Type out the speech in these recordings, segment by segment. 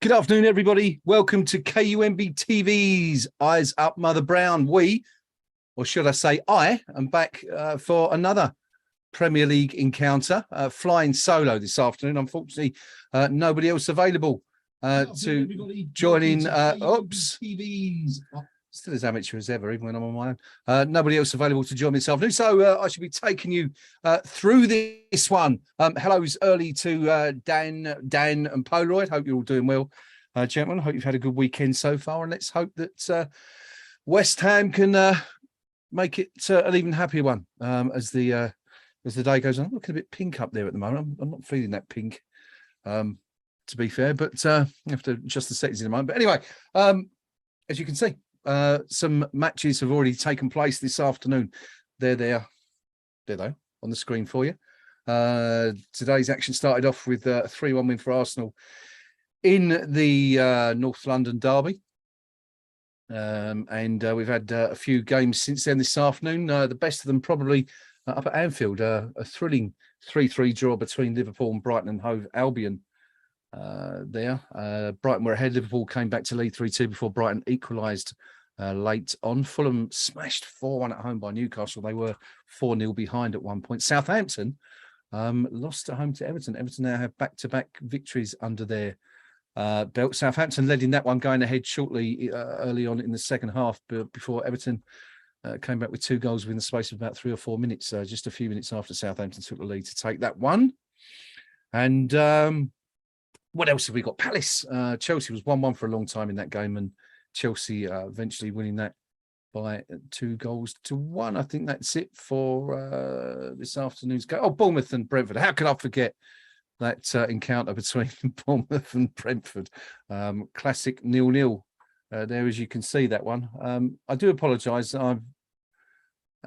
Good afternoon, everybody. Welcome to KUMB TV's Eyes Up Mother Brown. Or should I say I, am back for another Premier League encounter, flying solo this afternoon. Unfortunately, nobody else available to join in. Still as amateur as ever, even when I'm on my own. Nobody else available to join me this afternoon. So I should be taking you through this one. Hellos early to Dan and Polaroid. Hope you're all doing well, gentlemen. Hope you've had a good weekend so far. And let's hope that West Ham can make it an even happier one as the day goes on. I'm looking a bit pink up there at the moment. I'm not feeling that pink, to be fair, but I have to adjust the settings in a moment. But anyway, as you can see, some matches have already taken place this afternoon. There they are on the screen for you. Today's action started off with a 3-1 win for Arsenal in the North London derby. And we've had a few games since then this afternoon. The best of them probably up at Anfield, a thrilling 3-3 draw between Liverpool and Brighton and Hove Albion. Brighton were ahead. Liverpool came back to lead 3-2 before Brighton equalised late on. Fulham smashed 4-1 at home by Newcastle. They were 4-0 behind at one point. Southampton lost at home to Everton. Everton now have back-to-back victories under their belt. Southampton led in that one, going ahead shortly early on in the second half, but before Everton came back with 2 goals within the space of about 3 or 4 minutes, just a few minutes after Southampton took the lead to take that one. And what else have we got? Palace. Chelsea was 1-1 for a long time in that game, and Chelsea eventually winning that by 2-1. I think that's it for this afternoon's game. Oh, Bournemouth and Brentford. How could I forget that encounter between Bournemouth and Brentford? Classic 0-0 there, as you can see, that one. I do apologise.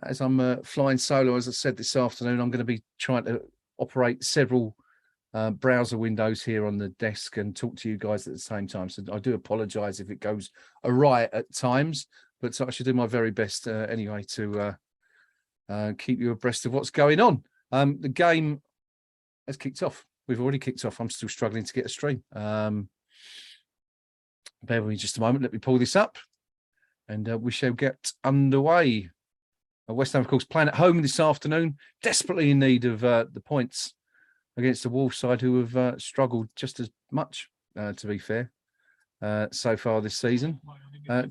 As I'm flying solo, as I said this afternoon, I'm going to be trying to operate several browser windows here on the desk and talk to you guys at the same time. So I do apologise if it goes awry at times, but I should do my very best anyway to keep you abreast of what's going on. The game has kicked off. We've already kicked off. I'm still struggling to get a stream. Bear with me just a moment. Let me pull this up and we shall get underway. West Ham, of course, playing at home this afternoon, desperately in need of the points against the Wolves side, who have struggled just as much, to be fair, so far this season.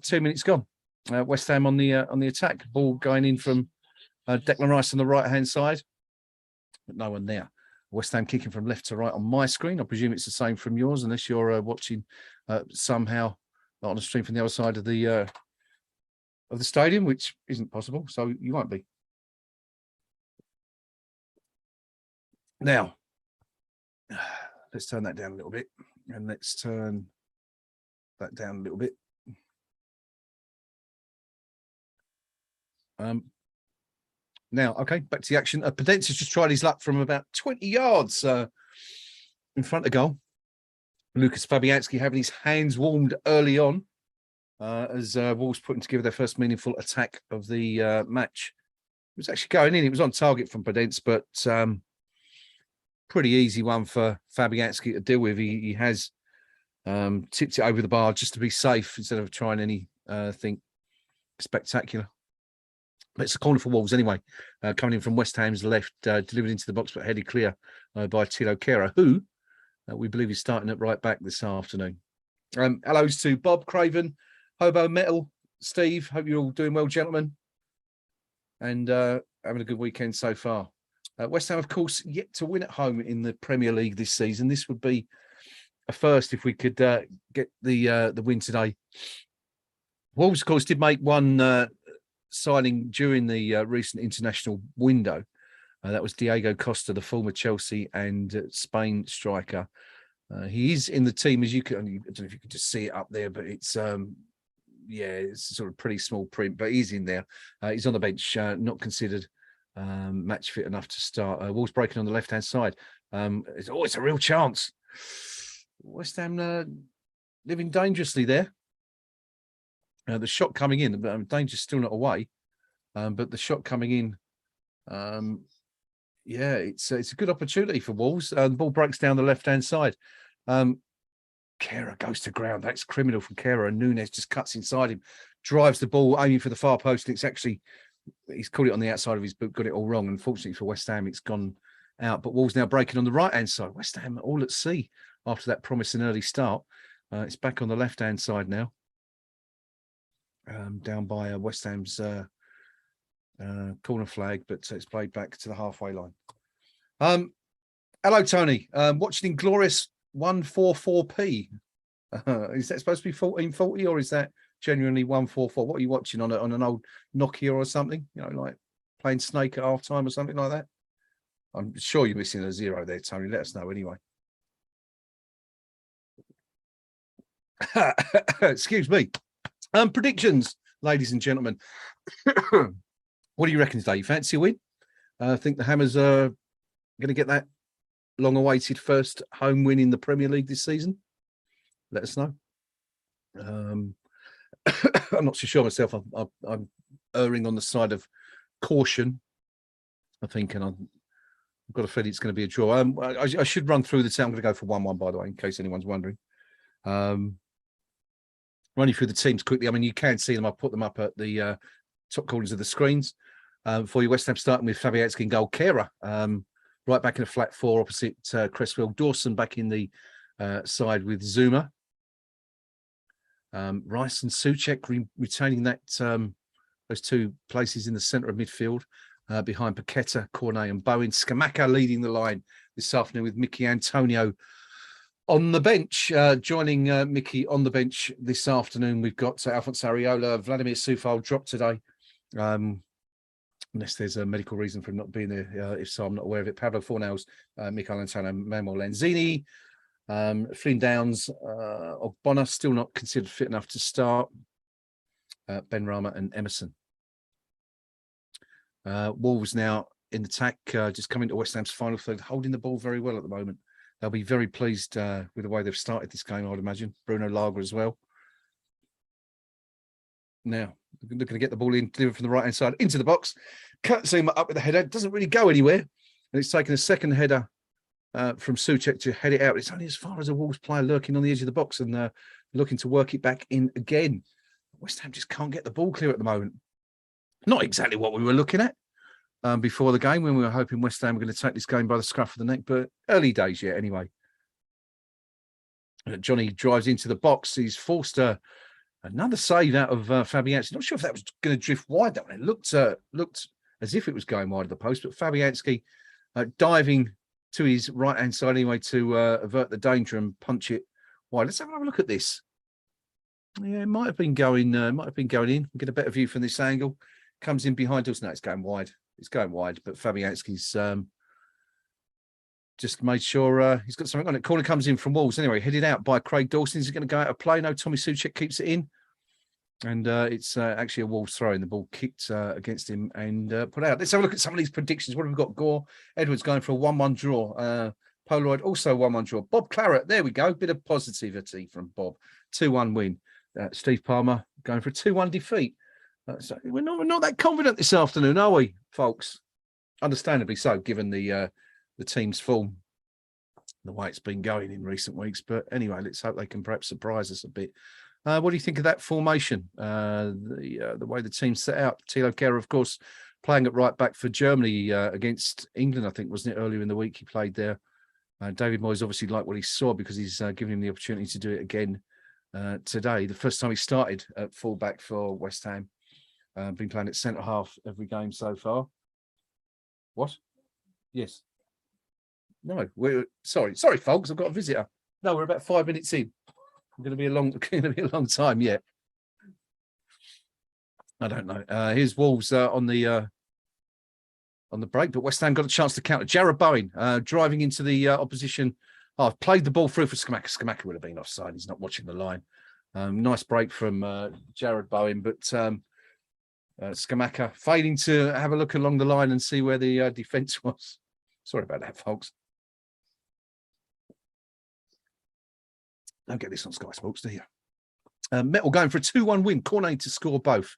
2 minutes gone. West Ham on the attack. Ball going in from Declan Rice on the right-hand side, but no one there. West Ham kicking from left to right on my screen. I presume it's the same from yours, unless you're watching somehow on a stream from the other side of the stadium, which isn't possible, so you won't be. Now, let's turn that down a little bit, and let's turn that down a little bit. Now, okay, back to the action. Podence has just tried his luck from about 20 yards in front of goal. Lucas Fabianski having his hands warmed early on as Wolves putting together their first meaningful attack of the match. It was actually going in. It was on target from Podence, but pretty easy one for Fabianski to deal with. He has tipped it over the bar just to be safe instead of trying anything spectacular. But it's a corner for Wolves anyway, coming in from West Ham's left, delivered into the box but headed clear by Tilo Kehrer, who we believe is starting at right back this afternoon. Hellos to Bob, Craven, Hobo, Metal, Steve. Hope you're all doing well, gentlemen, and having a good weekend so far. West Ham, of course, yet to win at home in the Premier League this season. This would be a first if we could get the win today. Wolves, of course, did make one signing during the recent international window. That was Diego Costa, the former Chelsea and Spain striker. He is in the team, as you can. I don't know if you can just see it up there, but it's it's sort of pretty small print, but he's in there. He's on the bench, not considered match fit enough to start. Wolves breaking on the left hand side. It's a real chance. West Ham living dangerously there. The shot coming in, danger's still not away, but the shot coming in, it's a good opportunity for Wolves. The ball breaks down the left hand side. Kehrer goes to ground. That's criminal from Kehrer, and Nunes just cuts inside him, drives the ball, aiming for the far post. It's actually, he's caught it on the outside of his boot, got it all wrong. Unfortunately for West Ham, it's gone out. But Wolves now breaking on the right-hand side. West Ham all at sea after that promising early start. It's back on the left-hand side now, down by West Ham's corner flag, but it's played back to the halfway line. Hello, Tony. Watching Inglorious 144p. Is that supposed to be 1440 or is that genuinely 144? What are you watching on an old Nokia or something? You know, like playing Snake at half time or something like that? I'm sure you're missing a zero there, Tony. Let us know anyway. Excuse me. Predictions, ladies and gentlemen. What do you reckon today? You fancy a win? I think the Hammers are going to get that long-awaited first home win in the Premier League this season. Let us know. I'm not so sure myself. I'm erring on the side of caution, I think, and I've got a feeling it's going to be a draw. I should run through the team. I'm going to go for 1-1, by the way, in case anyone's wondering. Running through the teams quickly. I mean, you can see them. I put them up at the top corners of the screens. For you, West Ham starting with Fabianski in goal. Kehrer, right back in a flat four opposite Cresswell. Dawson back in the side with Zuma. Rice and Souček retaining that those two places in the centre of midfield behind Paqueta, Cornet and Bowen. Scamacca leading the line this afternoon with Mickey Antonio on the bench. Joining Mickey on the bench this afternoon, we've got Alphonse Areola. Vladimir Soufal dropped today. Unless there's a medical reason for him not being there. If so, I'm not aware of it. Pablo Fornals, Michael Antonio, Manuel Lanzini, Flynn Downs, Ogbonna still not considered fit enough to start. Ben Rama and Emerson. Wolves now in attack, just coming to West Ham's final third, holding the ball very well at the moment. They'll be very pleased with the way they've started this game, I would imagine. Bruno Lager as well. Now, looking to get the ball in, delivered from the right-hand side into the box. Cut Zuma up with the header. Doesn't really go anywhere. And it's taken a second header from Souček to head it out. It's only as far as a Wolves player lurking on the edge of the box and looking to work it back in again. West Ham just can't get the ball clear at the moment. Not exactly what we were looking at before the game when we were hoping West Ham were going to take this game by the scruff of the neck, but early days yet anyway. Johnny drives into the box. He's forced another save out of Fabianski. Not sure if that was going to drift wide. That one. It looked as if it was going wide of the post, but Fabianski diving to his right-hand side anyway to avert the danger and punch it wide. Let's have a look at this. Yeah, it might have been going in. We'll get a better view from this angle. Comes in behind us. No, it's going wide. It's going wide, but Fabianski's just made sure he's got something on it. Corner comes in from Wolves. Anyway, headed out by Craig Dawson. Is it going to go out of play? No, Tommy Souček keeps it in. And it's actually a Wolves throw, and the ball kicked against him and put out. Let's have a look at some of these predictions. What have we got? Gore Edwards going for a 1-1 draw. Polaroid also 1-1 draw. Bob Claret, there we go. Bit of positivity from Bob. 2-1 win. Steve Palmer going for a 2-1 defeat. So we're not that confident this afternoon, are we, folks? Understandably so, given the team's form, the way it's been going in recent weeks. But anyway, let's hope they can perhaps surprise us a bit. What do you think of that formation? The way the team's set out. Thilo Kehrer, of course, playing at right back for Germany against England, I think, wasn't it, earlier in the week he played there. David Moyes obviously liked what he saw because he's given him the opportunity to do it again today. The first time he started at fullback for West Ham. Been playing at centre-half every game so far. What? Yes. No, sorry, folks. I've got a visitor. No, we're about 5 minutes in. Going to be a long time yet. I don't know. Here's Wolves on the break, but West Ham got a chance to counter. Jarrod Bowen driving into the opposition. Oh, I've played the ball through for Scamacca. Scamacca would have been offside. He's not watching the line. Nice break from Jarrod Bowen, but Scamacca failing to have a look along the line and see where the defence was. Sorry about that, folks. Don't get this on Sky Sports, do you? Metal going for a 2-1 win. Cornet to score both.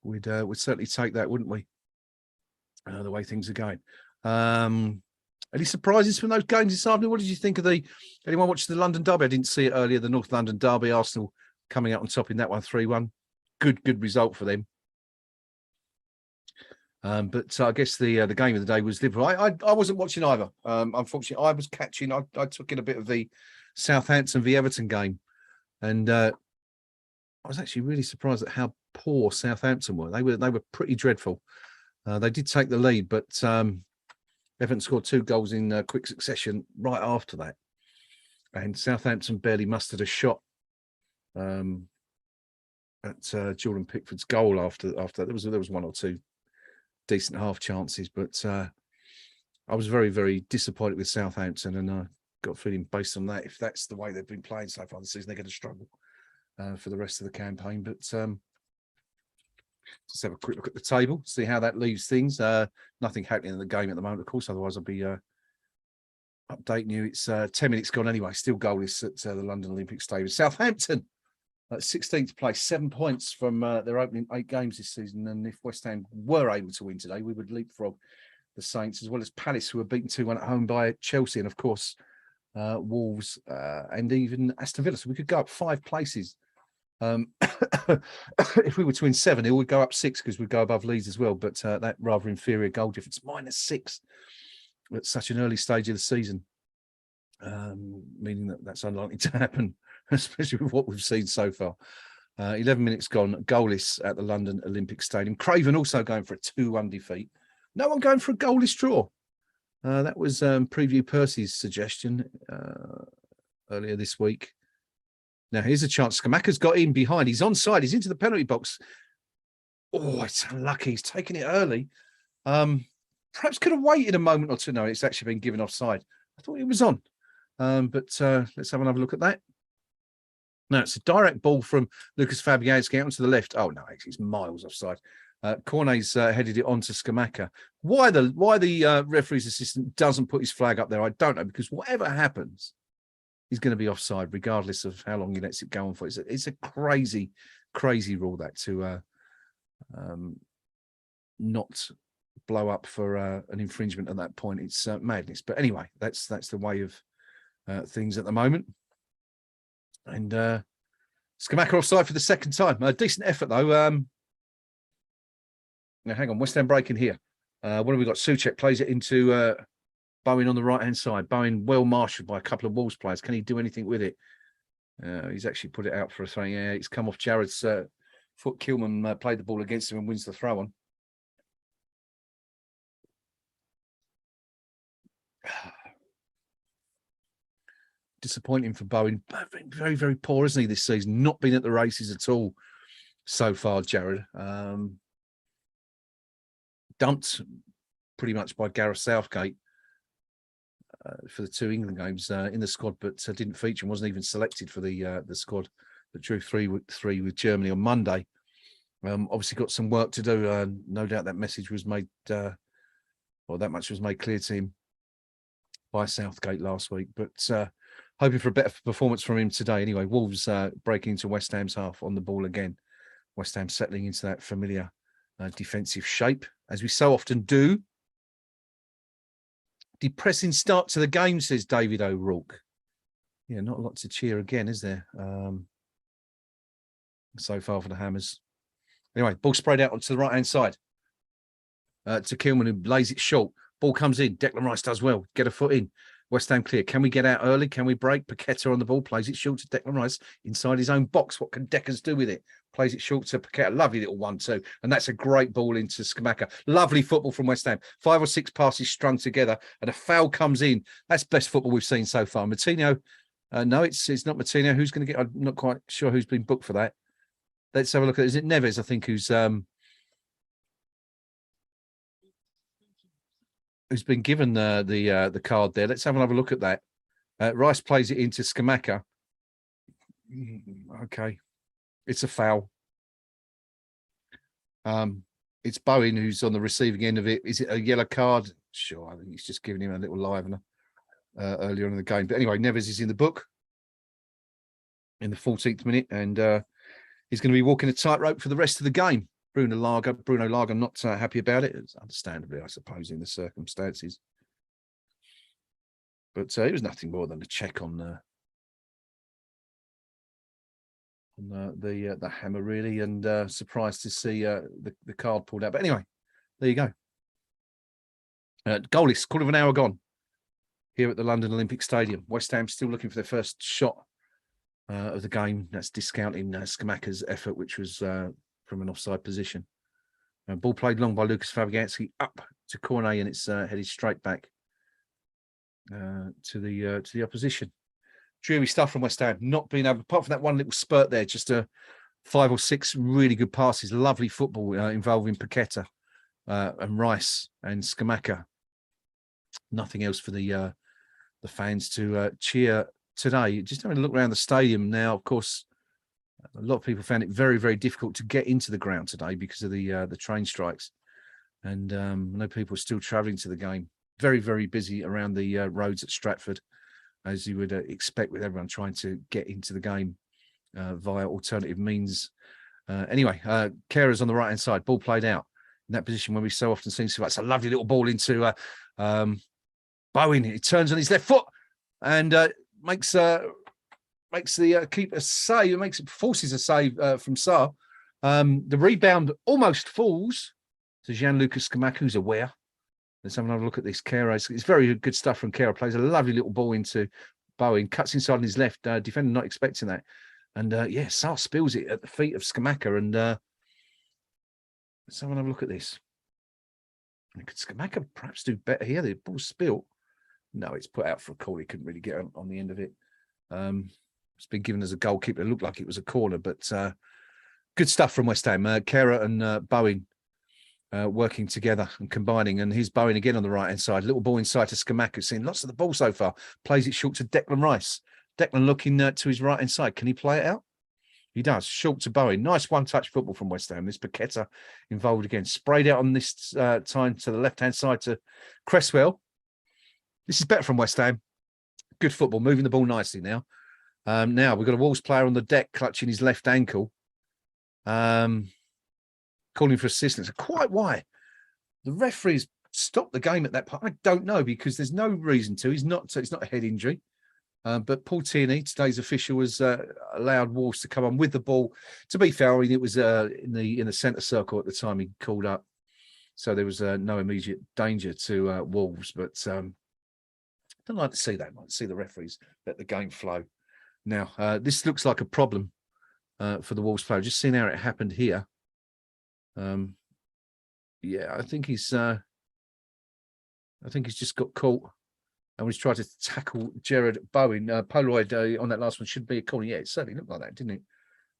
We'd certainly take that, wouldn't we? The way things are going. Any surprises from those games this afternoon? What did you think of anyone watched the London Derby? I didn't see it earlier. The North London Derby, Arsenal coming out on top in that one, 3-1. Good result for them. But I guess the game of the day was Liverpool. I wasn't watching either. Unfortunately, I was catching. I took in a bit of the Southampton v Everton game, and I was actually really surprised at how poor Southampton were. They were pretty dreadful. They did take the lead, but Everton scored 2 goals in quick succession right after that, and Southampton barely mustered a shot at Jordan Pickford's goal after that. There was 1 or 2 decent half chances, but I was very, very disappointed with Southampton, and I got a feeling based on that, if that's the way they've been playing so far this season, they're going to struggle for the rest of the campaign. But just have a quick look at the table, see how that leaves things. Nothing happening in the game at the moment, of course, otherwise I'll be updating you. It's 10 minutes gone anyway, still goalless at the London Olympic Stadium. Southampton at 16th place, 7 points from their opening 8 games this season. And if West Ham were able to win today, we would leapfrog the Saints, as well as Palace, who were beaten 2-1 at home by Chelsea, and of course Wolves and even Aston Villa. So we could go up 5 places. If we were to win 7, it would go up 6 because we'd go above Leeds as well. But that rather inferior goal difference, -6 at such an early stage of the season, meaning that's unlikely to happen, especially with what we've seen so far. 11 minutes gone, goalless at the London Olympic Stadium. Craven also going for a 2-1 defeat. No one going for a goalless draw. That was Preview Percy's suggestion earlier this week. Now, here's a chance. Scamacca's got in behind. He's onside. He's into the penalty box. Oh, it's unlucky. He's taken it early. Perhaps could have waited a moment or two. No, it's actually been given offside. I thought it was on. But let's have another look at that. No, it's a direct ball from Lucas Fabianski out onto the left. Oh, no, actually, it's miles offside. Cornet's headed it on to Scamacca. Why the referee's assistant doesn't put his flag up there, I don't know, because whatever happens, he's going to be offside regardless of how long he lets it go on for. It's a crazy, crazy rule, that, to not blow up for an infringement at that point. It's madness. But anyway, that's the way of things at the moment. And Scamacca offside for the second time. A decent effort, though. Now, hang on, West Ham breaking here. What have we got? Souček plays it into Bowen on the right-hand side. Bowen well marshalled by a couple of Wolves players. Can he do anything with it? He's actually put it out for a throw. Yeah, it's come off Jarrod's foot. Kilman played the ball against him and wins the throw on. Disappointing for Bowen. Very, very poor, isn't he, this season? Not been at the races at all so far, Jarrod. Dumped pretty much by Gareth Southgate for the 2 England games in the squad, but didn't feature and wasn't even selected for the squad that drew 3-3 with Germany on Monday. Obviously got some work to do. No doubt that message was made, or that much was made clear to him by Southgate last week. But hoping for a better performance from him today. Anyway, Wolves breaking into West Ham's half on the ball again. West Ham settling into that familiar defensive shape, as we so often do. Depressing start to the game, says David O'Rourke. Yeah, not a lot to cheer again, is there? So far for the Hammers. Anyway, ball sprayed out onto the right-hand side to Kilman, who lays it short. Ball comes in. Declan Rice does well. Get a foot in. West Ham clear. Can we get out early? Can we break? Paqueta on the ball. Plays it short to Declan Rice inside his own box. What can Deckers do with it? Plays it short to Paqueta. Lovely little 1-2. And that's a great ball into Scamacca. Lovely football from West Ham. 5 or 6 passes strung together and a foul comes in. That's best football we've seen so far. Martino. No, it's not Martino. Who's going to get? I'm not quite sure who's been booked for that. Let's have a look at it. Is it Neves, I think, who's been given the card there. Let's have another look at that. Rice plays it into Scamacca. Okay. It's a foul. It's Bowen who's on the receiving end of it. Is it a yellow card? Sure, I think he's just giving him a little livener earlier on in the game. But anyway, Neves is in the book in the 14th minute, and he's going to be walking a tightrope for the rest of the game. Bruno Lager not happy about it. It's understandably, I suppose, in the circumstances. But it was nothing more than a check on the hammer, really, and surprised to see the card pulled out. But anyway, there you go. Goalless, quarter of an hour gone here at the London Olympic Stadium. West Ham still looking for their first shot of the game. That's discounting Scamacca's effort, which was from an offside position. Ball played long by Lucas Fabianski up to Cornet, and it's headed straight back to the opposition. Dreary stuff from West Ham, not being able, apart from that one little spurt there, just 5 or 6 really good passes, lovely football involving Paqueta and Rice and Scamacca. Nothing else for the fans to cheer today. Just having a look around the stadium now, of course, a lot of people found it very, very difficult to get into the ground today because of the train strikes. And I know people are still travelling to the game. Very, very busy around the roads at Stratford, as you would expect with everyone trying to get into the game via alternative means. Anyway, Carer's on the right-hand side, ball played out in that position where we so often see it's a lovely little ball into Bowen. He turns on his left foot and makes the keeper save. Forces a save from Sarr. The rebound almost falls to Gianluca Scamacca, who's aware. Let's have another look at this. Kera, it's very good stuff from Kera. Plays a lovely little ball into Bowen, cuts inside on his left. Defender not expecting that. And yeah, Sarr spills it at the feet of Scamacca. And let's have another look at this. Could Scamacca perhaps do better here? The ball spilt. No, it's put out for a corner. He couldn't really get on the end of it. It's been given as a goalkeeper. It looked like it was a corner, but good stuff from West Ham. Kera and Bowen working together and combining, and here's Bowen again on the right-hand side. Little ball inside to Scamacca, seeing lots of the ball so far. Plays it short to Declan Rice. Declan looking to his right-hand side. Can he play it out? He does. Short to Bowen. Nice one-touch football from West Ham. This Paqueta involved again. Sprayed out on this time to the left-hand side to Cresswell. This is better from West Ham. Good football, moving the ball nicely now. Now we've got a Wolves player on the deck clutching his left ankle. Calling for assistance. Quite why the referees stopped the game at that point, I don't know, because there's no reason to. It's not a head injury. But Paul Tierney, today's official, has allowed Wolves to come on with the ball. To be fair, I mean, it was in the centre circle at the time he called up, so there was no immediate danger to Wolves. But I don't like to see that. I like to see the referees let the game flow. Now, this looks like a problem for the Wolves player. Just seeing how it happened here. Yeah, I think he's just got caught. And he's tried to tackle Jarrod Bowen. Polaroid on that last one should be a corner. Yeah, it certainly looked like that, didn't it?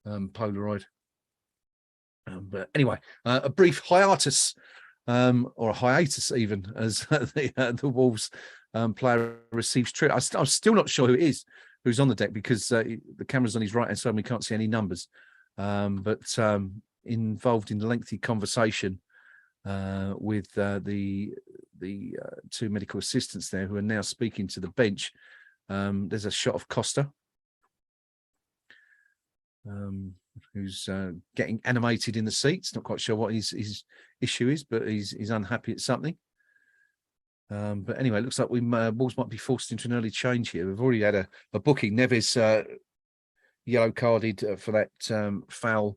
Polaroid. But anyway, a brief hiatus, or a hiatus even, as the Wolves player receives treatment. I'm still not sure who it is who's on the deck, because the camera's on his right-hand side and we can't see any numbers. But involved in lengthy conversation with the two medical assistants there, who are now speaking to the bench. There's a shot of Costa, who's getting animated in the seats. Not quite sure what his issue is, but he's unhappy at something. But anyway, it looks like Wolves might be forced into an early change here. We've already had a booking. Neves yellow carded for that foul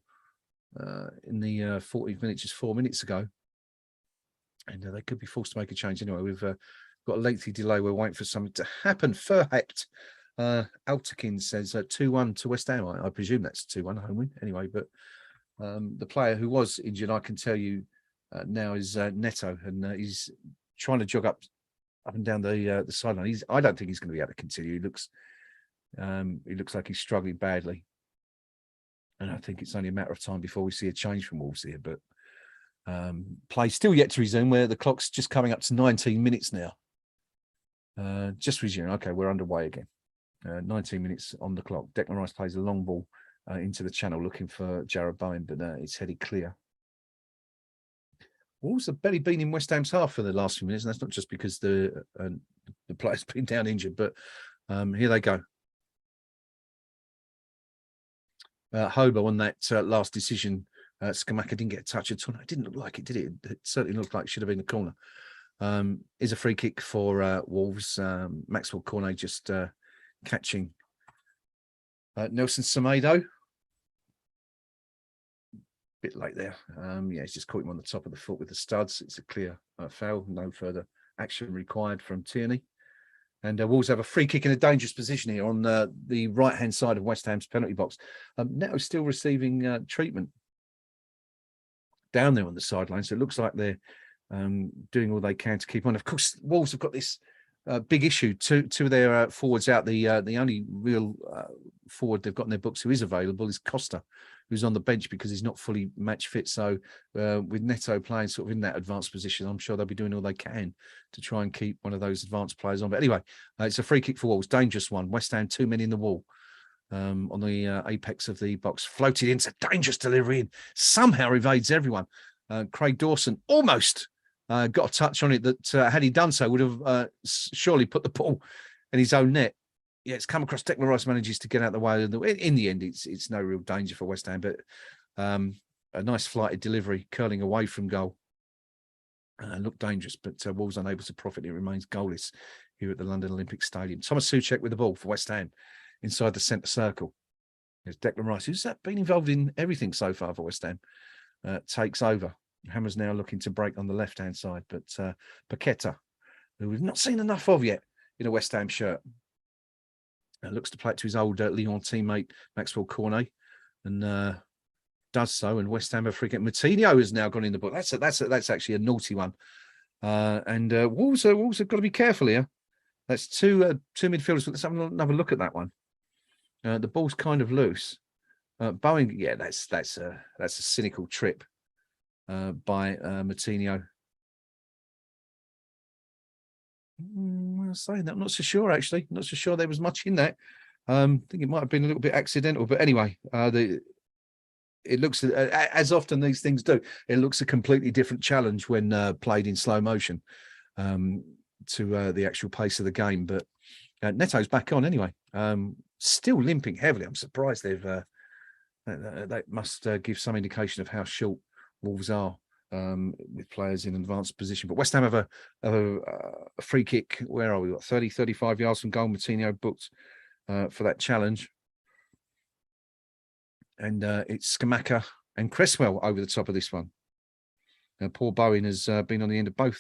in the 40 minutes, just 4 minutes ago. And they could be forced to make a change anyway. We've got a lengthy delay. We're waiting for something to happen. Furhept Altakin says 2-1 to West Ham. I presume that's 2-1 home win anyway. But the player who was injured, I can tell you now, is Neto, and he's trying to jog up and down the sideline. I don't think he's going to be able to continue. He looks like he's struggling badly, and I think it's only a matter of time before we see a change from Wolves here. But play still yet to resume, where the clock's just coming up to 19 minutes now. Just resuming. Okay, we're underway again. 19 minutes on the clock. Declan Rice plays a long ball into the channel, looking for Jarrod Bowen, but it's headed clear. Wolves have barely been in West Ham's half for the last few minutes, and that's not just because the player's been down injured, but here they go. Hobo on that last decision. Scamacca didn't get a touch at all. It didn't look like it, did it? It certainly looked like it should have been a corner. Is a free kick for Wolves. Maxwell Cornet just catching Nelson Semedo. Bit late there. Yeah, he's just caught him on the top of the foot with the studs. It's a clear foul. No further action required from Tierney. And Wolves have a free kick in a dangerous position here on the right-hand side of West Ham's penalty box. Neto still receiving treatment down there on the sideline. So it looks like they're doing all they can to keep on. Of course, Wolves have got this big issue. Two of their forwards out. The only real forward they've got in their books who is available is Costa, who's on the bench because he's not fully match fit. So with Neto playing sort of in that advanced position, I'm sure they'll be doing all they can to try and keep one of those advanced players on. But anyway, it's a free kick for Wolves, dangerous one. West Ham 2 men in the wall on the apex of the box, floated in. It's a dangerous delivery and somehow evades everyone. Craig Dawson almost got a touch on it that had he done so would have surely put the ball in his own net. Yeah, it's come across. Declan Rice manages to get out of the way. In the end, it's no real danger for West Ham, but a nice flighted delivery curling away from goal. Looked dangerous, but Wolves unable to profit. It remains goalless here at the London Olympic Stadium. Thomas Souček with the ball for West Ham inside the centre circle. There's Declan Rice, who's been involved in everything so far for West Ham. Takes over. Hammer's now looking to break on the left-hand side, but Paqueta, who we've not seen enough of yet in a West Ham shirt, looks to play it to his old Lyon teammate Maxwell Cornet, and does so. And West Ham have free kick. Moutinho has now gone in the book. That's actually a naughty one. And Wolves have got to be careful here. That's two midfielders. Let's have another look at that one. The ball's kind of loose. Bowen, yeah, that's a cynical trip by Moutinho. Saying that, I'm not so sure actually. Not so sure there was much in that. I think it might have been a little bit accidental, but anyway, it looks, as often these things do, it looks a completely different challenge when played in slow motion to the actual pace of the game. But Neto's back on anyway. Still limping heavily. I'm surprised they've that must give some indication of how short Wolves are with players in advanced position. But West Ham have a free kick. Where are we? What, 30, 35 yards from goal. Moutinho booked for that challenge. And it's Scamacca and Cresswell over the top of this one. Paul Bowen has been on the end of both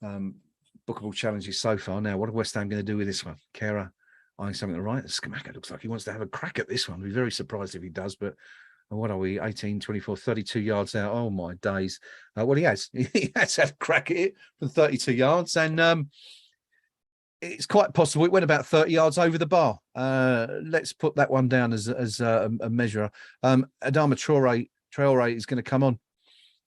bookable challenges so far. Now, what are West Ham going to do with this one? Kera eyeing something to the right. Scamacca looks like he wants to have a crack at this one. I'd be very surprised if he does, but what are we? 18, 24, 32 yards out. Oh, my days. Well, he has. He has had a crack at it from 32 yards, and it's quite possible it went about 30 yards over the bar. Let's put that one down as a measure. Adama Traore is going to come on.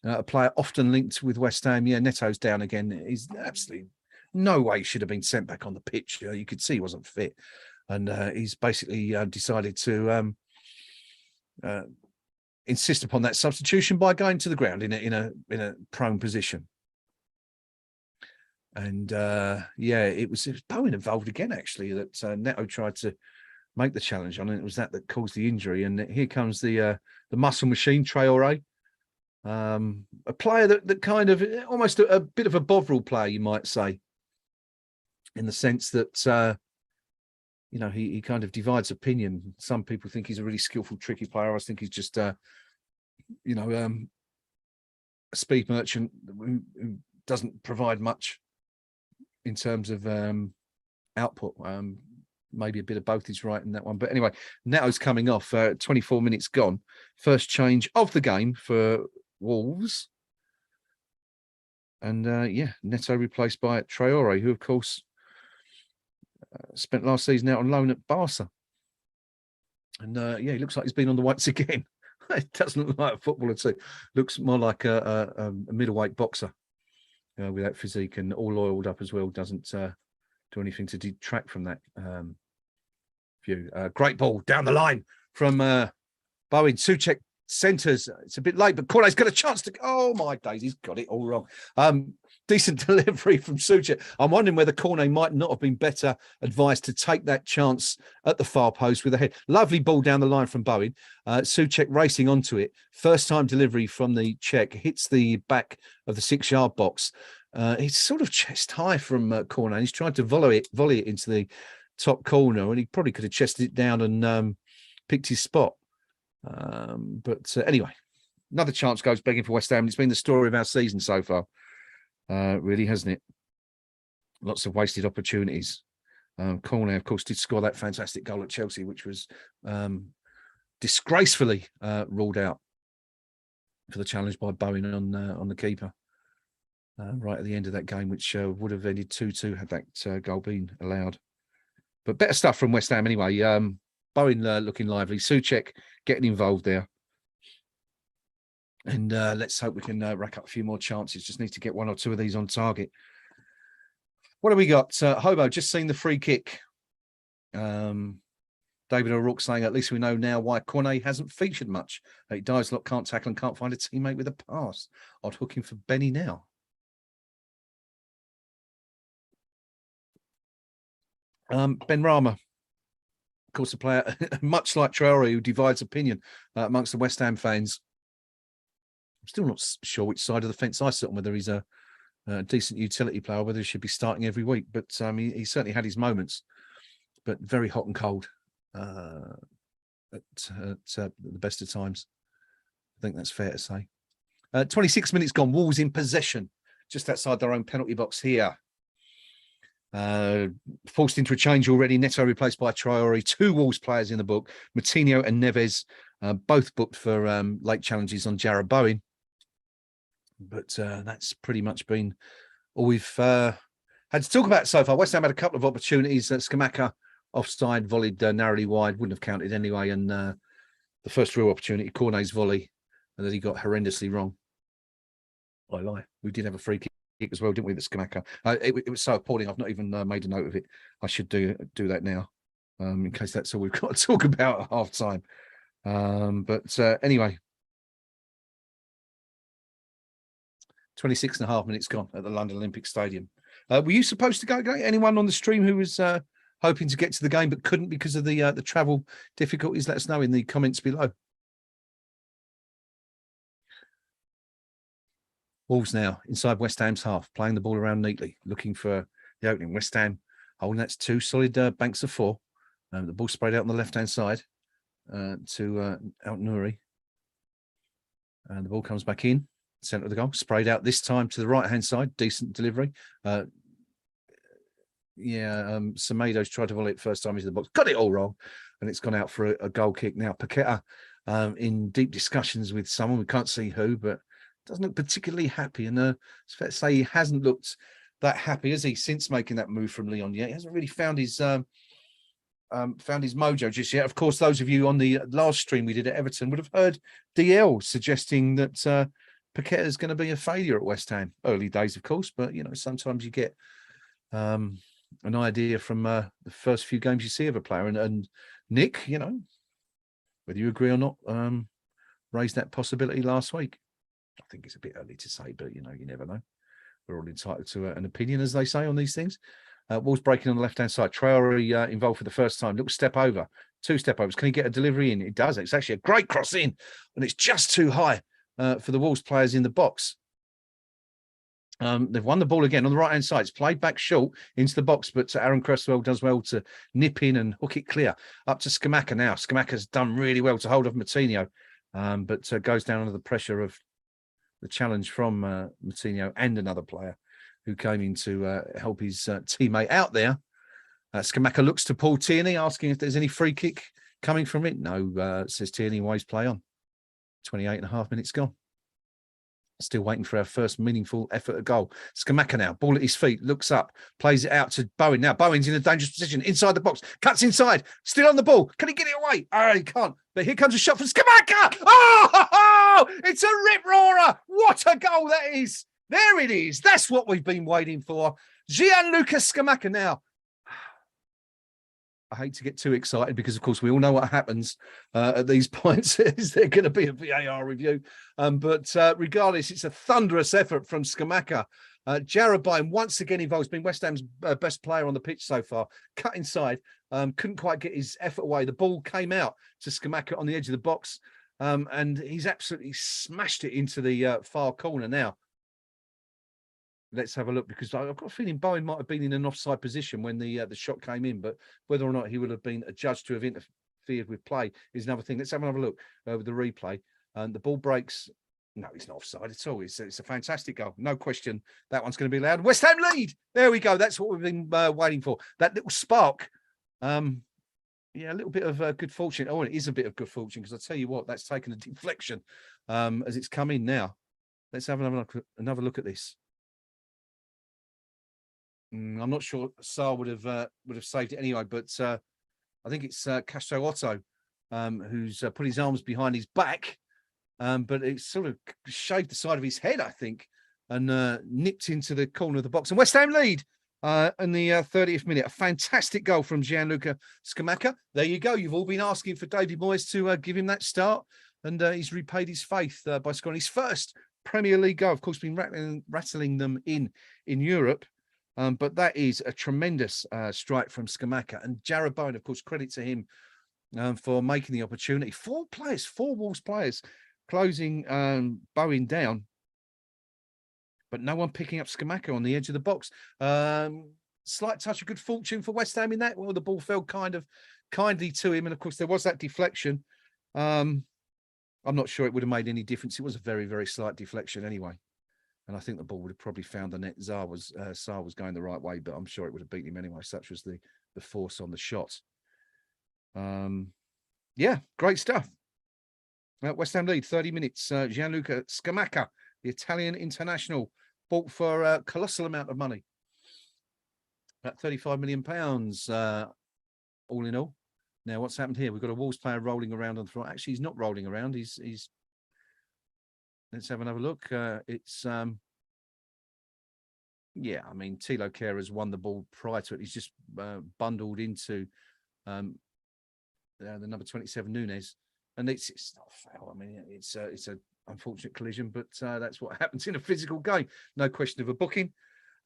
A player often linked with West Ham. Yeah, Neto's down again. He's absolutely no way should have been sent back on the pitch. You could see he wasn't fit. And he's basically decided to insist upon that substitution by going to the ground in a prone position. And yeah, it was Bowen involved again, actually, that Neto tried to make the challenge on, and it was that caused the injury. And here comes the muscle machine, Traore, a player that kind of almost a bit of a Bovril player, you might say, in the sense that he kind of divides opinion. Some people think he's a really skillful, tricky player. I think he's just a speed merchant who doesn't provide much in terms of output. Maybe a bit of both is right in that one. But anyway, Neto's coming off. 24 minutes gone. First change of the game for Wolves. And yeah, Neto replaced by Traore, who of course spent last season out on loan at Barca. And yeah, he looks like he's been on the weights again. It doesn't look like a footballer too. Looks more like a middleweight boxer with that physique, and all oiled up as well. Doesn't do anything to detract from that view. Great ball down the line from Bowen. Souček centres. It's a bit late, but Cornet's got a chance to. Oh my days, he's got it all wrong. Decent delivery from Souček. I'm wondering whether Cornet might not have been better advised to take that chance at the far post with a head. Lovely ball down the line from Bowen. Souček racing onto it. First time delivery from the Czech. Hits the back of the 6-yard box. He's sort of chest high from corner, and he's tried to volley it into the top corner, and he probably could have chested it down and picked his spot. But anyway, another chance goes begging for West Ham. It's been the story of our season so far, really, hasn't it? Lots of wasted opportunities. Cornet, of course, did score that fantastic goal at Chelsea, which was disgracefully ruled out for the challenge by Bowen on the keeper right at the end of that game, which would have ended 2-2 had that goal been allowed. But better stuff from West Ham anyway. Bowen looking lively. Souček getting involved there. And let's hope we can rack up a few more chances. Just need to get one or two of these on target. What have we got? Hobo, just seen the free kick. David O'Rourke saying, at least we know now why Cornet hasn't featured much. He dives a lot, can't tackle and can't find a teammate with a pass. I'd hook him for Benny now. Ben Rama, of course, a player much like Traore, who divides opinion amongst the West Ham fans. I'm still not sure which side of the fence I sit on, whether he's a decent utility player, whether he should be starting every week. But he certainly had his moments, but very hot and cold at the best of times. I think that's fair to say. 26 minutes gone. Wolves in possession, just outside their own penalty box here. Forced into a change already. Neto replaced by Traore. 2 Wolves players in the book. Moutinho and Neves, both booked for late challenges on Jarrod Bowen. But that's pretty much been all we've had to talk about so far. West Ham had a couple of opportunities. Scamacca offside, volleyed narrowly wide, wouldn't have counted anyway. And the first real opportunity, Cornet's volley, and that he got horrendously wrong. I lie. We did have a free kick as well, didn't we, the Scamacca? It was so appalling. I've not even made a note of it. I should do that now, in case that's all we've got to talk about at half time. But anyway, 26.5 minutes gone at the London Olympic Stadium. Were you supposed to go? Anyone on the stream who was hoping to get to the game but couldn't because of the travel difficulties? Let us know in the comments below. Wolves now inside West Ham's half, playing the ball around neatly, looking for the opening. West Ham holding that's 2 solid banks of 4. The ball sprayed out on the left-hand side to Al Nouri. And the ball comes back in, centre of the goal, sprayed out this time to the right-hand side. Decent delivery. Semedo's tried to volley it first time into the box. Got it all wrong. And it's gone out for a goal kick. Now, Paqueta in deep discussions with someone. We can't see who, but doesn't look particularly happy. And it's fair to say he hasn't looked that happy, has he, since making that move from Lyon yet? He hasn't really found his mojo just yet. Of course, those of you on the last stream we did at Everton would have heard DL suggesting that Paqueta is going to be a failure at West Ham. Early days, of course, but, you know, sometimes you get an idea from the first few games you see of a player. And Nick, you know, whether you agree or not, raised that possibility last week. I think it's a bit early to say, but, you know, you never know. We're all entitled to an opinion, as they say, on these things. Ball's breaking on the left-hand side. Traore involved for the first time. Little step over. 2 step overs. Can he get a delivery in? It does. It's actually a great cross in, and it's just too high for the Wolves players in the box. They've won the ball again on the right-hand side. It's played back short into the box, but Aaron Cresswell does well to nip in and hook it clear. Up to Scamacca now. Scamacca's done really well to hold off Moutinho, but goes down under the pressure of the challenge from Moutinho and another player who came in to help his teammate out there. Scamacca looks to Paul Tierney, asking if there's any free kick coming from it. No, says Tierney, waves play on. 28.5 minutes gone. Still waiting for our first meaningful effort at goal. Scamacca now, ball at his feet, looks up, plays it out to Bowen. Now Bowen's in a dangerous position, inside the box, cuts inside, still on the ball. Can he get it away? Oh, he can't. But here comes a shot from Scamacca. Oh, it's a rip roarer. What a goal that is. There it is. That's what we've been waiting for. Gianluca Scamacca now. I hate to get too excited because, of course, we all know what happens at these points. Is there going to be a VAR review? But regardless, it's a thunderous effort from Scamacca. Jarrod Bowen once again involved. Has been West Ham's best player on the pitch so far. Cut inside, couldn't quite get his effort away. The ball came out to Scamacca on the edge of the box, and he's absolutely smashed it into the far corner now. let's have a look, because I've got a feeling Bowen might have been in an offside position when the shot came in, but whether or not he would have been adjudged to have interfered with play is another thing. Let's have another look with the replay. The ball breaks. No, he's not offside at all. It's a fantastic goal. No question. That one's going to be allowed. West Ham lead. There we go. That's what we've been waiting for. That little spark. Yeah, a little bit of good fortune. Oh, it is a bit of good fortune, because I tell you what, that's taken a deflection as it's come in now. Let's have another look at this. I'm not sure Saar would have saved it anyway, but I think it's Castro Otto who's put his arms behind his back, but it sort of shaved the side of his head, I think, and nipped into the corner of the box. And West Ham lead in the 30th minute. A fantastic goal from Gianluca Scamacca. There you go. You've all been asking for David Moyes to give him that start, and he's repaid his faith by scoring his first Premier League goal. Of course, been rattling them in Europe. But that is a tremendous strike from Scamacca. And Jarrod Bowen, of course, credit to him for making the opportunity. Four Wolves players closing Bowen down, but no one picking up Scamacca on the edge of the box. Slight touch of good fortune for West Ham in that. Well, the ball fell kindly to him. And, of course, there was that deflection. I'm not sure it would have made any difference. It was a very, very slight deflection anyway. And I think the ball would have probably found the net. Saar was going the right way, but I'm sure it would have beaten him anyway. Such was the force on the shot. Yeah, great stuff. West Ham lead, 30 minutes. Gianluca Scamacca, the Italian international, bought for a colossal amount of money. About £35 million, all in all. Now, what's happened here? We've got a Wolves player rolling around on the floor. Actually, he's not rolling around. He's Let's have another look. Yeah, I mean, Tilo Kerr has won the ball prior to it. He's just bundled into the number 27, Nunes. And it's not a foul. I mean, it's a unfortunate collision, but that's what happens in a physical game. No question of a booking.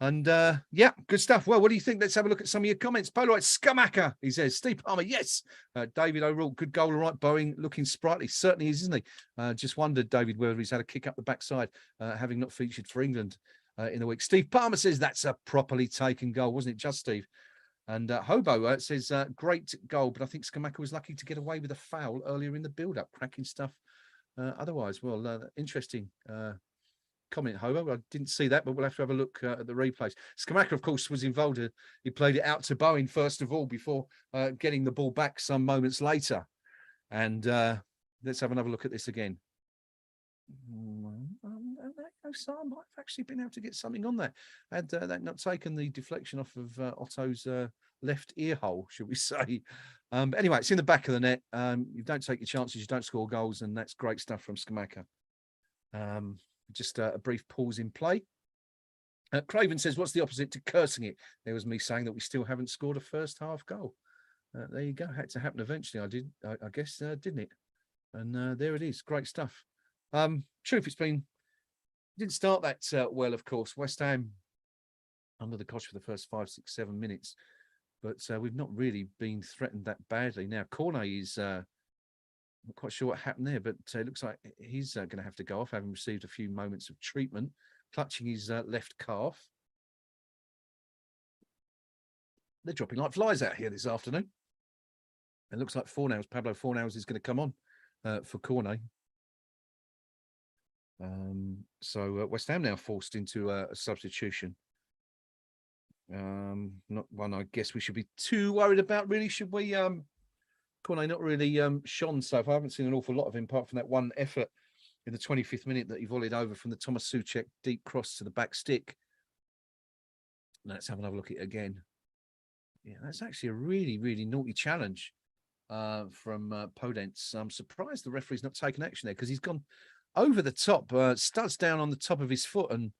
And yeah, good stuff. Well, what do you think? Let's have a look at some of your comments. Polaroid Scamacca, he says. Steve Palmer, yes. David O'Rourke, good goal, all right. Bowen looking sprightly. Certainly is, isn't he? Just wondered, David, whether he's had a kick up the backside, having not featured for England in the week. Steve Palmer says that's a properly taken goal, wasn't it, just Steve? And Hobo says, great goal, but I think Scamacca was lucky to get away with a foul earlier in the build-up. Cracking stuff. Otherwise, well, interesting comment, Hobo. I didn't see that, but we'll have to have a look at the replays. Scamacca, of course, was involved. He played it out to Bowen first of all before getting the ball back some moments later. And let's have another look at this again. Saar might have actually been able to get something on there. Had that not taken the deflection off of Otto's left ear hole, should we say. But anyway, it's in the back of the net. You don't take your chances, you don't score goals, and that's great stuff from Scamacca. Just a brief pause in play. Craven says, what's the opposite to cursing it? There was me saying that we still haven't scored a first half goal. There you go. Had to happen eventually, I guess, didn't it? And there it is. Great stuff. Truth, didn't start that well, of course. West Ham under the cosh for the first 5, 6, 7 minutes. But we've not really been threatened that badly. Now, Cornet is... not quite sure what happened there, but it looks like he's going to have to go off, having received a few moments of treatment, clutching his left calf. They're dropping like flies out here this afternoon. It looks like Pablo Fornals is going to come on for Cornet. So West Ham now forced into a substitution. Not one I guess we should be too worried about, really, should we? Cornet not really shone so far. I haven't seen an awful lot of him apart from that one effort in the 25th minute that he volleyed over from the Thomas Souček deep cross to the back stick. Let's have another look at it again. Yeah, that's actually a really, really naughty challenge from Podence. I'm surprised the referee's not taken action there, because he's gone over the top, studs down on the top of his foot. And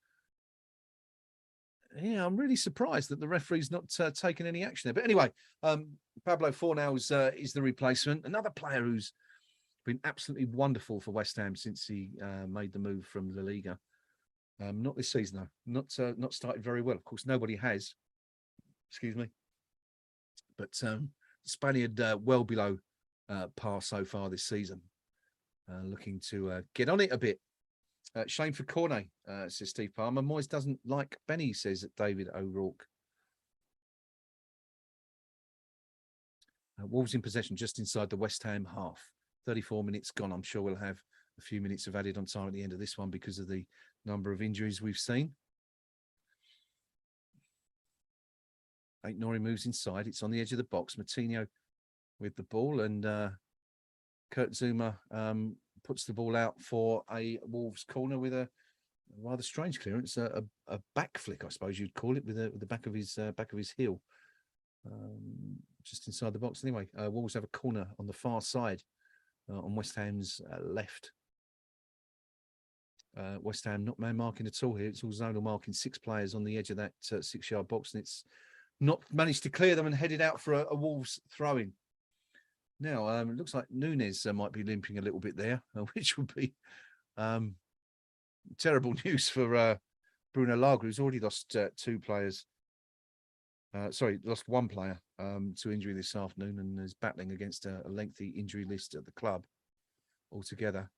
yeah, I'm really surprised that the referee's not taken any action there. But anyway, Pablo Fornals is the replacement. Another player who's been absolutely wonderful for West Ham since he made the move from La Liga. Not this season, though. Not started very well. Of course, nobody has. Excuse me. But Spaniard well below par so far this season. Looking to get on it a bit. Shame for Cornet, says Steve Palmer. Moyes doesn't like Benny, says David O'Rourke. Wolves in possession just inside the West Ham half. 34 minutes gone. I'm sure we'll have a few minutes of added on time at the end of this one because of the number of injuries we've seen. Nori moves inside. It's on the edge of the box. Moutinho with the ball, and Kurt Zouma puts the ball out for a Wolves corner with a rather strange clearance, a back flick, I suppose you'd call it, with the back of his heel, just inside the box. Anyway, Wolves have a corner on the far side on West Ham's left. West Ham not man marking at all here. It's all zonal marking, 6 players on the edge of that 6-yard box, and it's not managed to clear them and headed out for a Wolves throw-in. Now, it looks like Nunes might be limping a little bit there, which would be terrible news for Bruno Lage, who's already lost 2 players. Lost 1 player to injury this afternoon and is battling against a lengthy injury list at the club altogether.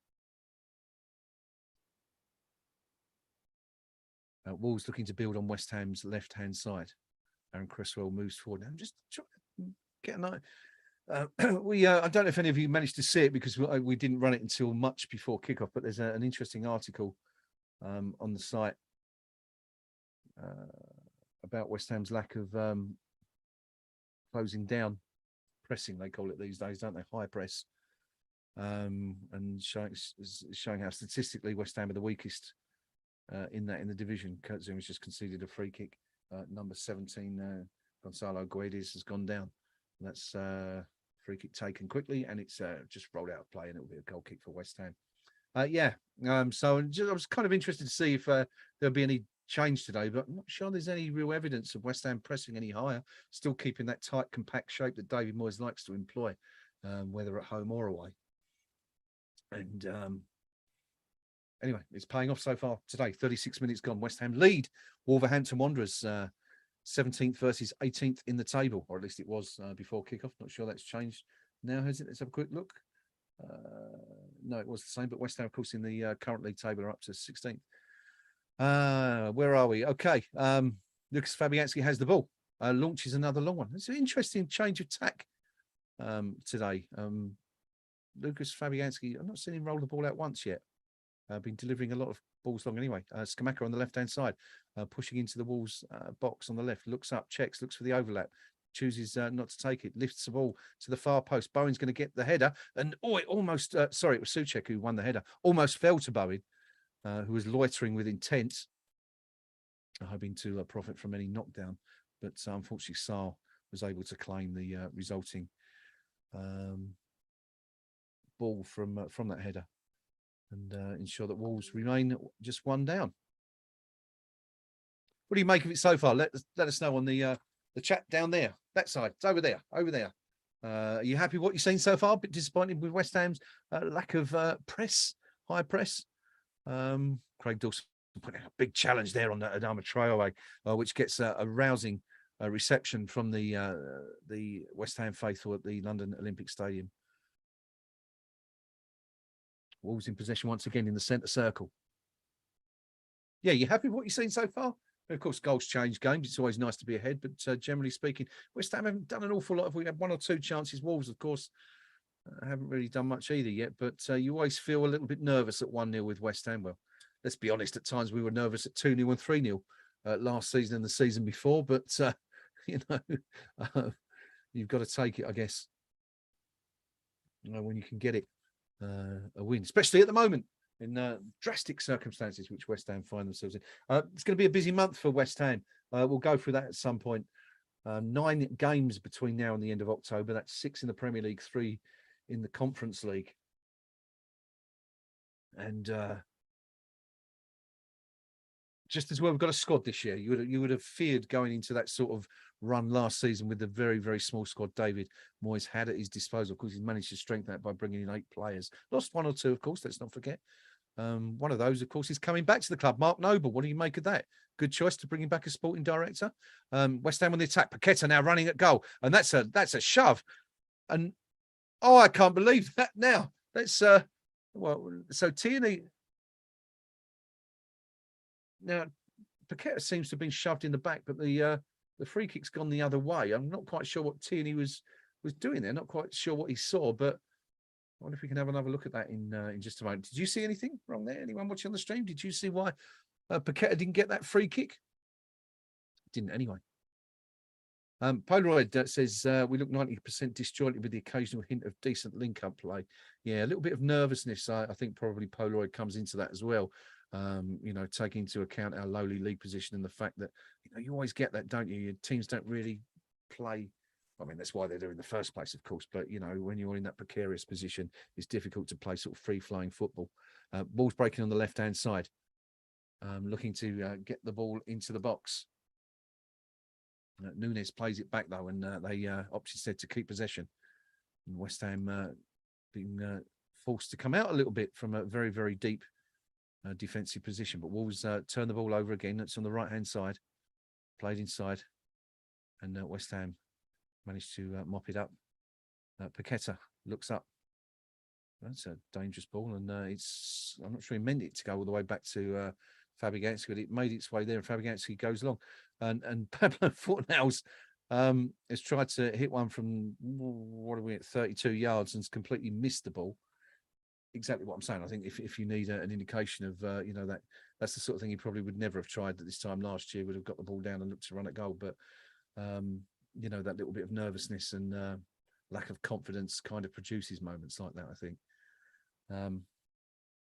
Wolves looking to build on West Ham's left-hand side. Aaron Cresswell moves forward. Now, just trying to get an eye. I don't know if any of you managed to see it because we didn't run it until much before kickoff, but there's an interesting article on the site about West Ham's lack of closing down pressing, they call it these days, don't they? High press, and showing how statistically West Ham are the weakest in the division. Kurt Zouma's just conceded a free kick. Number 17, Gonzalo Guedes, has gone down. That's free kick taken quickly, and it's just rolled out of play, and it'll be a goal kick for West Ham. So I was kind of interested to see if there'll be any change today, but I'm not sure there's any real evidence of West Ham pressing any higher, still keeping that tight, compact shape that David Moyes likes to employ, whether at home or away. And anyway, it's paying off so far today. 36 minutes gone. West Ham lead Wolverhampton Wanderers 17th versus 18th in the table, or at least it was before kickoff. Not sure that's changed now, has it? Let's have a quick look. No, it was the same, but West Ham, of course, in the current league table are up to 16th. Where are we? Okay. Lucas Fabianski has the ball. Launches another long one. It's an interesting change of tack today. Lucas Fabianski, I've not seen him roll the ball out once yet. Been delivering a lot of balls long anyway. Scamacca on the left-hand side, pushing into the Wolves box on the left, looks up, checks, looks for the overlap, chooses not to take it, lifts the ball to the far post. Bowen's going to get the header, and it almost, it was Souček who won the header, almost fell to Bowen, who was loitering with intent, hoping to profit from any knockdown, but unfortunately Sarr was able to claim the resulting ball from that header, and ensure that Wolves remain just 1 down. What do you make of it so far? Let us know on the chat down there, that side. It's over there. Are you happy with what you've seen so far? A bit disappointed with West Ham's lack of high press. Craig Dawson putting a big challenge there on Adama Traore, which gets a rousing reception from the West Ham faithful at the London Olympic Stadium. Wolves in possession once again in the centre circle. Yeah, you happy with what you've seen so far? Of course, goals change games. It's always nice to be ahead, but generally speaking, West Ham haven't done an awful lot. We had 1 or 2 chances. Wolves, of course, haven't really done much either yet, but you always feel a little bit nervous at 1-0 with West Ham. Well, let's be honest, at times we were nervous at 2-0 and 3-0 last season and the season before, but, you've got to take it, I guess, when you can get it, a win, especially at the moment in drastic circumstances which West Ham find themselves in. It's going to be a busy month for West Ham. We'll go through that at some point. 9 games between now and the end of October. That's 6 in the Premier League, 3 in the Conference League. And just as well, we've got a squad this year. You would have feared going into that sort of run last season with the very, very small squad David Moyes had at his disposal. Of course, he's managed to strengthen that by bringing in 8 players. Lost 1 or 2, of course, let's not forget. One of those, of course, is coming back to the club. Mark Noble, what do you make of that? Good choice to bring him back as sporting director. West Ham on the attack. Paqueta now running at goal. And that's a shove. And, I can't believe that now. That's, so Tierney, Now, Paqueta seems to have been shoved in the back, but the free kick's gone the other way. I'm not quite sure what Tierney was doing there. Not quite sure what he saw, but I wonder if we can have another look at that in just a moment. Did you see anything wrong there? Anyone watching on the stream? Did you see why Paqueta didn't get that free kick? Didn't anyway. Polaroid says we look 90% disjointed with the occasional hint of decent link-up play. Yeah, a little bit of nervousness. I think probably Polaroid comes into that as well. Taking into account our lowly league position and the fact that you always get that, don't you? Your teams don't really play. I mean, that's why they're there in the first place, of course. But when you're in that precarious position, it's difficult to play sort of free-flowing football. Ball's breaking on the left-hand side, looking to get the ball into the box. Nunes plays it back though, and they opt instead to keep possession. And West Ham being forced to come out a little bit from a very, very deep defensive position. But Wolves turn the ball over again. It's on the right-hand side, played inside, and West Ham managed to mop it up. Paqueta looks up. That's a dangerous ball, and I'm not sure he meant it to go all the way back to Fabianski, but it made its way there, and Fabianski goes along. And Pablo Fornals has tried to hit one from, what are we at, 32 yards, and has completely missed the ball. Exactly what I'm saying. I think if you need an indication of, that's the sort of thing he probably would never have tried at this time last year, would have got the ball down and looked to run at goal. But, that little bit of nervousness and lack of confidence kind of produces moments like that, I think.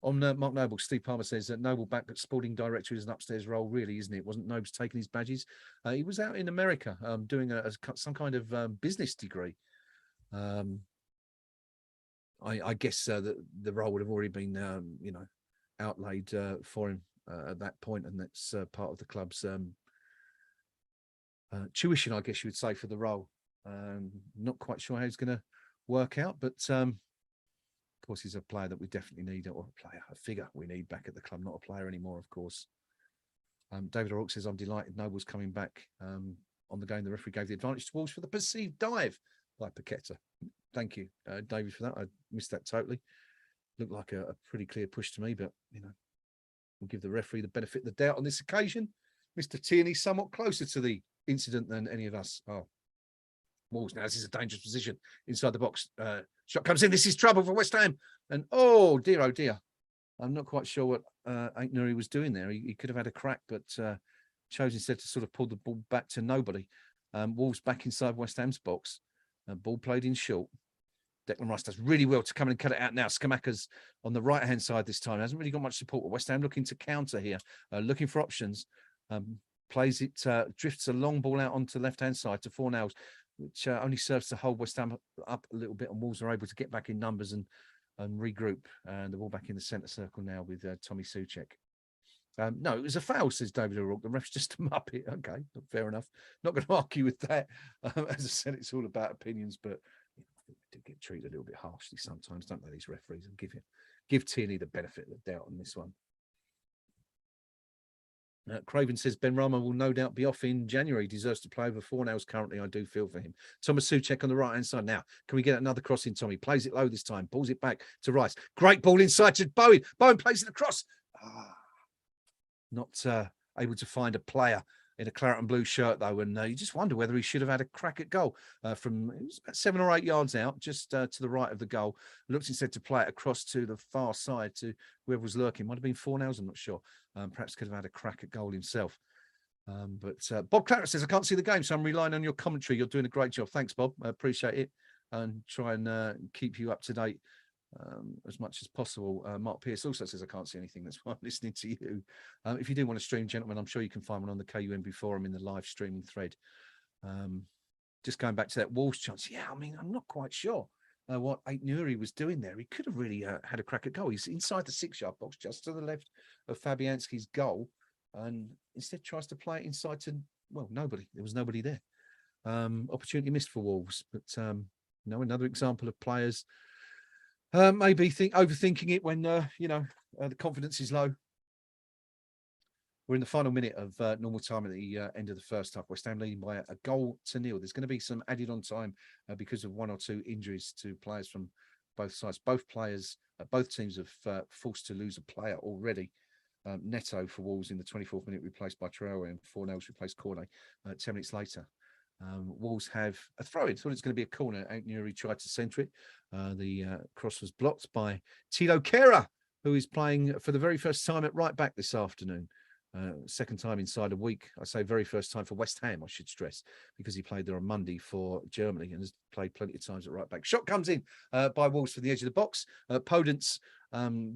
On Mark Noble, Steve Palmer says that Noble back at sporting director is an upstairs role, really, isn't it? Wasn't Nobles taking his badges? He was out in America doing some kind of business degree. I guess that the role would have already been, outlaid for him at that point, and that's part of the club's tuition, I guess you would say, for the role. Not quite sure how it's going to work out, but of course, he's a player that we definitely need, or a figure we need back at the club, not a player anymore, of course. David O'Rourke says, I'm delighted Noble's coming back on the game. The referee gave the advantage to Wolves for the perceived dive by Paqueta. Thank you, David, for that. I missed that totally. Looked like a pretty clear push to me, but, we'll give the referee the benefit of the doubt on this occasion. Mr. Tierney somewhat closer to the incident than any of us are. Wolves now, this is a dangerous position inside the box. Shot comes in. This is trouble for West Ham. And oh dear. I'm not quite sure what Aït-Nouri was doing there. He could have had a crack, but chose instead to sort of pull the ball back to nobody. Wolves back inside West Ham's box. Ball played in short. Declan Rice does really well to come in and cut it out now. Scamacca's on the right-hand side this time. Hasn't really got much support. But West Ham looking to counter here, looking for options. Plays it, drifts a long ball out onto the left-hand side to Fornals, which only serves to hold West Ham up a little bit, and Wolves are able to get back in numbers and regroup. And the ball back in the centre circle now with Tommy Souček. No, it was a foul, says David O'Rourke. The ref's just a muppet. Okay, fair enough. Not going to argue with that. As I said, it's all about opinions, but I think they do get treated a little bit harshly sometimes, don't they, these referees? And give Tierney the benefit of the doubt on this one. Craven says Ben Rama will no doubt be off in January. He deserves to play over Fornals currently. I do feel for him. Thomas Souček on the right-hand side. Now, can we get another cross in, Tommy? Plays it low this time. Pulls it back to Rice. Great ball inside to Bowen. Bowen plays it across. Not able to find a player in a claret and blue shirt, though. And you just wonder whether he should have had a crack at goal from it was about 7 or 8 yards out, just to the right of the goal. Looks instead to play it across to the far side to whoever was lurking. Might have been Fornals, I'm not sure. Perhaps could have had a crack at goal himself. But Bob Claret says, I can't see the game, so I'm relying on your commentary. You're doing a great job. Thanks, Bob. I appreciate it. And try and keep you up to date as much as possible. Mark Pierce also says, I can't see anything. That's why I'm listening to you. If you do want to stream, gentlemen, I'm sure you can find one on the KUMB forum in the live streaming thread. Just going back to that Wolves chance. Yeah, I mean, I'm not quite sure what Aït-Nouri was doing there. He could have really had a crack at goal. He's inside the 6-yard box, just to the left of Fabianski's goal, and instead tries to play it inside to, well, nobody. There was nobody there. Opportunity missed for Wolves, but another example of players maybe overthinking it when the confidence is low. We're in the final minute of normal time at the end of the first half. West Ham leading by a 1-0. There's going to be some added on time because of 1 or 2 injuries to players from both sides. Both teams have forced to lose a player already. Neto for Wolves in the 24th minute, replaced by Traore, and Fornells replaced Cornet 10 minutes later. Wolves have a throw-in. Thought it's going to be a corner. Nuri tried to centre it. The cross was blocked by Tilo Kehrer, who is playing for the very first time at right back this afternoon. Second time inside a week. I say very first time for West Ham, I should stress, because he played there on Monday for Germany and has played plenty of times at right back. Shot comes in by Wolves for the edge of the box. Podence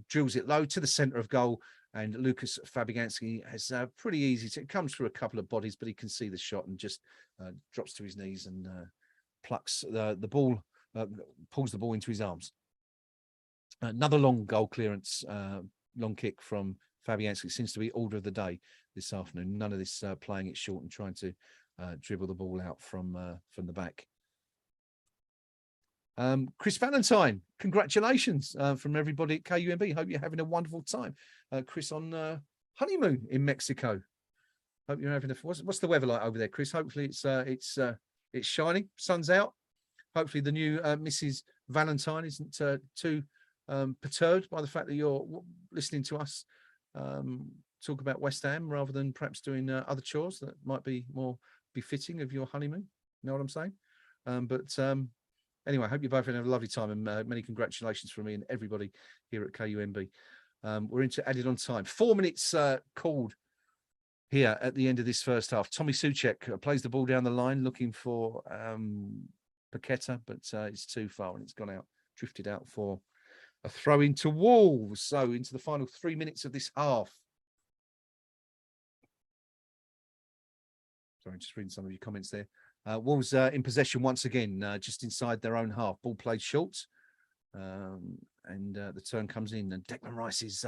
drills it low to the centre of goal, and Lucas Fabianski has pretty easy to, it comes through a couple of bodies, but he can see the shot and just drops to his knees and plucks the ball, pulls the ball into his arms. Another long goal clearance, long kick from Fabianski. Seems to be order of the day this afternoon. None of this playing it short and trying to dribble the ball out from the back. Chris Valentine, congratulations from everybody at KUMB. Hope you're having a wonderful time. Chris on honeymoon in Mexico. Hope you're having a. What's the weather like over there, Chris? Hopefully it's shining, sun's out. Hopefully the new Mrs. Valentine isn't too perturbed by the fact that you're listening to us talk about West Ham rather than perhaps doing other chores that might be more befitting of your honeymoon. You know what I'm saying? Anyway, I hope you both having a lovely time, and many congratulations from me and everybody here at KUMB. We're into added on time. 4 minutes called here at the end of this first half. Tommy Souček plays the ball down the line looking for Paqueta, but it's too far and it's gone out, drifted out for a throw into Wolves. So into the final 3 minutes of this half. Sorry, just reading some of your comments there. Wolves in possession once again, just inside their own half. Ball played short, and the turn comes in, and Declan Rice's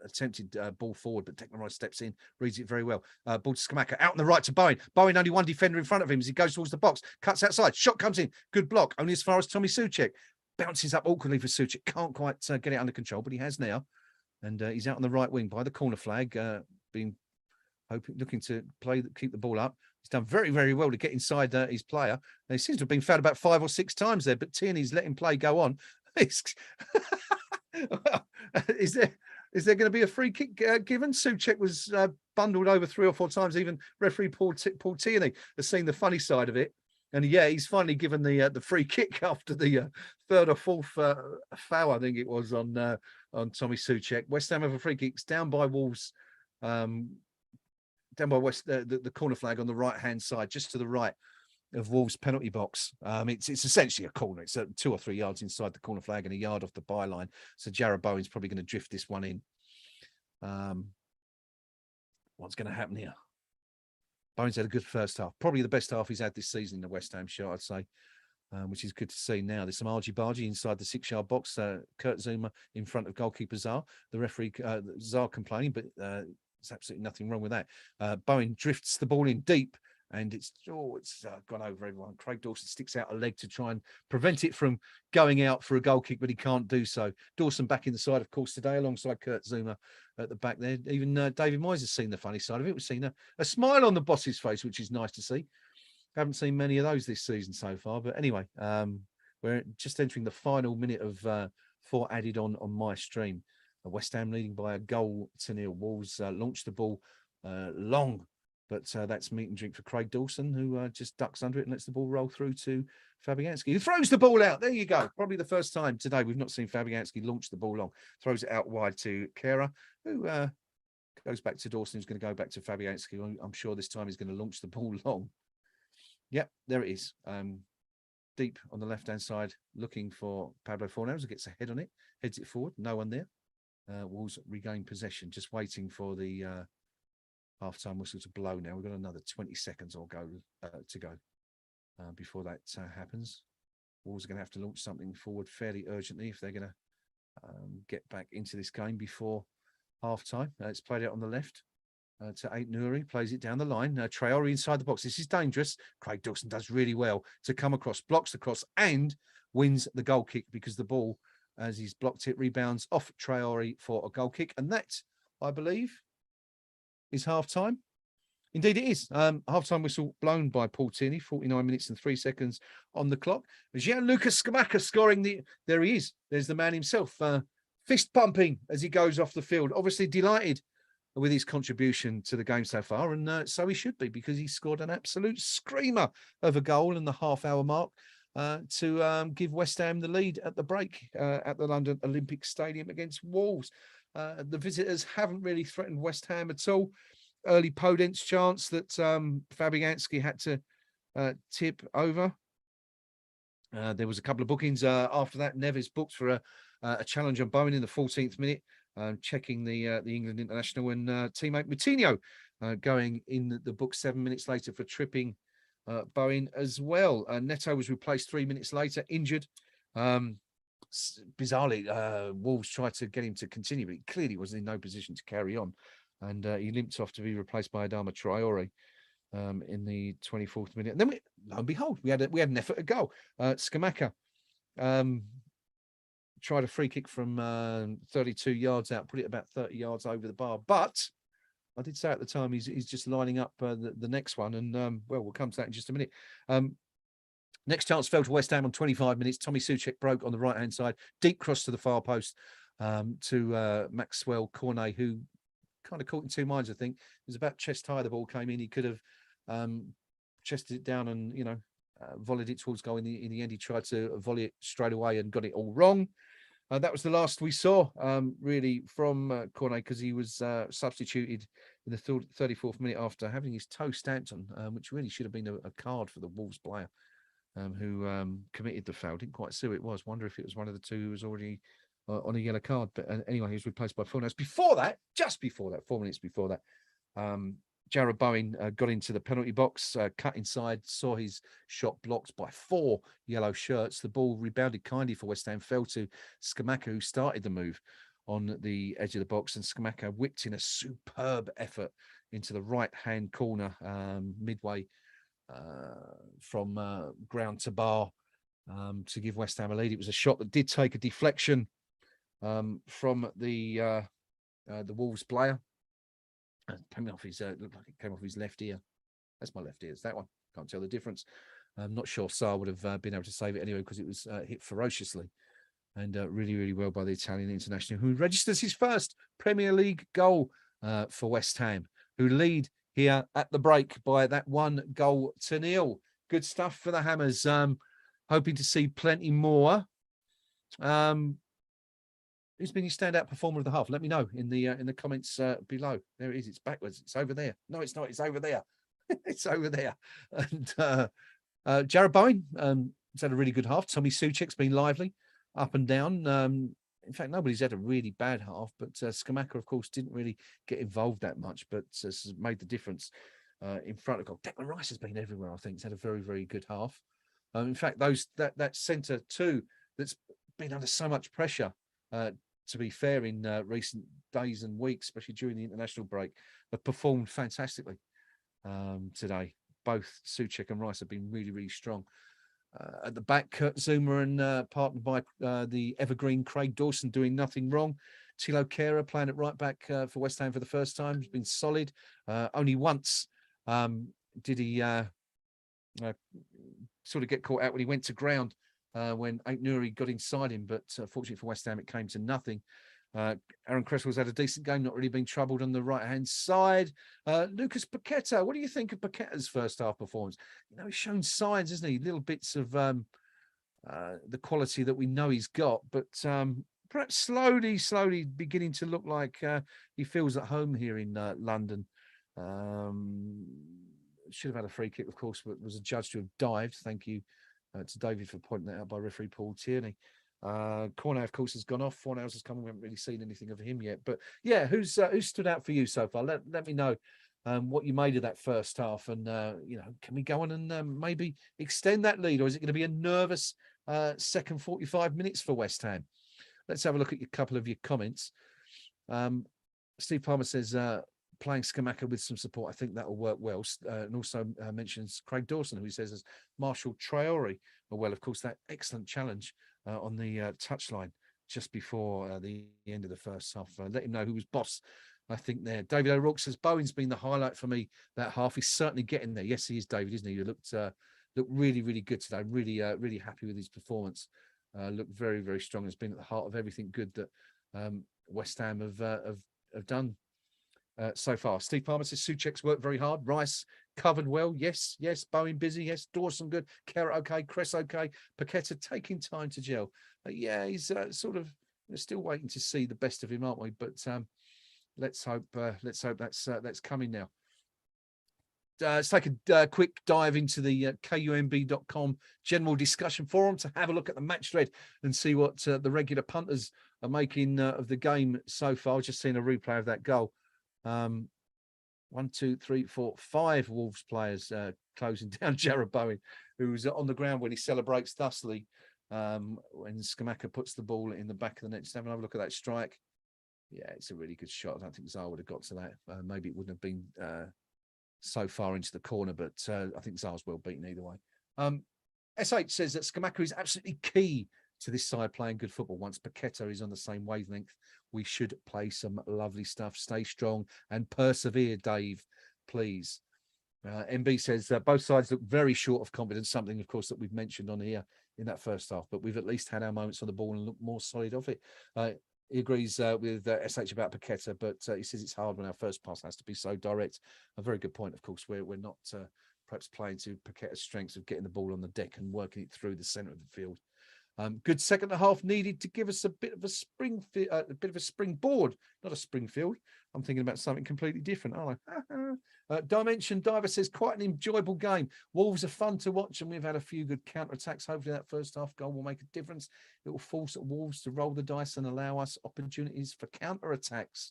attempted ball forward, but Declan Rice steps in, reads it very well. Ball to Scamacca, out on the right to Bowen. Bowen only one defender in front of him as he goes towards the box, cuts outside, shot comes in, good block, only as far as Tommy Souček. Bounces up awkwardly for Souček, can't quite get it under control, but he has now, and he's out on the right wing by the corner flag, looking to keep the ball up. He's done very, very well to get inside his player. And he seems to have been fouled about 5 or 6 times there, but Tierney's letting play go on. Well, is there going to be a free kick given? Souček was bundled over 3 or 4 times. Even referee Paul Tierney has seen the funny side of it. And yeah, he's finally given the free kick after the 3rd or 4th foul, I think it was, on Tommy Souček. West Ham have a free kick. It's down by Wolves. Down by West, the corner flag on the right-hand side, just to the right of Wolves' penalty box. It's essentially a corner. It's 2 or 3 yards inside the corner flag and a yard off the byline. So Jarrod Bowen's probably going to drift this one in. What's going to happen here? Bowen's had a good first half, probably the best half he's had this season in the West Ham shirt, I'd say, which is good to see now. There's some argy-bargy inside the 6-yard box. Kurt Zouma in front of goalkeeper Zaha. The referee, Zaha, complaining, but there's absolutely nothing wrong with that. Bowen drifts the ball in deep, and it's gone over everyone. Craig Dawson sticks out a leg to try and prevent it from going out for a goal kick, but he can't do so. Dawson back in the side, of course, today, alongside Kurt Zouma at the back there. Even David Moyes has seen the funny side of it. We've seen a smile on the boss's face, which is nice to see. Haven't seen many of those this season so far, but anyway, we're just entering the final minute of 4 added on my stream. West Ham leading by a 1-0. Wolves launched the ball long, but that's meat and drink for Craig Dawson, who just ducks under it and lets the ball roll through to Fabianski, who throws the ball out. There you go. Probably the first time today we've not seen Fabianski launch the ball long. Throws it out wide to Kehrer, who goes back to Dawson, who's going to go back to Fabianski. I'm sure this time he's going to launch the ball long. Yep, there it is. Deep on the left-hand side, looking for Pablo Fornells, who gets a head on it, heads it forward. No one there. Wolves regain possession, just waiting for the half-time whistle to blow now. We've got another 20 seconds or to go before that happens. Wolves are going to have to launch something forward fairly urgently if they're going to get back into this game before half-time. It's played out on the left to Nuri, plays it down the line. Traore inside the box. This is dangerous. Craig Dawson does really well to come across, blocks the cross, and wins the goal kick because the ball, as he's blocked it, rebounds off Traore for a goal kick. And that, I believe, is half-time. Indeed, it is. Half-time whistle blown by Paul Tierney, 49 minutes and 3 seconds on the clock. Gianluca Scamacca scoring there he is. There's the man himself, fist pumping as he goes off the field. Obviously delighted with his contribution to the game so far, and so he should be, because he scored an absolute screamer of a goal in the half-hour mark to give West Ham the lead at the break at the London Olympic Stadium against Wolves. The visitors haven't really threatened West Ham at all. Early Podence chance that Fabianski had to tip over. There was a couple of bookings after that. Neves booked for a challenge on Bowen in the 14th minute, checking the England international, and teammate Moutinho going in the book 7 minutes later for tripping Bowen as well. Neto was replaced 3 minutes later, injured. Bizarrely, Wolves tried to get him to continue, but he clearly was in no position to carry on, and he limped off to be replaced by Adama Traore in the 24th minute. And then, lo and behold, we had an effort to goal. Scamacca tried a free kick from 32 yards out, put it about 30 yards over the bar. But I did say at the time he's just lining up the next one, and well, we'll come to that in just a minute. Next chance fell to West Ham on 25 minutes. Tommy Soucek broke on the right-hand side, deep cross to the far post to Maxwell Cornet, who kind of caught in two minds, I think. It was about chest high the ball came in. He could have chested it down and, volleyed it towards goal. In the end, he tried to volley it straight away and got it all wrong. That was the last we saw, really, from Cornet, because he was substituted in the 34th minute after having his toe stamped on, which really should have been a card for the Wolves player who committed the foul. Didn't quite see who it was. Wonder if it was one of the two who was already on a yellow card. But anyway, he was replaced by Fornals. Before that, just before that, 4 minutes before that, Jarrod Bowen got into the penalty box, cut inside, saw his shot blocked by 4 yellow shirts. The ball rebounded kindly for West Ham, fell to Scamacca, who started the move on the edge of the box, and Scamacca whipped in a superb effort into the right-hand corner, midway from ground to bar, to give West Ham a lead. It was a shot that did take a deflection from the Wolves player. Came off his looked like it came off his left ear. That's my left ear. It's that one. Can't tell the difference. I'm not sure Sarr would have been able to save it anyway, because it was hit ferociously, and really, really well by the Italian international, who registers his first Premier League goal for West Ham, who lead here at the break by that 1-0. Good stuff for the Hammers. Hoping to see plenty more. Who's been your standout performer of the half? Let me know in the comments below. There it is. It's backwards. It's over there. No, it's not. It's over there. It's over there. And Jarrod Bowen has had a really good half. Tommy Soucek's been lively, up and down. In fact, nobody's had a really bad half, but Scamacca, of course, didn't really get involved that much, but has made the difference in front of goal. Declan Rice has been everywhere, I think. He's had a very, very good half. In fact, that centre too, that's been under so much pressure, to be fair, in recent days and weeks, especially during the international break, have performed fantastically today. Both Soucek and Rice have been really, really strong. At the back, Kurt Zuma and partnered by the evergreen Craig Dawson doing nothing wrong. Thilo Kehrer playing at right back for West Ham for the first time. He's been solid. Only once did he sort of get caught out when he went to ground when Aït-Nouri got inside him, but fortunately for West Ham, it came to nothing. Aaron Cresswell's had a decent game, not really been troubled on the right-hand side. Lucas Paqueta, what do you think of Paqueta's first half performance? He's shown signs, isn't he? Little bits of the quality that we know he's got, but perhaps slowly beginning to look like he feels at home here in London. Should have had a free kick, of course, but was adjudged to have dived. Thank you to David for pointing that out, by referee Paul Tierney. Cornet, of course, has gone off. Fornals has come. We haven't really seen anything of him yet. But yeah, who's stood out for you so far? Let me know what you made of that first half, and can we go on and maybe extend that lead, or is it going to be a nervous second 45 minutes for West Ham? Let's have a look at a couple of your comments. Steve Palmer says, playing Scamacca with some support, I think that will work well. And also mentions Craig Dawson, who says as Marshall Traore. Well, of course, that excellent challenge on the touchline just before the end of the first half. Let him know who was boss, I think, there. David O'Rourke says, Bowen's been the highlight for me that half. He's certainly getting there. Yes, he is, David, isn't he? He looked really, really good today. Really happy with his performance. Looked very, very strong. Has been at the heart of everything good that West Ham have done so far. Steve Palmer says Souček's worked very hard. Rice covered well. Yes. Bowen busy. Yes. Dawson good. Kerr okay. Cress okay. Paqueta taking time to gel. Yeah, he's sort of still waiting to see the best of him, aren't we? But let's hope that's coming now. Let's take a quick dive into the KUMB.com general discussion forum to have a look at the match thread and see what the regular punters are making of the game so far. I've just seen a replay of that goal. 1, 2, 3, 4, 5 Wolves players closing down Jarrod Bowen, who was on the ground when he celebrates thusly when Scamacca puts the ball in the back of the net. Just have another look at that strike. Yeah, it's a really good shot. I don't think Zaha would have got to that. Maybe it wouldn't have been so far into the corner, but I think Zaha's well beaten either way. SH says that Scamacca is absolutely key to this side playing good football. Once Paqueta is on the same wavelength, we should play some lovely stuff. Stay strong and persevere, Dave, please. MB says that both sides look very short of confidence, something, of course, that we've mentioned on here in that first half, but we've at least had our moments on the ball and looked more solid off it. He agrees with SH about Paqueta, but he says it's hard when our first pass has to be so direct. A very good point, of course, where we're not perhaps playing to Paqueta's strengths of getting the ball on the deck and working it through the centre of the field. Good second half needed to give us a bit of a springboard, not a Springfield. I'm thinking about something completely different, aren't I? Dimension Diver says quite an enjoyable game. Wolves are fun to watch, and we've had a few good counter-attacks. Hopefully that first half goal will make a difference. It will force Wolves to roll the dice and allow us opportunities for counter-attacks.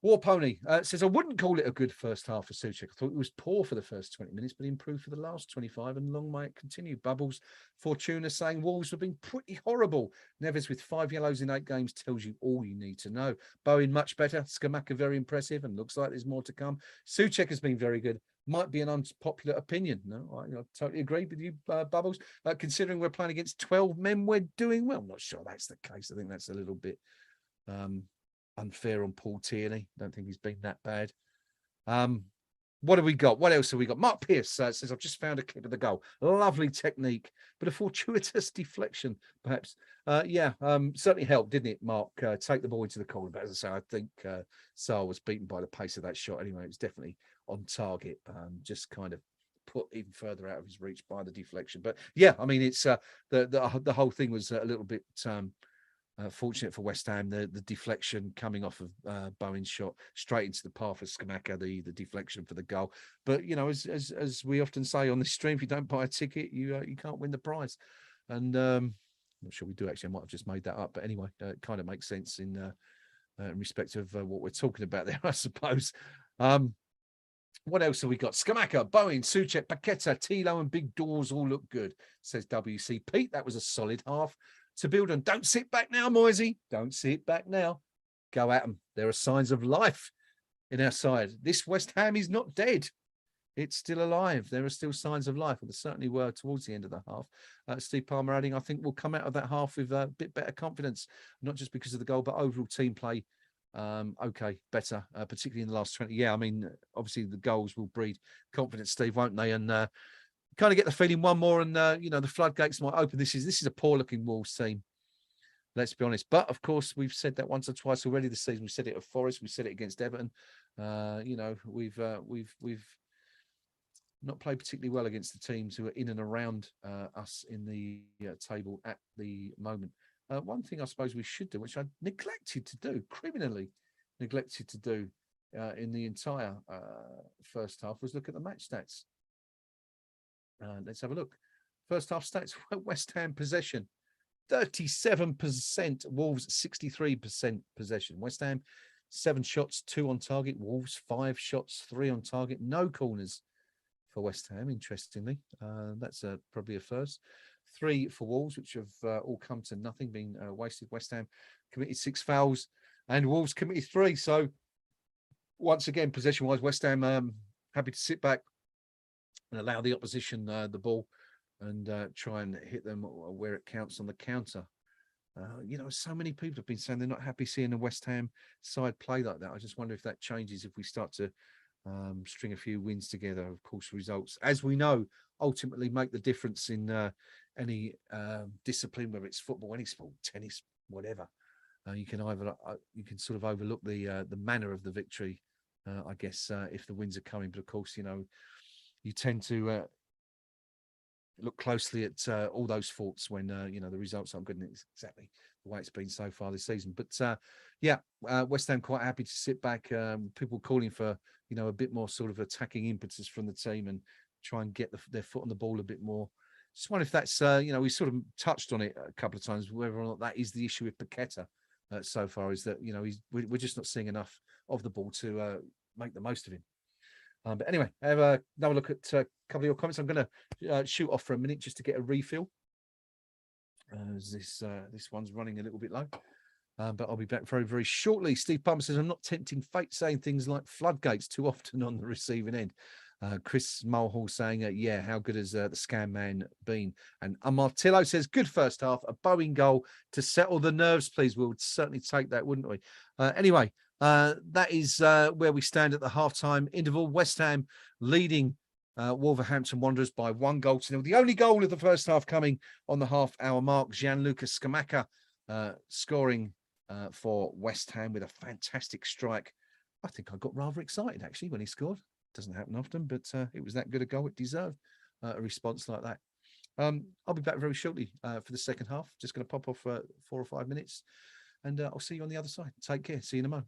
War Pony says, I wouldn't call it a good first half for Souček. I thought it was poor for the first 20 minutes, but improved for the last 25, and long may it continue. Bubbles Fortuna saying Wolves have been pretty horrible. Neves with 5 yellows in 8 games tells you all you need to know. Bowen much better. Scamacca very impressive, and looks like there's more to come. Souček has been very good. Might be an unpopular opinion. No, I totally agree with you, Bubbles. Considering we're playing against 12 men, we're doing well. I'm not sure that's the case. I think that's a little bit unfair on Paul Tierney. Don't think he's been that bad. What have we got? What else have we got? Mark Pierce says, I've just found a clip of the goal. Lovely technique, but a fortuitous deflection, perhaps. Certainly helped, didn't it, Mark? Take the ball into the corner. But as I say, I think Zaha was beaten by the pace of that shot anyway. It was definitely on target, just kind of put even further out of his reach by the deflection. But yeah, I mean, it's the whole thing was a little bit fortunate for West Ham, the deflection coming off of Bowen's shot straight into the path of Scamacca, the deflection for the goal. But you know, as we often say on this stream, if you don't buy a ticket, you can't win the prize. And I'm not sure we do actually. I might have just made that up, but anyway, it kind of makes sense in respect of what we're talking about there, I suppose. What else have we got? Scamacca, Bowen, Souček, Paqueta, Tilo, and Big Doors all look good, says WC Pete. That was a solid half to build on. Don't sit back now, Moisey. Don't sit back now. Go at them. There are signs of life in our side. This West Ham is not dead. It's still alive. There are still signs of life. Well, there certainly were towards the end of the half. Steve Palmer adding, I think we'll come out of that half with a bit better confidence, not just because of the goal, but overall team play. Okay, better, particularly in the last 20. Yeah, I mean, obviously the goals will breed confidence, Steve, won't they? And kind of get the feeling one more and the floodgates might open. This is a poor looking Wolves team, let's be honest. But of course, we've said that once or twice already this season. We said it at Forest, we said it against Everton. We've not played particularly well against the teams who are in and around us in the table at the moment. One thing I suppose we should do, which I neglected to do, criminally neglected to do in the entire first half, was look at the match stats. Let's have a look. First half stats: West Ham possession, 37%. Wolves 63% possession. West Ham 7 shots, 2 on target. Wolves 5 shots, 3 on target. No corners for West Ham. Interestingly, that's probably a first. 3 for Wolves, which have all come to nothing, being wasted. West Ham committed 6 fouls, and Wolves committed 3. So once again, possession-wise, West Ham happy to sit back and allow the opposition the ball and try and hit them where it counts on the counter. So many people have been saying they're not happy seeing the West Ham side play like that. I just wonder if that changes if we start to string a few wins together. Of course, results, as we know, ultimately make the difference in any discipline, whether it's football, any sport, tennis, whatever. You can sort of overlook the manner of the victory, I guess, if the wins are coming. But of course, you tend to look closely at all those faults when the results aren't good, and it's exactly the way it's been so far this season. But West Ham quite happy to sit back. People calling for a bit more sort of attacking impetus from the team and try and get their foot on the ball a bit more. Just wonder if that's we sort of touched on it a couple of times, whether or not that is the issue with Paqueta so far, is that we're just not seeing enough of the ball to make the most of him. But anyway, have another look at a couple of your comments. I'm going to shoot off for a minute just to get a refill. This one's running a little bit low, but I'll be back very, very shortly. Steve Palmer says, I'm not tempting fate, saying things like floodgates too often on the receiving end. Chris Mulhall saying, yeah, how good has the Scam Man been? And Martillo says, good first half, a Bowen goal to settle the nerves, please. We would certainly take that, wouldn't we? Anyway, that is where we stand at the halftime interval. West Ham leading Wolverhampton Wanderers by 1-0. The only goal of the first half coming on the half-hour mark. Gianluca Scamacca scoring for West Ham with a fantastic strike. I think I got rather excited, actually, when he scored. Doesn't happen often, but it was that good a goal. It deserved a response like that. I'll be back very shortly for the second half. Just going to pop off for 4 or 5 minutes, and I'll see you on the other side. Take care. See you in a moment.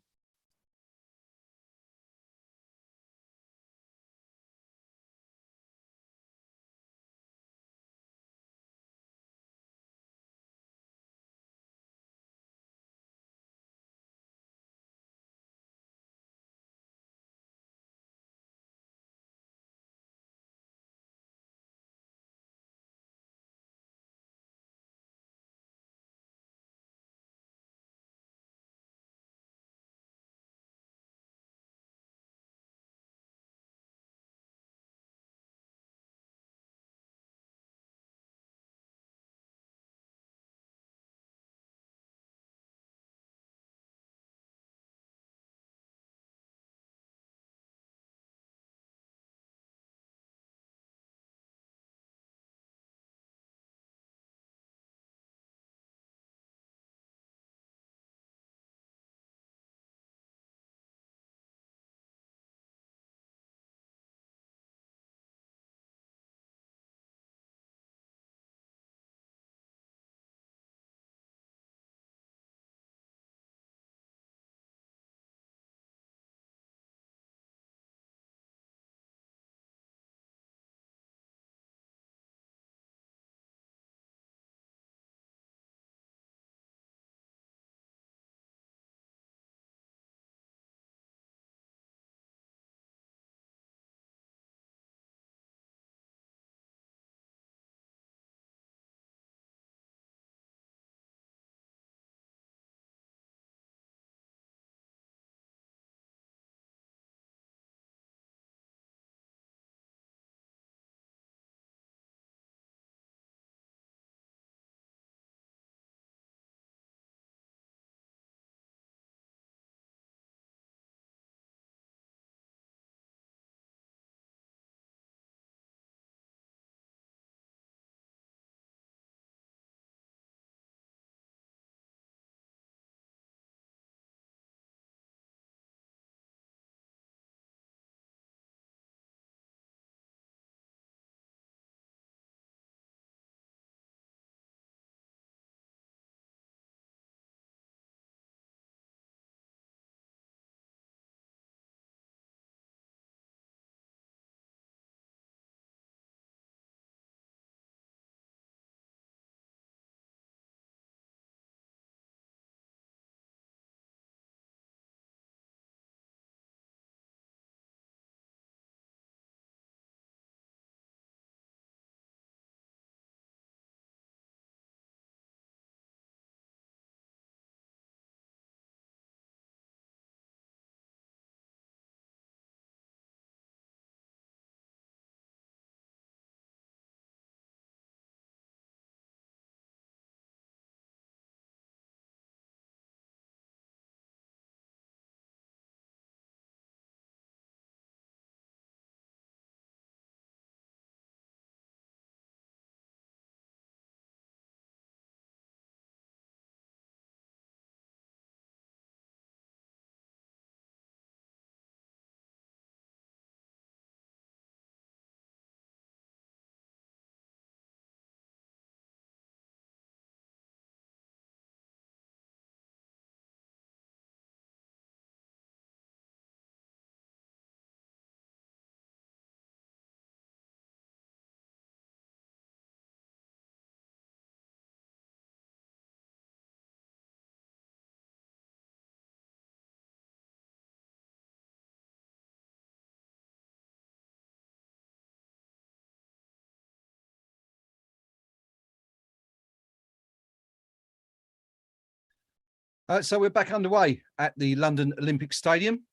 So we're back underway at the London Olympic Stadium.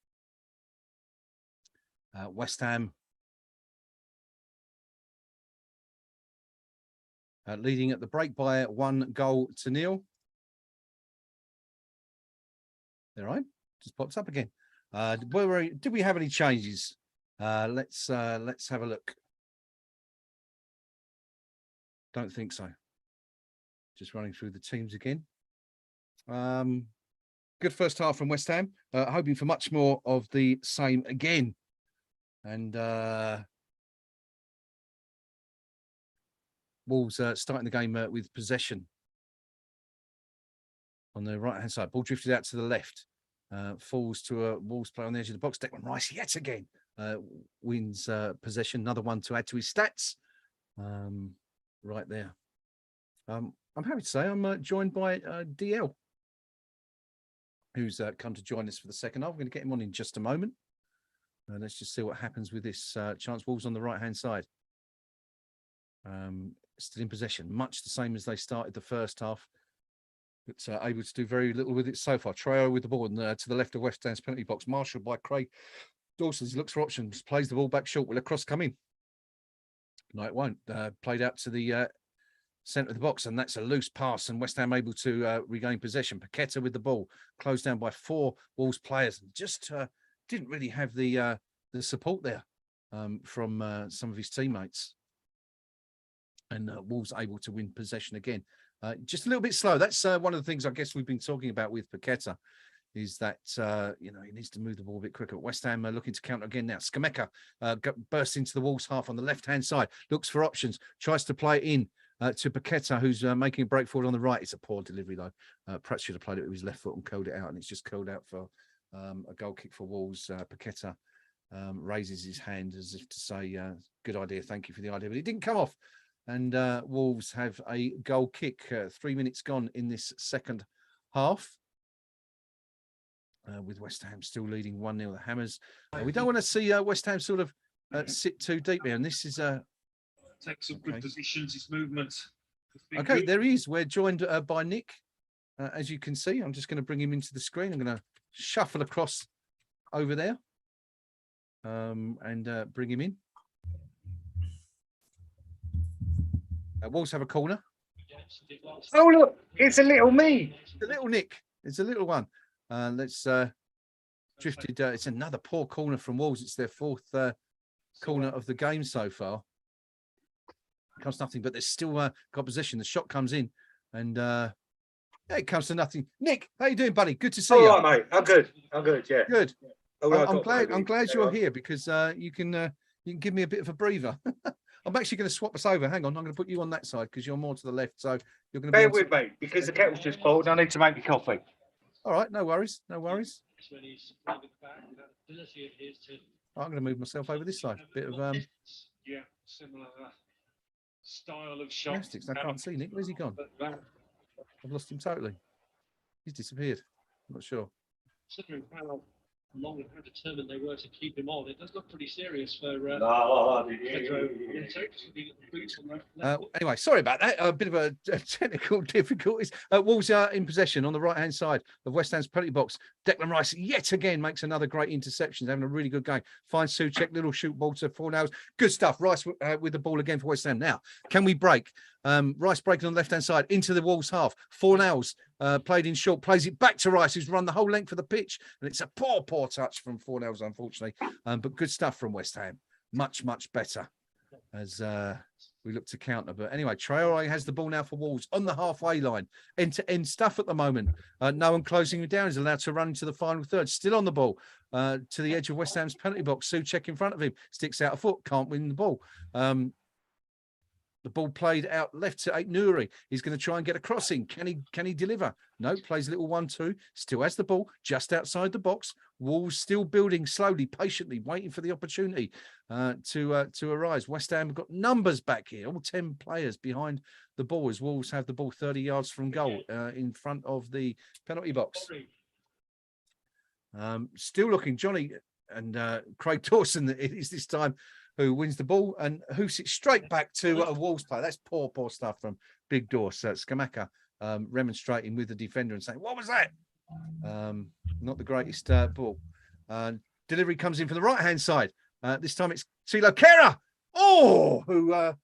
West Ham leading at the break by 1-0. All right, just pops up again. Did we have any changes? Let's have a look. Don't think so. Just running through the teams again. Good first half from West Ham. Hoping for much more of the same again. And Wolves starting the game with possession on the right-hand side. Ball drifted out to the left. Falls to a Wolves player on the edge of the box. Declan Rice yet again wins possession. Another one to add to his stats. Right there. I'm happy to say I'm joined by DL, who's come to join us for the second half. We're going to get him on in just a moment. Let's just see what happens with this chance. Wolves on the right-hand side. Still in possession, much the same as they started the first half. But able to do very little with it so far. Traore with the ball and, to the left of West Ham's penalty box. Marshalled by Craig Dawson. He looks for options. Plays the ball back short. Will a cross come in? No, it won't. Played out to the centre of the box, and that's a loose pass. And West Ham able to regain possession. Paqueta with the ball. Closed down by 4 Wolves players. Just didn't really have the support there from some of his teammates. And Wolves able to win possession again. Just a little bit slow. That's one of the things I guess we've been talking about with Paqueta, is that, he needs to move the ball a bit quicker. West Ham looking to counter again now. Scamacca bursts into the Wolves half on the left-hand side, looks for options, tries to play it in to Paqueta, who's making a break forward on the right. It's a poor delivery, though. Perhaps should have played it with his left foot and curled it out, and it's just curled out for a goal kick for Wolves. Paqueta raises his hand as if to say, good idea, thank you for the idea, but it didn't come off. And Wolves have a goal kick. 3 minutes gone in this second half. With West Ham still leading 1-0. The Hammers. We don't want to see West Ham sort of sit too deep here. And this is take some good positions. His movements. Okay, there he is. We're joined by Nick, as you can see. I'm just going to bring him into the screen. I'm going to shuffle across over there and bring him in. Wolves have a corner. Oh, look, it's a little me. It's a little Nick. It's a little one. Let's drifted. It's another poor corner from Wolves. It's their 4th corner of the game so far. Comes nothing, but there's still got possession. The shot comes in, and it comes to nothing. Nick, how you doing, buddy? Good to see you. All right, mate. I'm good. Yeah. Good. I'm glad you're here because you can give me a bit of a breather. I'm actually going to swap us over. Hang on, I'm going to put you on that side because you're more to the left. So you're going to bear with me because the kettle's just boiled. I need to make me coffee. All right, no worries, no worries. I'm going to move myself over this side. Bit of yeah, similar style of shot. Gymnastics. I can't see Nick. Where's he gone? I've lost him totally. He's disappeared. I'm not sure. Considering how long and how determined they were to keep him on, it does look pretty serious for anyway, sorry about that. A bit of a technical difficulties. Wolves are in possession on the right-hand side of West Ham's penalty box. Declan Rice yet again makes another great interception. He's having a really good game. Finds Souček, little shoot ball to Fornals. Good stuff. Rice with the ball again for West Ham. Now, can we break? Rice breaking on the left-hand side into the Wolves half. Fornals played in short, plays it back to Rice, who's run the whole length of the pitch. And it's a poor touch from Fornals, unfortunately. But good stuff from West Ham. Much, much better as we look to counter. But anyway, Traore has the ball now for Wolves on the halfway line. End-to-end stuff at the moment. No one closing him down. He's allowed to run into the final third. Still on the ball to the edge of West Ham's penalty box. Souček in front of him. Sticks out a foot. Can't win the ball. The ball played out left to Aït-Nouri. He's going to try and get a crossing. Can he deliver? No, plays a little 1-2. Still has the ball just outside the box. Wolves still building slowly, patiently, waiting for the opportunity to arise. West Ham have got numbers back here. All 10 players behind the ball as Wolves have the ball 30 yards from goal in front of the penalty box. Still looking, Johnny and Craig Dawson is this time who wins the ball and hoofs it straight back to a Wolves player. That's poor stuff from Big Dorse. Scamacca remonstrating with the defender and saying, what was that? Not the greatest ball. Delivery comes in from the right-hand side. This time it's Tilo Kehrer. Who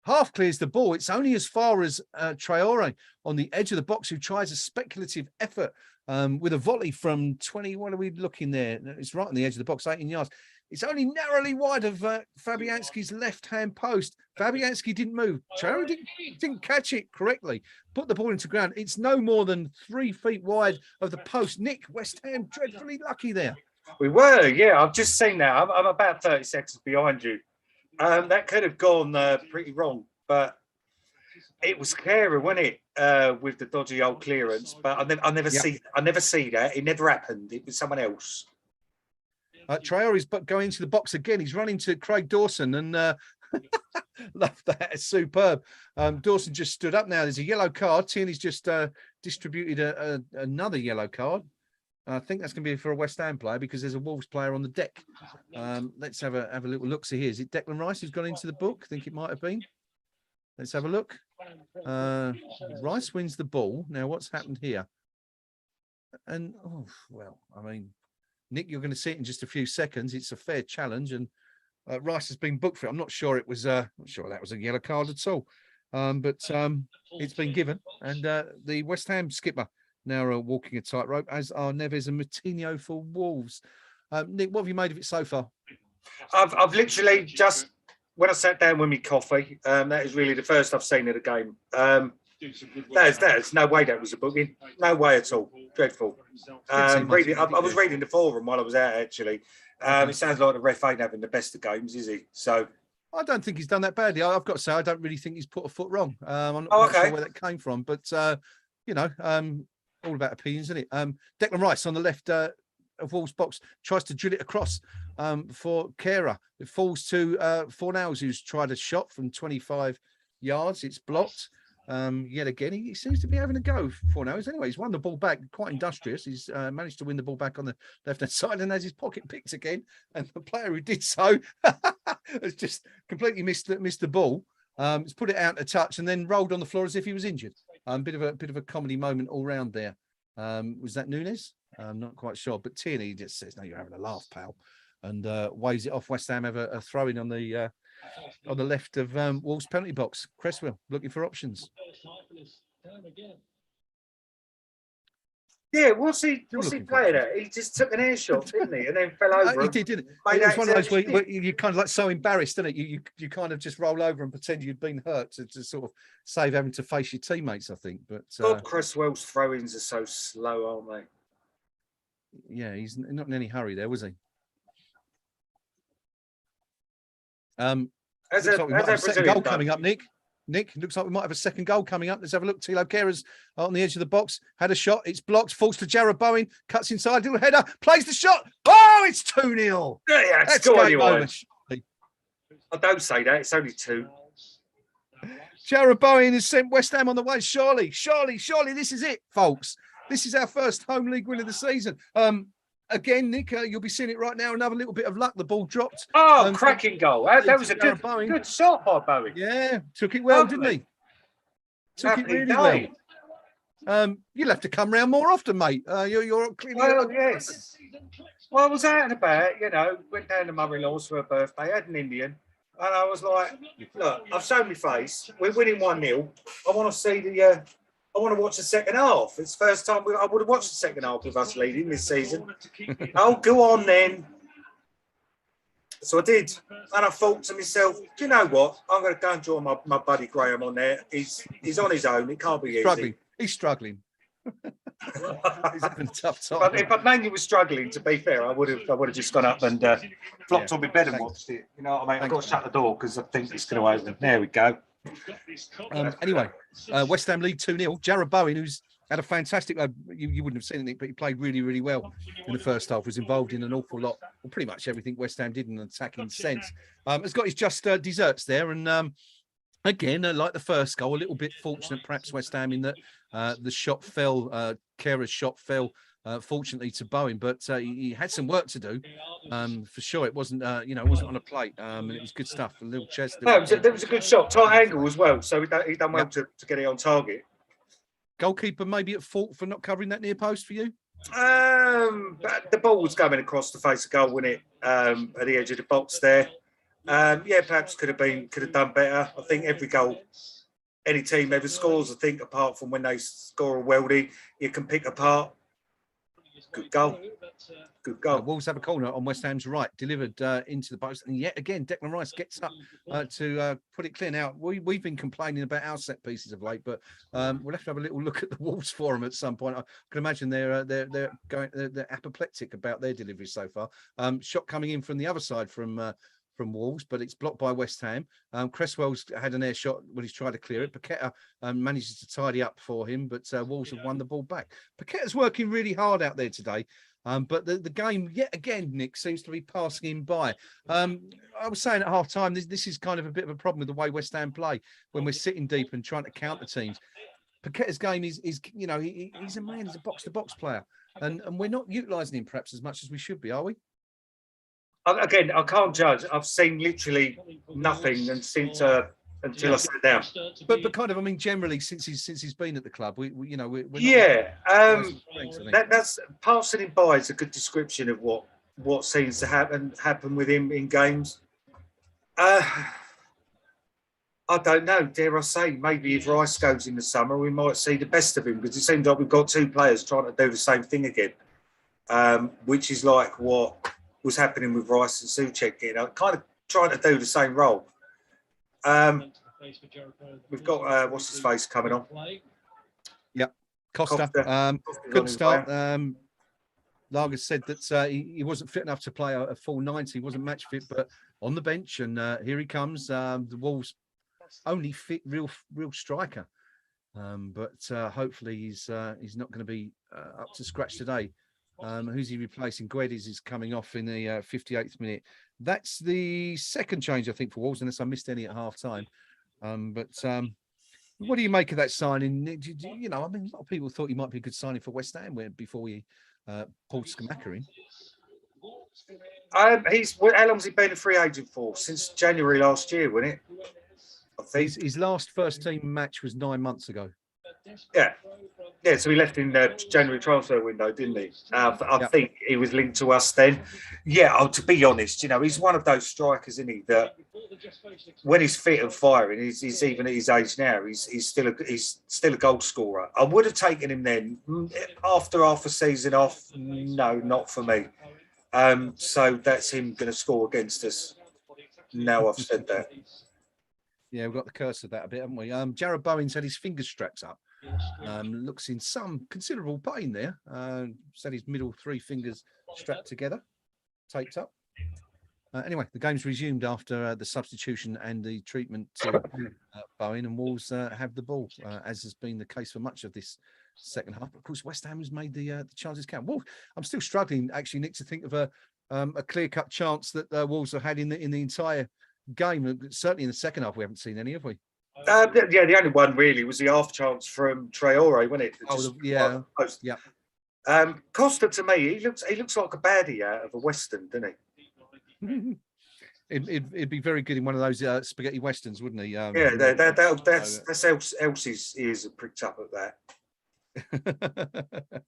half clears the ball. It's only as far as Traore on the edge of the box, who tries a speculative effort with a volley from 20. What are we looking there? It's right on the edge of the box, 18 yards. It's only narrowly wide of Fabianski's left-hand post. Fabianski didn't move. Traore didn't catch it correctly. Put the ball into ground. It's no more than 3 feet wide of the post. Nick, West Ham dreadfully lucky there. We were, yeah. I've just seen that. I'm about 30 seconds behind you. That could have gone pretty wrong, but it was Kehrer, wasn't it? With the dodgy old clearance. But I never see that. It never happened. It was someone else. Traore's going into the box again. He's running to Craig Dawson and love that. It's superb. Dawson just stood up now. There's a yellow card. Tierney's just distributed another yellow card. I think that's going to be for a West Ham player because there's a Wolves player on the deck. Let's have a little look. See here. Is it Declan Rice who's gone into the book? I think it might have been. Let's have a look. Rice wins the ball. Now, what's happened here? And, I mean, Nick, you're going to see it in just a few seconds. It's a fair challenge, and Rice has been booked for it. I'm not sure it was. Not sure that was a yellow card at all, but it's been given. And the West Ham skipper now are walking a tightrope, as are Neves and Moutinho for Wolves. Nick, what have you made of it so far? I've literally just, when I sat down with my coffee, that is really the first I've seen of the game. There's no way that was a booking. No way at all. Dreadful. I was reading the forum while I was out, actually. It sounds like the ref ain't having the best of games, is he? So I don't think he's done that badly. I've got to say, I don't really think he's put a foot wrong. I'm not sure where that came from, but all about opinions, isn't it? Declan Rice on the left of Wolves' box tries to drill it across for Kehrer. It falls to Fornals, who's tried a shot from 25 yards. It's blocked. Yet again, he seems to be having a go for now. Anyway, he's won the ball back, quite industrious. He's managed to win the ball back on the left-hand side and has his pocket picked again. And the player who did so has just completely missed the ball. He's put it out to touch and then rolled on the floor as if he was injured. Bit of a comedy moment all round there. Was that Nunes? I'm not quite sure, but Tierney just says, "No, you're having a laugh, pal," and waves it off. West Ham have a throw-in on the left of Wolves' penalty box. Cresswell looking for options. Yeah, what's he playing at? He just took an air shot, didn't he? And then fell over. He did, didn't he? It was one of those where you're kind of like so embarrassed, isn't it? You kind of just roll over and pretend you'd been hurt to sort of save having to face your teammates, I think. But Bob Cresswell's throw-ins are so slow, aren't they? Yeah, he's not in any hurry there, was he? Looks like we might have a second goal coming up, Nick. Nick, looks like we might have a second goal coming up. Let's have a look. Tilo Kehrer on the edge of the box. Had a shot. It's blocked. Falls to Jarrod Bowen. Cuts inside. Little header. Plays the shot. Oh, it's 2-0. Yeah, that's go on, you I don't say that. It's only 2. Jarrod Bowen has sent West Ham on the way. Surely, this is it, folks. This is our first home league win of the season. Again, Nick, you'll be seeing it right now. Another little bit of luck. The ball dropped. Oh, cracking goal. That was a good shot by Bowen. Yeah, took it well, didn't he? Took it really well. You'll have to come round more often, mate. You're clearly... Well, yes. Well, I was out and about, went down to mother-in-law's for her birthday, had an Indian, and I was like, look, I've shown my face. We're winning 1-0. I want to see I want to watch the second half. It's the first time I would have watched the second half with us leading this season. Oh, go on then. So I did. And I thought to myself, do you know what? I'm going to go and join my buddy Graham on there. He's on his own. It can't be easy. He's struggling. He's having a tough time. If I'd known you were struggling, to be fair, I would have just gone up and flopped on my bed and watched it. You know what I mean? I've got to shut the door because I think it's going to open. There we go. Anyway, West Ham lead 2-0. Jarrod Bowen, who's had a fantastic, you wouldn't have seen it, but he played really, really well in the first half, was involved in an awful lot, well, pretty much everything West Ham did in an attacking sense. Has got his just desserts there. And again, like the first goal, a little bit fortunate, perhaps West Ham, in that the shot fell, Kehrer's shot fell, fortunately to Bowen, but he had some work to do for sure. It wasn't, it wasn't on a plate, and it was good stuff. A little chest. No, there was a good shot, tight angle as well. So he done well to get it on target. Goalkeeper maybe at fault for not covering that near post for you? But the ball was coming across the face of goal, wasn't it? At the edge of the box there. Yeah, perhaps could have done better. I think every goal any team ever scores, I think, apart from when they score a worldie, you can pick apart. Good goal. Good goal. Wolves have a corner on West Ham's right, delivered into the post. And yet again, Declan Rice gets up to put it clear. Now, we've been complaining about our set pieces of late, but we'll have to have a little look at the Wolves forum at some point. I can imagine they're apoplectic about their delivery so far. Shot coming in from the other side from Wolves, but it's blocked by West Ham. Cresswell's had an air shot when he's tried to clear it. Paqueta manages to tidy up for him, but Wolves have won the ball back. Paqueta's working really hard out there today, but the game, yet again, Nick, seems to be passing him by. I was saying at half-time, this is kind of a bit of a problem with the way West Ham play when we're sitting deep and trying to counter teams. Paqueta's game is you know, he's a man, he's a box-to-box player, and we're not utilising him perhaps as much as we should be, are we? Again, I can't judge. I've seen literally nothing and since until I sat down. But kind of, I mean, generally since he's been at the club, we're not. Yeah, that's passing him by is a good description of what seems to happen with him in games. I don't know. Dare I say, maybe if Rice goes in the summer, we might see the best of him because it seems like we've got two players trying to do the same thing again, which is like what was happening with Rice and Souček, you know, kind of trying to do the same role. We've got what's his face coming on. Yep, Costa. Couldn't start. Lager said that he wasn't fit enough to play a full 90. He wasn't match fit, but on the bench, and here he comes. The Wolves' only fit real striker, but hopefully he's not going to be up to scratch today. Who's he replacing? Guedes is coming off in the 58th minute. That's the second change, I think, for Wolves, unless I missed any at half-time. But what do you make of that signing? You know, I mean, a lot of people thought he might be a good signing for West Ham before he pulled Scamacca in. How long's he been a free agent for? Since January last year, wasn't it? I think his last first-team match was 9 months ago. Yeah, so he left in the January transfer window, didn't he? I think he was linked to us then. Yeah, to be honest, you know, he's one of those strikers, isn't he, that when he's fit and firing, he's even at his age now, he's still a goal scorer. I would have taken him then. After half a season off, no, not for me. So that's him going to score against us. Now I've said that. Yeah, we've got the curse of that a bit, haven't we? Jarrod Bowen's had his fingers strapped up. Looks in some considerable pain there. Said his middle three fingers strapped together, taped up. Anyway, the game's resumed after the substitution and the treatment to Bowen, and Wolves have the ball, as has been the case for much of this second half. Of course, West Ham has made the chances count. Wolves, I'm still struggling, actually, Nick, to think of a clear-cut chance that Wolves have had in the entire game. Certainly in the second half, we haven't seen any, have we? Yeah, the only one really was the half chance from Traore, wasn't it? Yeah. Costa, to me, he looks like a baddie out of a western, doesn't he? It'd be very good in one of those spaghetti westerns, wouldn't he? That's Elsie's ears are pricked up at that.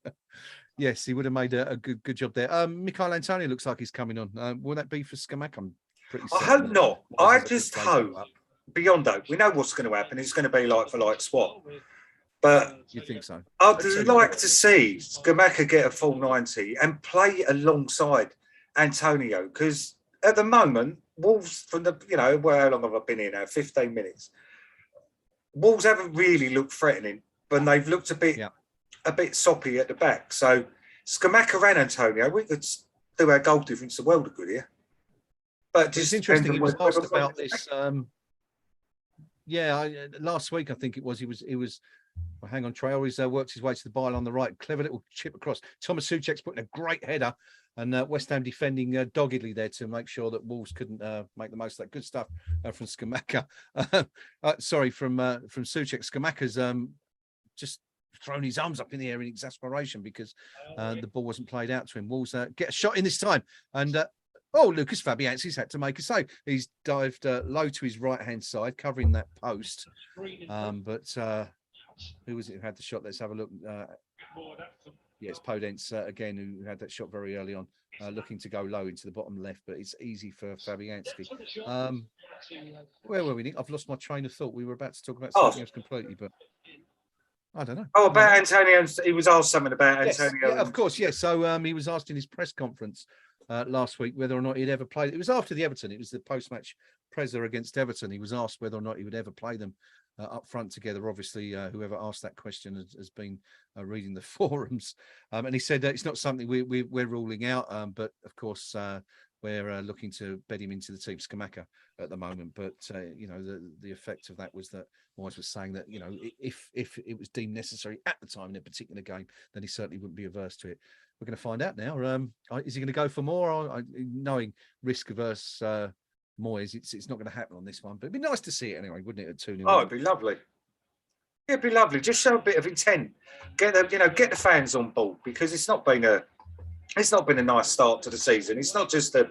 Yes, he would have made a good job there. Michail Antonio looks like he's coming on. Will that be for Scamacca? I hope not. I just hope. Beyond that, we know what's going to happen. It's going to be like for like swap. But you think so? I'd like to see Scamacca get a full 90 and play alongside Antonio, because at the moment, Wolves, from the, you know, how long have I been here now? 15 minutes. Wolves haven't really looked threatening, but they've looked a bit soppy at the back. So Scamacca and Antonio, we could do our goal difference a world of good here. But it's interesting. He was asked about this. Last week I think it was. He was. Well, hang on, Traore's worked his way to the byline on the right. Clever little chip across. Thomas Souček's putting a great header, and West Ham defending doggedly there to make sure that Wolves couldn't make the most of that. Good stuff from Scamacca. Sorry, from Souček. Scamacca's just thrown his arms up in the air in exasperation because the ball wasn't played out to him. Wolves get a shot in this time, and Lucas Fabianski's had to make a save. He's dived low to his right-hand side, covering that post. But who was it who had the shot? Let's have a look. It's Podence again, who had that shot very early on, looking to go low into the bottom left, but it's easy for Fabianski. Where were we, Nick? I've lost my train of thought. We were about to talk about something else completely, but I don't know. Oh, about Antonio. He was asked something about Antonio. Yeah, of course, yes. So he was asked in his press conference last week whether or not he'd ever played. It was after the Everton. It was the post-match presser against Everton. He was asked whether or not he would ever play them up front together. Obviously, whoever asked that question has been reading the forums, and he said that it's not something we're ruling out, but of course we're looking to bed him into the team, Scamacca, at the moment. But you know, the effect of that was that Moyes was saying that, you know, if it was deemed necessary at the time in a particular game, then he certainly wouldn't be averse to it. We're going to find out now. Is he going to go for more? Knowing risk-averse Moyes, it's not going to happen on this one. But it'd be nice to see it anyway, wouldn't it? At 2-0. Oh, it'd be lovely. It'd be lovely. Just show a bit of intent. Get the fans on board, because it's not been a nice start to the season. It's not just the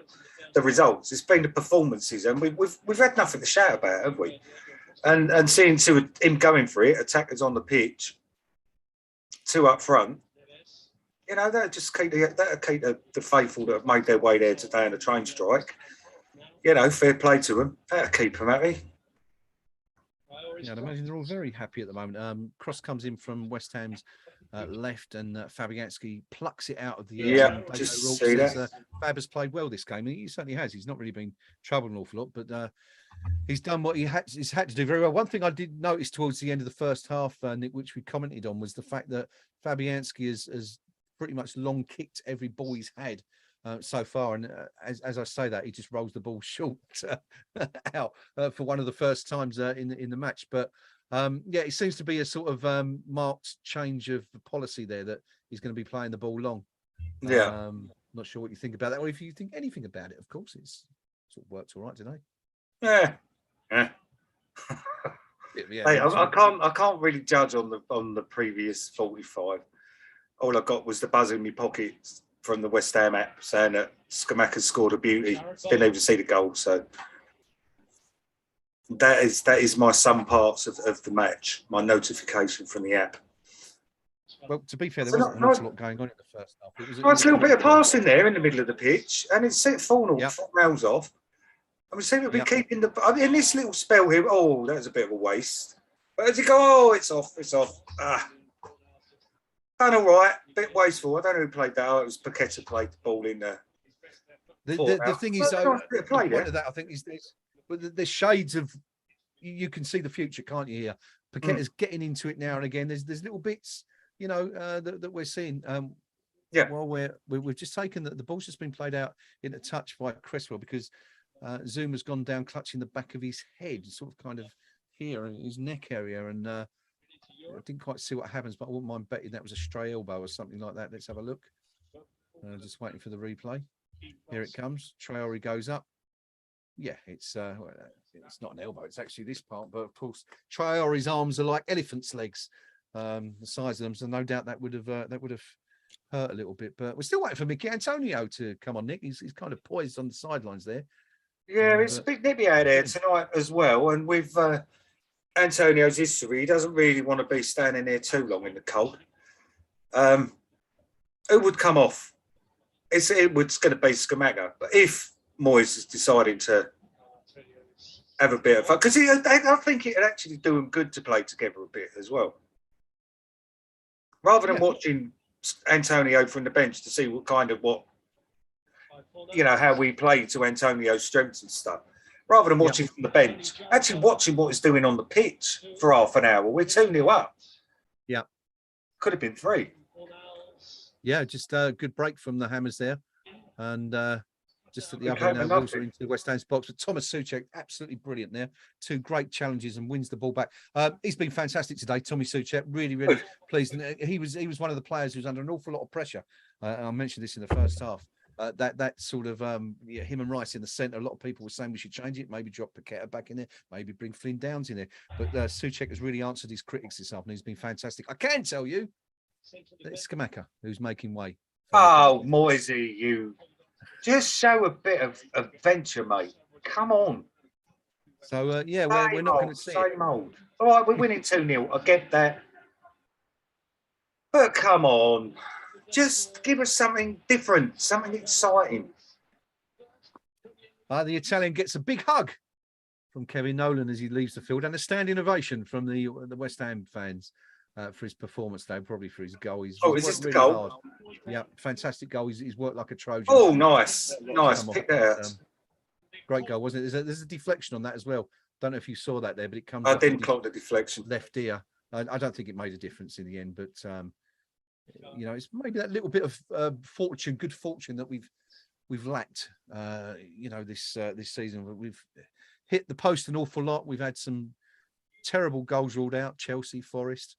results. It's been the performances, and we've had nothing to shout about, have we? And seeing him going for it, attackers on the pitch, 2 up front. You know, that'll keep the faithful that have made their way there today in a train strike. You know, fair play to them. That'll keep them happy. Yeah, I'd imagine they're all very happy at the moment. Cross comes in from West Ham's left, and Fabianski plucks it out of the air. Yeah, just see that. Fab has played well this game. He certainly has. He's not really been troubled an awful lot, but he's done what he's had to do very well. One thing I did notice towards the end of the first half, Nick, which we commented on, was the fact that Fabianski has pretty much long kicked every ball he's had so far, and as I say that, he just rolls the ball short out for one of the first times in the match. But yeah, it seems to be a sort of marked change of policy there, that he's going to be playing the ball long. Yeah, not sure what you think about that, or if you think anything about it. Of course, it's sort of worked all right today. Yeah. Yeah, hey, I can't really judge on the previous 45. All I got was the buzz in my pocket from the West Ham app saying that Scamacca scored a beauty. Didn't even see the goal, so that is my some parts of the match. My notification from the app. Well, to be fair, there wasn't an awful lot going on in the first half. It was a little bit of passing there in the middle of the pitch, and it set 4 miles off. And we seem to be keeping in this little spell here. Oh, that was a bit of a waste. But as you go, oh, it's off. Done all right, bit wasteful. I don't know who played that. Oh, it was Paqueta played the ball in there. The thing is, though, the point of that, I think, is this. But the shades of, you can see the future, can't you? Here, Paqueta's getting into it now and again. There's little bits, you know, that we're seeing. Well, we've just taken the ball's just been played out in a touch by Cresswell, because Zuma's gone down clutching the back of his head, sort of kind of here in his neck area, and I didn't quite see what happens, but I wouldn't mind betting that was a stray elbow or something like that. Let's have a look. Just waiting for the replay. Here it comes. Traore goes up. Yeah, it's not an elbow. It's actually this part. But of course, Traore's arms are like elephant's legs, the size of them. So no doubt that would have hurt a little bit. But we're still waiting for Mickey Antonio to come on, Nick. He's kind of poised on the sidelines there. Yeah, it's a bit nippy out there tonight as well. And with Antonio's history, he doesn't really want to be standing there too long in the cold. Who would come off? It's going to be Scamacca. But if Moyes is deciding to have a bit of fun, because I think it'd actually do him good to play together a bit as well. Rather than watching Antonio from the bench to see how we play to Antonio's strengths and stuff. Rather than watching from the bench, actually watching what he's doing on the pitch for half an hour. We're 2-0 up. Yeah. Could have been 3. Yeah, just a good break from the Hammers there. And just at the other end, Wolves are into the West Ham's box. But Thomas Souček, absolutely brilliant there. 2 great challenges and wins the ball back. He's been fantastic today, Tommy Souček. Really, really pleased. And he was one of the players who's under an awful lot of pressure. I mentioned this in the first half. That sort of him and Rice in the centre. A lot of people were saying we should change it, maybe drop Paqueta back in there, maybe bring Flynn Downs in there. But Souček has really answered his critics this afternoon. He's been fantastic. I can tell you that it's Scamacca who's making way. Oh, Moisey, you just show a bit of adventure, mate. Come on. So we're not going to see it. Same old. All right, we're winning 2-0. I get that. But come on, just give us something different, something exciting. The Italian gets a big hug from Kevin Nolan as he leaves the field, and a standing ovation from the West Ham fans for his performance today, probably for his goal. He's Oh, is this worked the really goal? hard. Yeah, fantastic goal. He's worked like a Trojan. Oh, nice. Come off. Pick that out. Great goal, wasn't it? There's a deflection on that as well. Don't know if you saw that there, but it comes I off didn't clock the deflection. left ear. I don't think it made a difference in the end, but you know, it's maybe that little bit of good fortune that we've lacked. You know, this season we've hit the post an awful lot. We've had some terrible goals ruled out, Chelsea, Forest,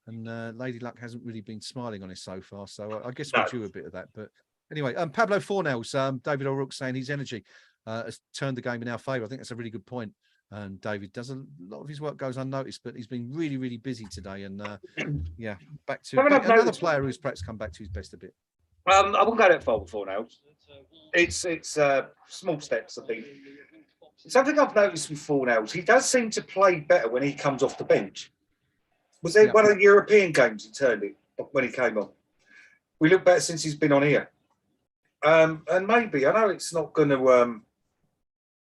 and Lady Luck hasn't really been smiling on us so far. So I guess we'll do a bit of that. But anyway, Pablo Fornals, David O'Rourke saying his energy has turned the game in our favour. I think that's a really good point. And David does a lot of his work goes unnoticed, but he's been really, really busy today. And yeah, back to another player who's perhaps come back to his best a bit. I won't go that far before now. It's small steps, I think. Something I've noticed with Fornals, he does seem to play better when he comes off the bench. Was there one of the European games he turned it when he came on? We look better since he's been on here. And maybe, I know it's not going to,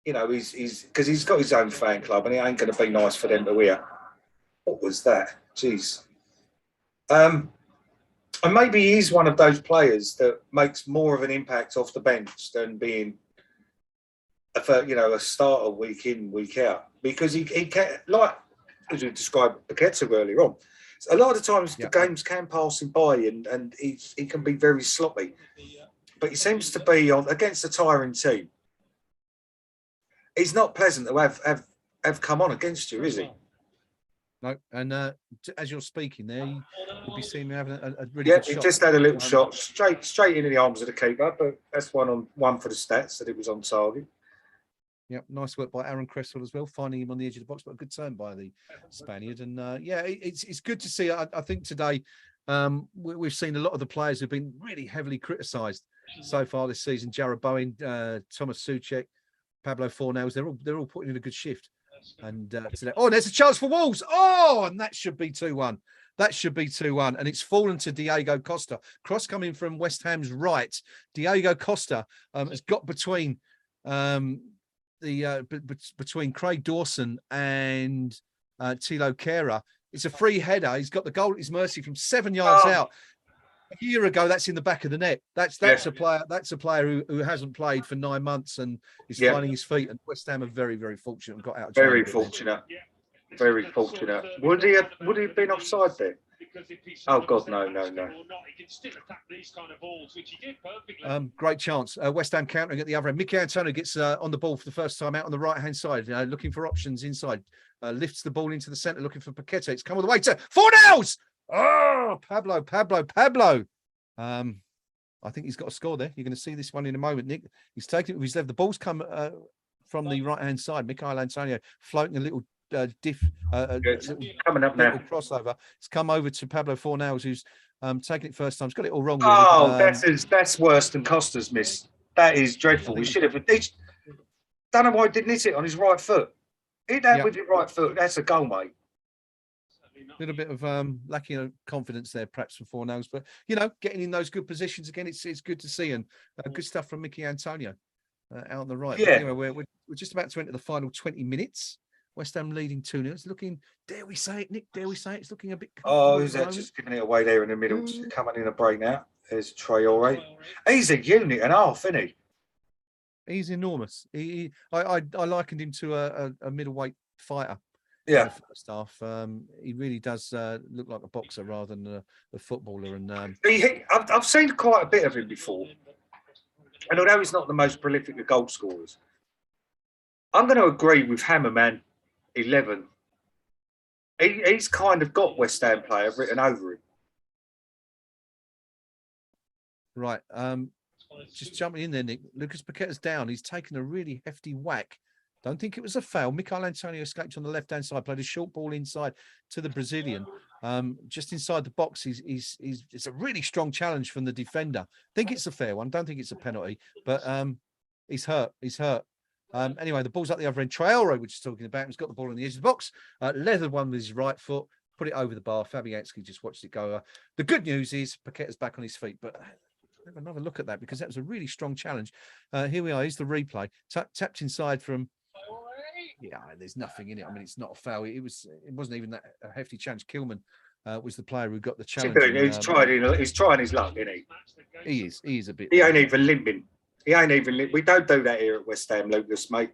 you know, he's because he's got his own fan club and it ain't going to be nice for them to hear. What was that? Jeez. And maybe he's one of those players that makes more of an impact off the bench than being, a starter week in, week out. Because he can, like as we described Paqueta earlier on, a lot of the times the games can pass him by and he can be very sloppy. But he seems to be on against a tiring team. He's not pleasant to have come on against you, is he? No, and as you're speaking there, you'll be seeing him having a really yeah, good shot. He just had a little shot straight into the arms of the keeper, but that's one for the stats that it was on target. Yeah, nice work by Aaron Cresswell as well, finding him on the edge of the box, but a good turn by the Spaniard. And it's good to see. I think today we've seen a lot of the players who've been really heavily criticised so far this season. Jarrod Bowen, Thomas Souček, Pablo Fornals, they're all putting in a good shift. And today, there's a chance for Wolves. And that should be 2-1. That should be 2-1. And it's fallen to Diego Costa. Cross coming from West Ham's right. Diego Costa has got between between Craig Dawson and Tilo Kehrer. It's a free header. He's got the goal at his mercy from 7 yards out. A year ago, that's in the back of the net. That's a player. That's a player who hasn't played for 9 months and is finding his feet. And West Ham are very, very fortunate and got out. Very fortunate. Very fortunate. Would he have been offside there? Oh God, no. Great chance. West Ham countering at the other end. Mickey Antonio gets on the ball for the first time out on the right-hand side, looking for options inside. Lifts the ball into the centre, looking for Paqueta. It's come all the way to Fornals. Pablo. I think he's got a score there. You're going to see this one in a moment, Nick. He's taken it with his left. The ball's come from the right-hand side. Michael Antonio floating a little coming up now. Crossover. It's come over to Pablo Fornals, who's taken it first time. He's got it all wrong. Really. That's worse than Costa's miss. That is dreadful. We should have. Don't know why he didn't hit it on his right foot. Hit that with your right foot. That's a goal, mate. A little bit of lacking of confidence there, perhaps, for Fornals, but getting in those good positions again, it's good to see, and good stuff from Mickey Antonio out on the right. Yeah. But anyway, we're just about to enter the final 20 minits. West Ham leading 2-0. It's looking, dare we say it, Nick? Dare we say it? It's looking a bit. Who's that just giving it away there in the middle? Coming in a break now. There's Traore. He's a unit and a half, isn't he? He's enormous. I likened him to a middleweight fighter. Yeah. First half, he really does look like a boxer rather than a footballer. And I've seen quite a bit of him before, and although he's not the most prolific of goal scorers, I'm going to agree with Hammerman 11. He's kind of got West Ham player written over him. Right. Just jumping in there, Nick. Lucas Paqueta's down. He's taken a really hefty whack. Don't think it was a foul. Michael Antonio escaped on the left-hand side, played a short ball inside to the Brazilian. Just inside the box, it's a really strong challenge from the defender. I think it's a fair one. Don't think it's a penalty, but he's hurt. Anyway, the ball's up the other end. Traore, which is talking about, he's got the ball on the edge of the box. Leathered one with his right foot. put it over the bar. Fabianski just watched it go. The good news is Paqueta's back on his feet, but have another look at that because that was a really strong challenge. Here we are. Here's the replay. Tapped inside from. Yeah, there's nothing in it. I mean, it's not a foul. It wasn't even that a hefty challenge. Kilman was the player who got the challenge. He's trying his luck, isn't he? He is a bit. He ain't even limping. We don't do that here at West Ham, Lucas, mate.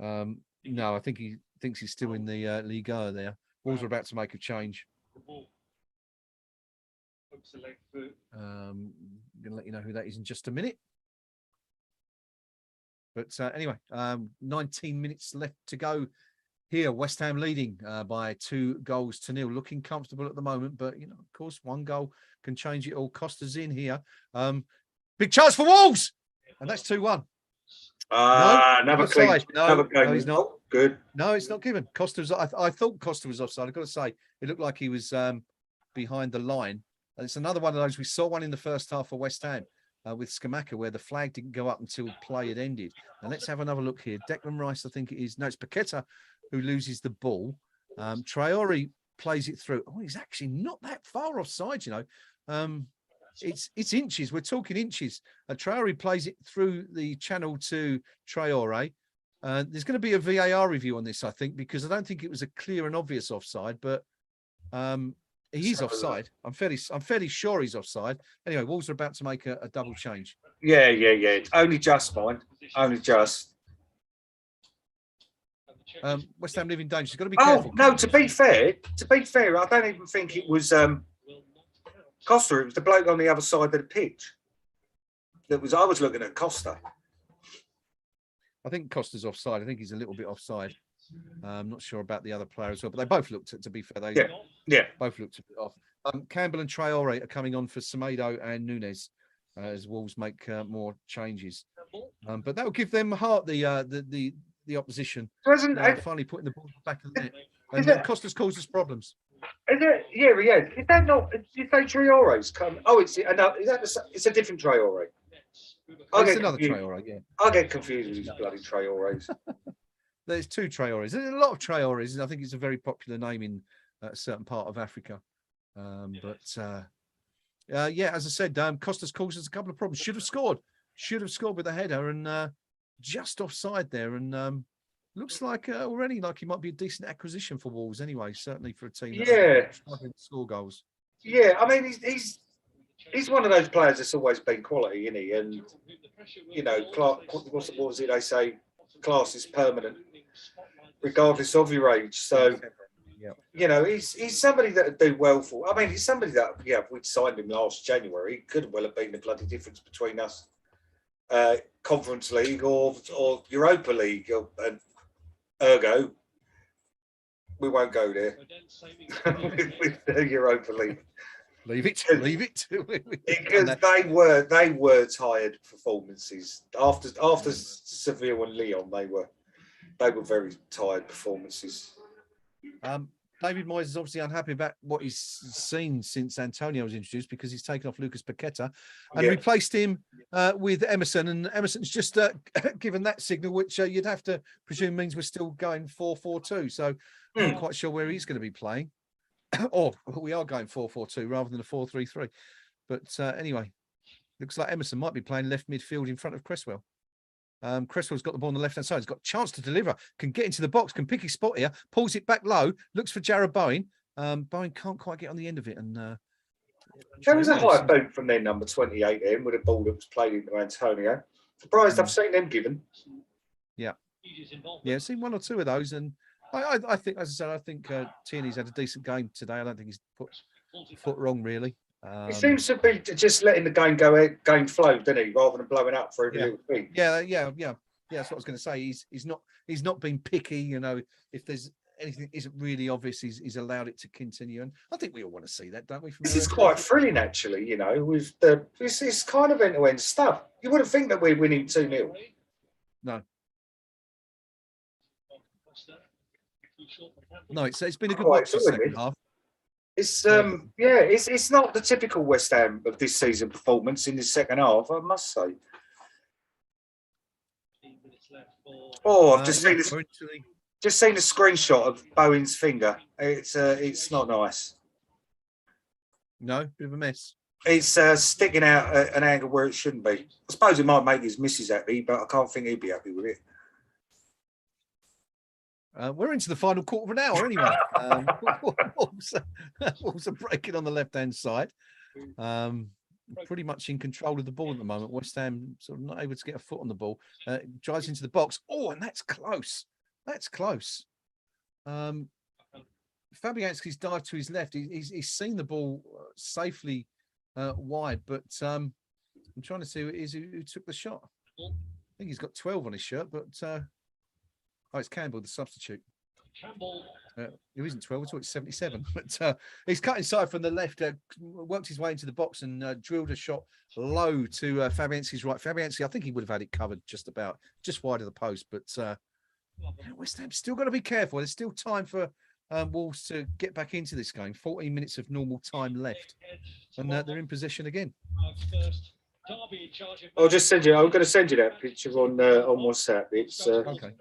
No, I think he thinks he's still in the Liga there. Wolves are about to make a change. I'm going to let you know who that is in just a minute. But anyway, 19 minutes left to go here. West Ham leading by 2-0. Looking comfortable at the moment, but, you know, of course, one goal can change it all. Costa's in here. Big chance for Wolves! And that's 2-1. Another clean. No, he's not. Oh, good. No, it's not given. Costa's. I thought Costa was offside. I've got to say, it looked like he was behind the line. And it's another one of those. We saw one in the first half for West Ham with Scamacca, where the flag didn't go up until play had ended. And let's have another look here. Declan Rice, I think it is. No, it's Paqueta who loses the ball. Traore plays it through. Oh, he's actually not that far offside, you know. It's inches. We're talking inches. Traore plays it through the channel to Traore. There's going to be a VAR review on this, I think, because I don't think it was a clear and obvious offside, but he's offside. I'm fairly sure he's offside. Anyway, Wolves are about to make a double change. Yeah. Only just, mind. Only just. West Ham live in danger. You've got to be careful. Oh no! To be fair, I don't even think it was Costa. It was the bloke on the other side of the pitch. I was looking at Costa. I think Costa's offside. I think he's a little bit offside. I'm not sure about the other player as well, but they both looked, to be fair, both looked a bit off. Campbell and Traore are coming on for Semedo and Nunes as Wolves make more changes. But that will give them heart, the opposition. Finally putting the ball back in the net. And Costa's caused us problems. Is it? Yeah, he is. Is that not? Did you say Traore's come? Oh, it's another. It's a different Traore. It's another Traore, yeah. I get confused with these bloody Traores. There's two Traores. There's a lot of Traores. I think it's a very popular name in a certain part of Africa. Yeah, as I said, Costa's caused us a couple of problems. Should have scored with a header and just offside there. And looks like already like he might be a decent acquisition for Wolves anyway, certainly for a team that's struggling to score goals. Yeah, I mean, he's one of those players that's always been quality, isn't he? And, you know, what was it they say? Class is permanent, regardless of your age. So, you know, he's somebody that would do well for. I mean, he's somebody that, if we'd signed him last January, it could well have been the bloody difference between us, Conference League or Europa League, and ergo, we won't go there with the Europa League. Leave it. Because they were tired performances after Seville and Lyon. They were very tired performances. David Moyes is obviously unhappy about what he's seen since Antonio was introduced because he's taken off Lucas Paqueta and replaced him with Emerson. And Emerson's just given that signal, which you'd have to presume means we're still going 4-4-2. So I'm not quite sure where he's going to be playing. Or we are going 4-4-2 rather than a 4-3-3. But anyway, looks like Emerson might be playing left midfield in front of Cresswell. Cresswell's got the ball on the left-hand side. He's got a chance to deliver, can get into the box, can pick his spot here, pulls it back low, looks for Jarrod Bowen. Bowen can't quite get on the end of it. And there was a high boot from their number 28 in with a ball that was played into Antonio. Surprised I've seen them given. Yeah, I've seen one or two of those. And I think, as I said, I think Tierney's had a decent game today. I don't think he's put a foot wrong, really. He seems to be just letting the game flow, doesn't he, rather than blowing up for every little thing. Yeah. That's what I was going to say. He's not been picky. You know, if there's anything that isn't really obvious, he's allowed it to continue. And I think we all want to see that, don't we? This is quite thrilling, actually. You know, with it's kind of end-to-end stuff. You wouldn't think that we're winning 2-0. No. No, it's been a good watch the second half. It's it's not the typical West Ham of this season performance in the second half, I must say. Oh, I've just seen this. Just seen a screenshot of Bowen's finger. It's not nice. No, bit of a mess. It's sticking out at an angle where it shouldn't be. I suppose it might make his missus happy, but I can't think he'd be happy with it. We're into the final quarter of an hour anyway. Wolves are breaking on the left-hand side. Pretty much in control of the ball at the moment. West Ham sort of not able to get a foot on the ball. Drives into the box. Oh, and that's close. That's close. Fabianski's dive to his left. He's seen the ball safely wide, but I'm trying to see who it is who took the shot. I think he's got 12 on his shirt, but it's Campbell, the substitute. Campbell. Who isn't 12, it's 77. But he's cut inside from the left, worked his way into the box and drilled a shot low to Fabianski's right. Fabianski, I think he would have had it covered just wide of the post, but West Ham's still got to be careful. There's still time for Wolves to get back into this game. 14 minutes of normal time left, and they're in possession again. I'm going to send you that picture on WhatsApp. It's okay.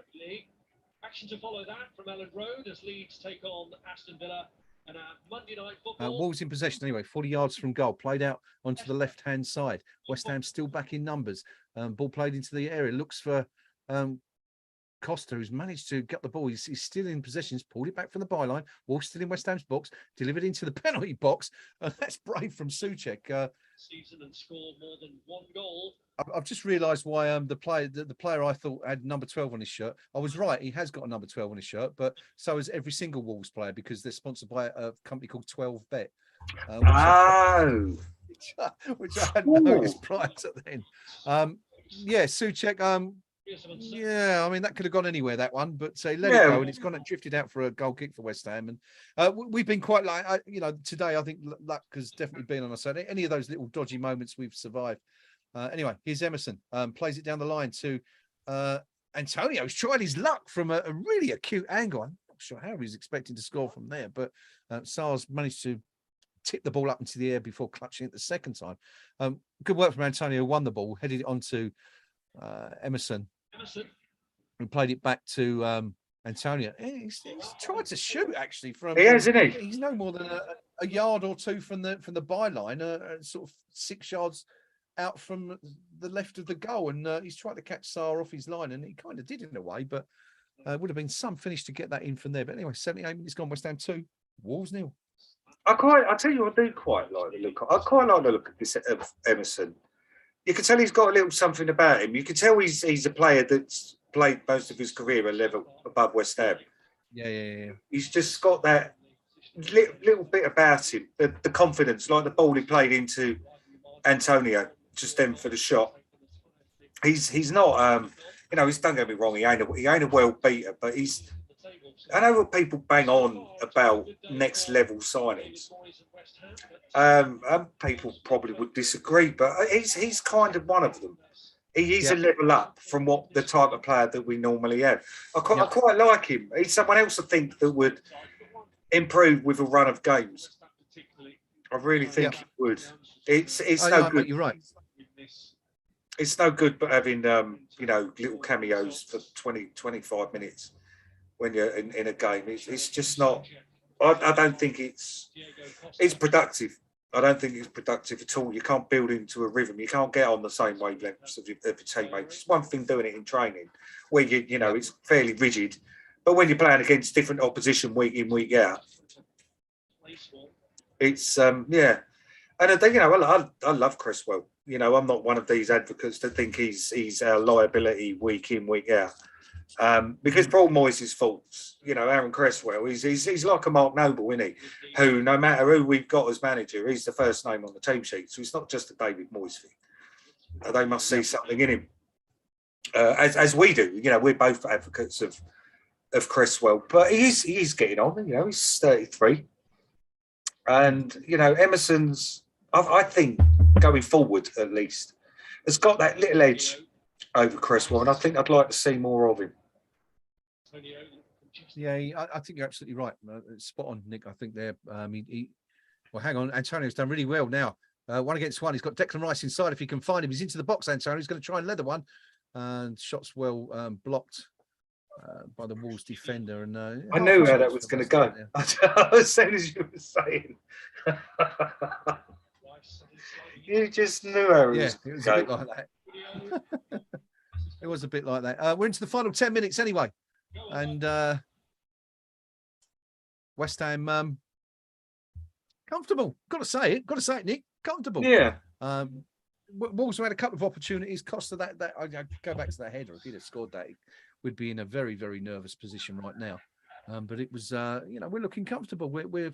Action to follow that from Ellen Road as Leeds take on Aston Villa and Monday night football. Wolves in possession anyway, 40 yards from goal, played out onto the left-hand side. West Ham still back in numbers. Ball played into the area. Looks for Costa, who's managed to get the ball. He's still in possession. He's pulled it back from the byline. Wolves still in West Ham's box, delivered into the penalty box. That's brave from Souček. Season and scored more than one goal. I've just realised why the player I thought had number 12 on his shirt. I was right. He has got a number 12 on his shirt, but so has every single Wolves player because they're sponsored by a company called 12Bet. Which I hadn't noticed prior to then. Souček. Yeah, I mean that could have gone anywhere, that one, but let it go, and it's gone and drifted out for a goal kick for West Ham. And we've been quite today. I think luck has definitely been on our side. Any of those little dodgy moments we've survived. Anyway, here's Emerson, plays it down the line to Antonio. He's tried his luck from a really acute angle. I'm not sure how he was expecting to score from there, but Sars managed to tip the ball up into the air before clutching it the second time. Good work from Antonio, won the ball, headed it onto Emerson, who played it back to Antonio. He's tried to shoot actually from. He has, isn't he? He's no more than a yard or two from the byline, sort of 6 yards out from the left of the goal, and he's trying to catch Sarr off his line, and he kind of did in a way, but would have been some finish to get that in from there. But anyway, 78 minutes gone. West Ham 2, Wolves 0. I tell you, I do quite like the look. I quite like the look of this of Emerson. You can tell he's got a little something about him. You can tell he's a player that's played most of his career a level above West Ham. Yeah. He's just got that little bit about him, the confidence, like the ball he played into Antonio just then for the shot. He's not, don't get me wrong, he ain't a world beater, but I know what people bang on about next level signings. People probably would disagree, but he's kind of one of them. He is a level up from what the type of player that we normally have. I quite like him. He's someone else I think that would improve with a run of games. I really think he would. It's no good. You're right. It's no good, but having little cameos for 20-25 minutes when you're in a game. It's just not. I don't think it's productive. I don't think it's productive at all. You can't build into a rhythm. You can't get on the same wavelengths of your teammates. It's one thing doing it in training, where it's fairly rigid, but when you're playing against different opposition week in, week out, it's And I love Cresswell. I'm not one of these advocates that think he's our liability week in, week out. Because Paul Moyes' faults, Aaron Cresswell, he's like a Mark Noble, isn't he? Who, no matter who we've got as manager, he's the first name on the team sheet. So it's not just a David Moyes thing. They must see something in him, as we do. We're both advocates of Cresswell, but he's getting on. He's 33, and Emerson's. I think going forward at least has got that little edge over Cresswell, and I think I'd like to see more of him. Yeah, I think you're absolutely right. Spot on, Nick. I think they're. Well, hang on. Antonio's done really well now. 1 against 1. He's got Declan Rice inside. If he can find him, he's into the box. Antonio. He's going to try and leather one, and shots well blocked by the Wolves defender. And I knew how that was going to go. As soon as you were saying, you just knew how it was. Yeah, it was a bit like that. It was a bit like that. We're into the final 10 minutes anyway, and West Ham comfortable. Got to say it, Nick. Comfortable. Yeah. Wolves have had a couple of opportunities. Cost of that I go back to that header. If he'd have scored that, we'd be in a very, very nervous position right now. But it was, we're looking comfortable. We're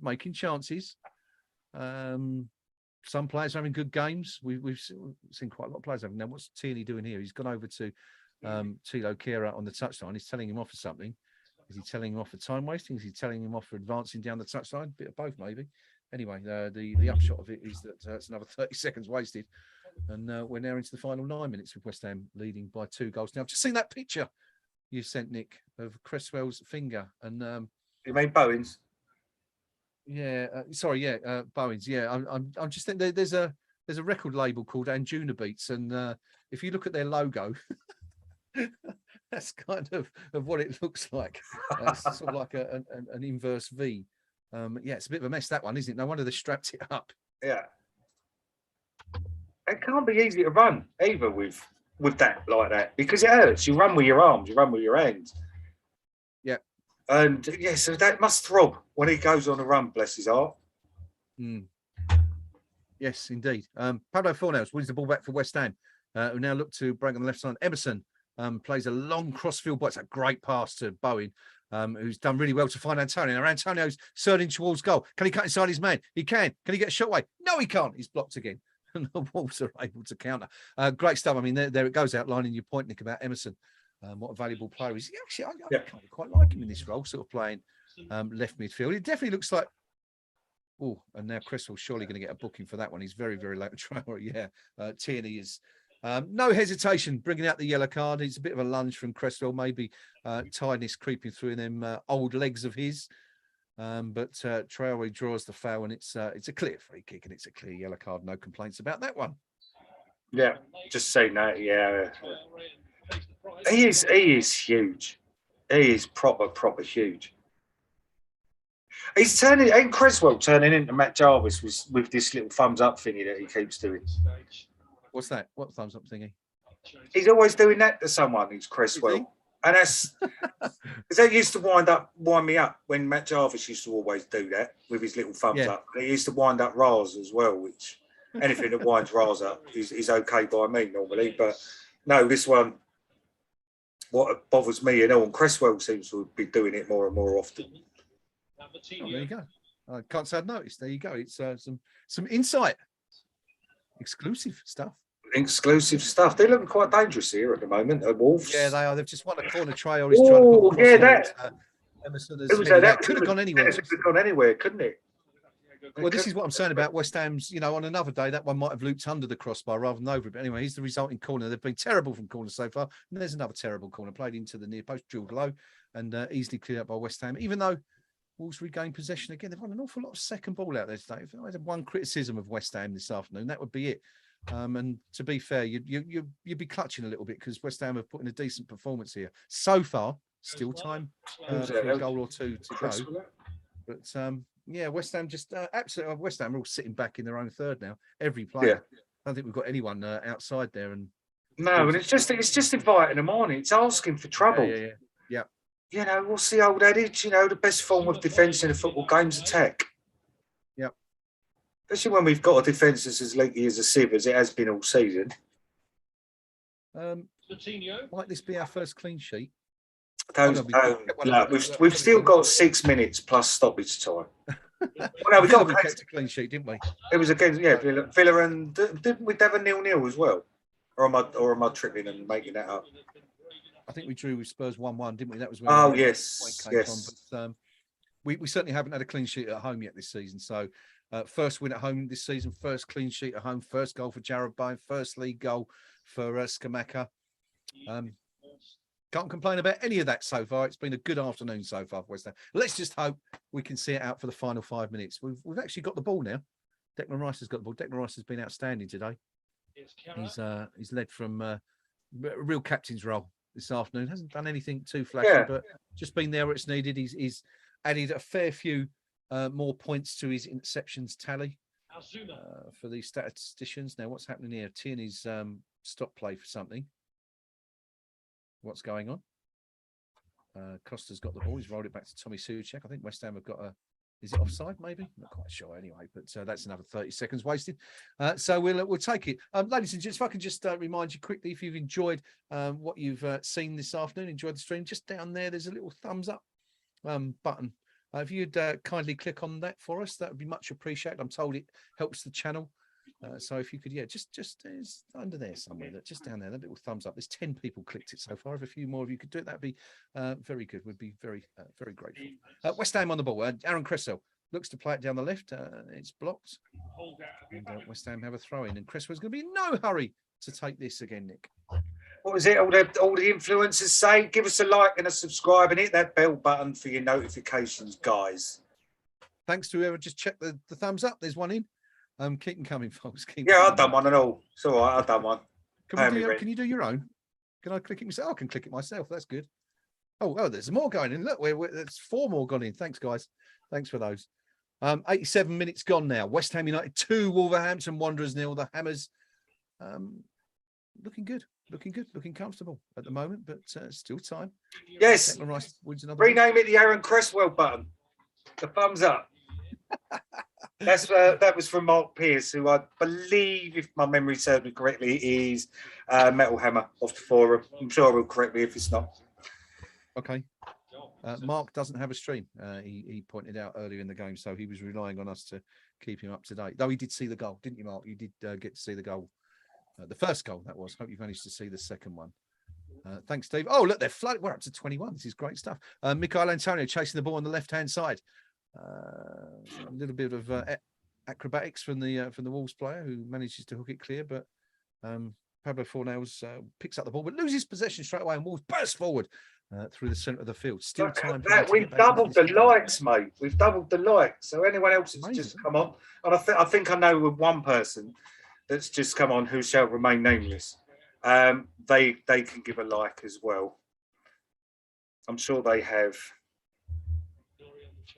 making chances. Some players are having good games. We've seen quite a lot of players having. Now, what's Tierney doing here? He's gone over to Tilo Kehrer on the touchline. He's telling him off for something. Is he telling him off for time wasting? Is he telling him off for advancing down the touchline? Bit of both, maybe. Anyway, the upshot of it is that it's another 30 seconds wasted. And we're now into the final 9 minutes with West Ham leading by 2 goals. Now, I've just seen that picture you sent, Nick, of Cresswell's finger. And you made Bowen's? Yeah, Bowen's. Yeah, I'm just thinking there's a record label called Anjuna Beats, and if you look at their logo, that's kind of what it looks like. It's sort of like an inverse V. Yeah, it's a bit of a mess, that one, isn't it? No wonder they strapped it up. Yeah, it can't be easy to run either with that like that, because it hurts. You run with your arms, you run with your hands. Yeah. And yeah, so that must throb when he goes on a run, bless his heart. Yes, indeed. Pablo Fornells wins the ball back for West Ham, who now look to break on the left side. Emerson plays a long crossfield ball. It's a great pass to Bowen, who's done really well to find Antonio. Now, Antonio's surging towards goal. Can he cut inside his man? He can. Can he get a shot away? No, he can't. He's blocked again. And the Wolves are able to counter. Great stuff. I mean, there it goes, outlining your point, Nick, about Emerson. What a valuable player he is. Actually, I kind of quite like him in this role, sort of playing left midfield. It definitely looks like. Oh, and now Cresswell's surely going to get a booking for that one. He's very, very late. Yeah, Tierney is no hesitation bringing out the yellow card. It's a bit of a lunge from Cresswell, maybe tiredness creeping through them old legs of his. But Traore draws the foul, and it's a clear free kick, and it's a clear yellow card. No complaints about that one. Yeah, just saying that. Yeah. He is huge. He is proper huge. He's turning, ain't Cresswell turning into Matt Jarvis with this little thumbs up thingy that he keeps doing. What's that? What thumbs up thingy? He's always doing that to someone who's Cresswell. And that's because that used to wind me up when Matt Jarvis used to always do that with his little thumbs up. And he used to wind up Raz as well, which anything that winds Raz up is okay by me normally. But no, this one, what bothers me, and Cresswell seems to be doing it more and more often. Oh, there you go. I can't say I've noticed. There you go. It's some insight, exclusive stuff. Exclusive stuff. They're looking quite dangerous here at the moment. The Wolves. Yeah, they are. They've just won a corner trail. He's trying to put that. Emerson that could have gone anywhere. Could have gone anywhere, couldn't it? Well, this is what I'm saying about West Ham's. On another day, that one might have looped under the crossbar rather than over it. But anyway, he's the resulting corner. They've been terrible from corners so far. And there's another terrible corner played into the near post, drilled low, and easily cleared up by West Ham. Even though Wolves regained possession again, they've won an awful lot of second ball out there today. If I had one criticism of West Ham this afternoon, that would be it. And to be fair, you'd be clutching a little bit because West Ham have put in a decent performance here so far. Still time for a goal or two to go. But yeah, West Ham just absolutely. West Ham are all sitting back in their own third now. Every player. I don't think we've got anyone outside there. And no, and it's just inviting them on. It's asking for trouble. Yeah. What's the old adage? The best form of defence in a football game is attack. Yep. Especially when we've got a defence that's as leaky as a sieve as it has been all season. Might this be our first clean sheet? We've still got 6 minutes plus stoppage time. Well, we kept a clean sheet, didn't we? It was against Villa, and didn't we have a 0-0 as well? Or am I tripping and making that up? I think we drew with Spurs 1-1, didn't we? That was where yes. From. But we certainly haven't had a clean sheet at home yet this season. So first win at home this season, first clean sheet at home, first goal for Jarrod Bowen, first league goal for Scamacca. Can't complain about any of that so far. It's been a good afternoon so far for West Ham. Let's just hope we can see it out for the final 5 minutes. We've actually got the ball now. Declan Rice has got the ball. Declan Rice has been outstanding today. He's led from a real captain's role. this afternoon. Hasn't done anything too flashy, but just been there where it's needed. He's added a fair few more points to his interceptions tally for these statisticians. Now, what's happening here? Tierney's stop play for something. What's going on? Costa's got the ball. He's rolled it back to Tommy Souček. I think West Ham have got a... Is it offside, maybe? Not quite sure anyway, but that's another 30 seconds wasted. So we'll take it. Ladies and gents, if I can just remind you quickly, if you've enjoyed what you've seen this afternoon, enjoyed the stream, just down there, there's a little thumbs up button. If you'd kindly click on that for us, that would be much appreciated. I'm told it helps the channel. So if you could, just it's under there somewhere, just down there, that little thumbs up. There's 10 people clicked it so far. If a few more of you could do it, that'd be very good. We'd be very, very grateful. West Ham on the ball. Aaron Cresswell looks to play it down the left. It's blocked. And West Ham have a throw in, and Cresswell's going to be in no hurry to take this again, Nick. What was it? All the influencers say? Give us a like and a subscribe and hit that bell button for your notifications, guys. Thanks to whoever just checked the thumbs up. There's one in. Keep them coming, folks. I've done one and all. It's all right. I've done one. Can you do your own? Can I click it myself? I can click it myself. That's good. Oh, there's more going in. Look, there's 4 more gone in. Thanks, guys. Thanks for those. 87 minutes gone now. West Ham United 2, Wolverhampton Wanderers 0. The Hammers looking good, looking comfortable at the moment, but still time. Yes. Rename it the Aaron Cresswell button. The thumbs up. That was from Mark Pierce, who I believe, if my memory serves me correctly, is Metal Hammer off the forum. I'm sure he'll correct me if it's not. Okay. Mark doesn't have a stream. He pointed out earlier in the game, so he was relying on us to keep him up to date. Though he did see the goal, didn't you, Mark? You did get to see the goal. The first goal, that was. Hope you've managed to see the second one. Thanks, Steve. Oh, look, they're flooding. We're up to 21. This is great stuff. Michael Antonio chasing the ball on the left-hand side. A little bit of acrobatics from the Wolves player who manages to hook it clear, but Pablo Fornals picks up the ball but loses possession straight away, and Wolves burst forward through the centre of the field. Still time. We've doubled the likes, mate. We've doubled the likes. So anyone else that's just come on, and I think I know with one person that's just come on who shall remain nameless. They can give a like as well. I'm sure they have.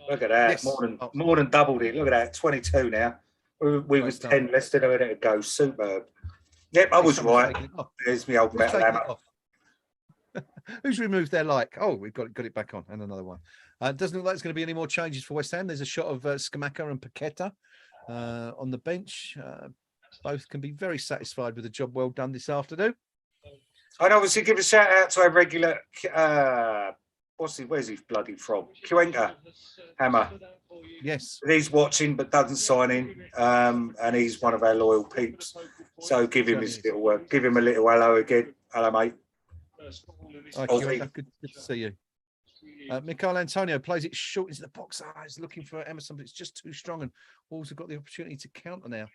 Look at that, yes. more than doubled it. Look at that, 22 now. We was 10 less than a minute ago. Superb. Yep, I was right. There's me old metal hammer. Who's removed their like? Oh, we've got it back on, and another one. Doesn't look like there's going to be any more changes for West Ham. There's a shot of Scamacca and Paqueta on the bench. Both can be very satisfied with the job well done this afternoon. I'd obviously give a shout out to our regular. Where's he bloody from? Cuenca Hammer. Yes. He's watching but doesn't sign in. And he's one of our loyal peeps. So give him his little work. Give him a little hello again. Hello, mate. Hi, Cuenca. Good to see you. Michael Antonio plays it short into the box. He's looking for Emerson, but it's just too strong. And Wolves have got the opportunity to counter now.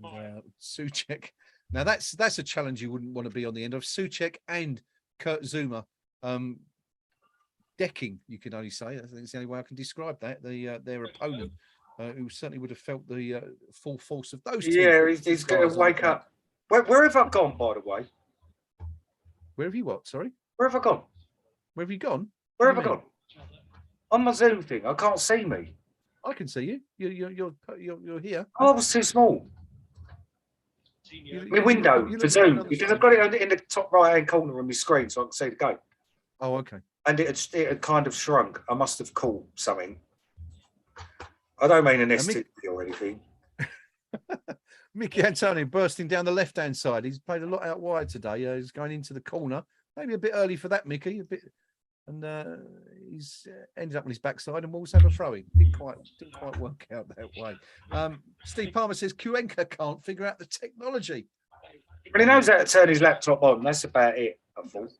And, Souček. Now that's a challenge you wouldn't want to be on the end of. Souček and Kurt Zouma. Decking, you can only say. I think it's the only way I can describe that. Their opponent, who certainly would have felt the full force of those two. Yeah, he's going to wake up. Where have I gone, by the way? Where have you what? Sorry? Where have I gone? Where have you gone? Where have I gone? On my Zoom thing, I can't see me. I can see you. You're here. Oh, I was too small. My window for Zoom, because I've got it in the top right-hand corner of my screen so I can see the game. Oh, okay. And it had kind of shrunk. I must have caught something. I don't mean an STD or anything. Mickey Antonio bursting down the left-hand side. He's played a lot out wide today. He's going into the corner. Maybe a bit early for that, Mickey. A bit, and he's ended up on his backside, and Wolves have a throw-in. Didn't quite work out that way. Steve Palmer says Cuenca can't figure out the technology. But he knows how to turn his laptop on. That's about it, I thought.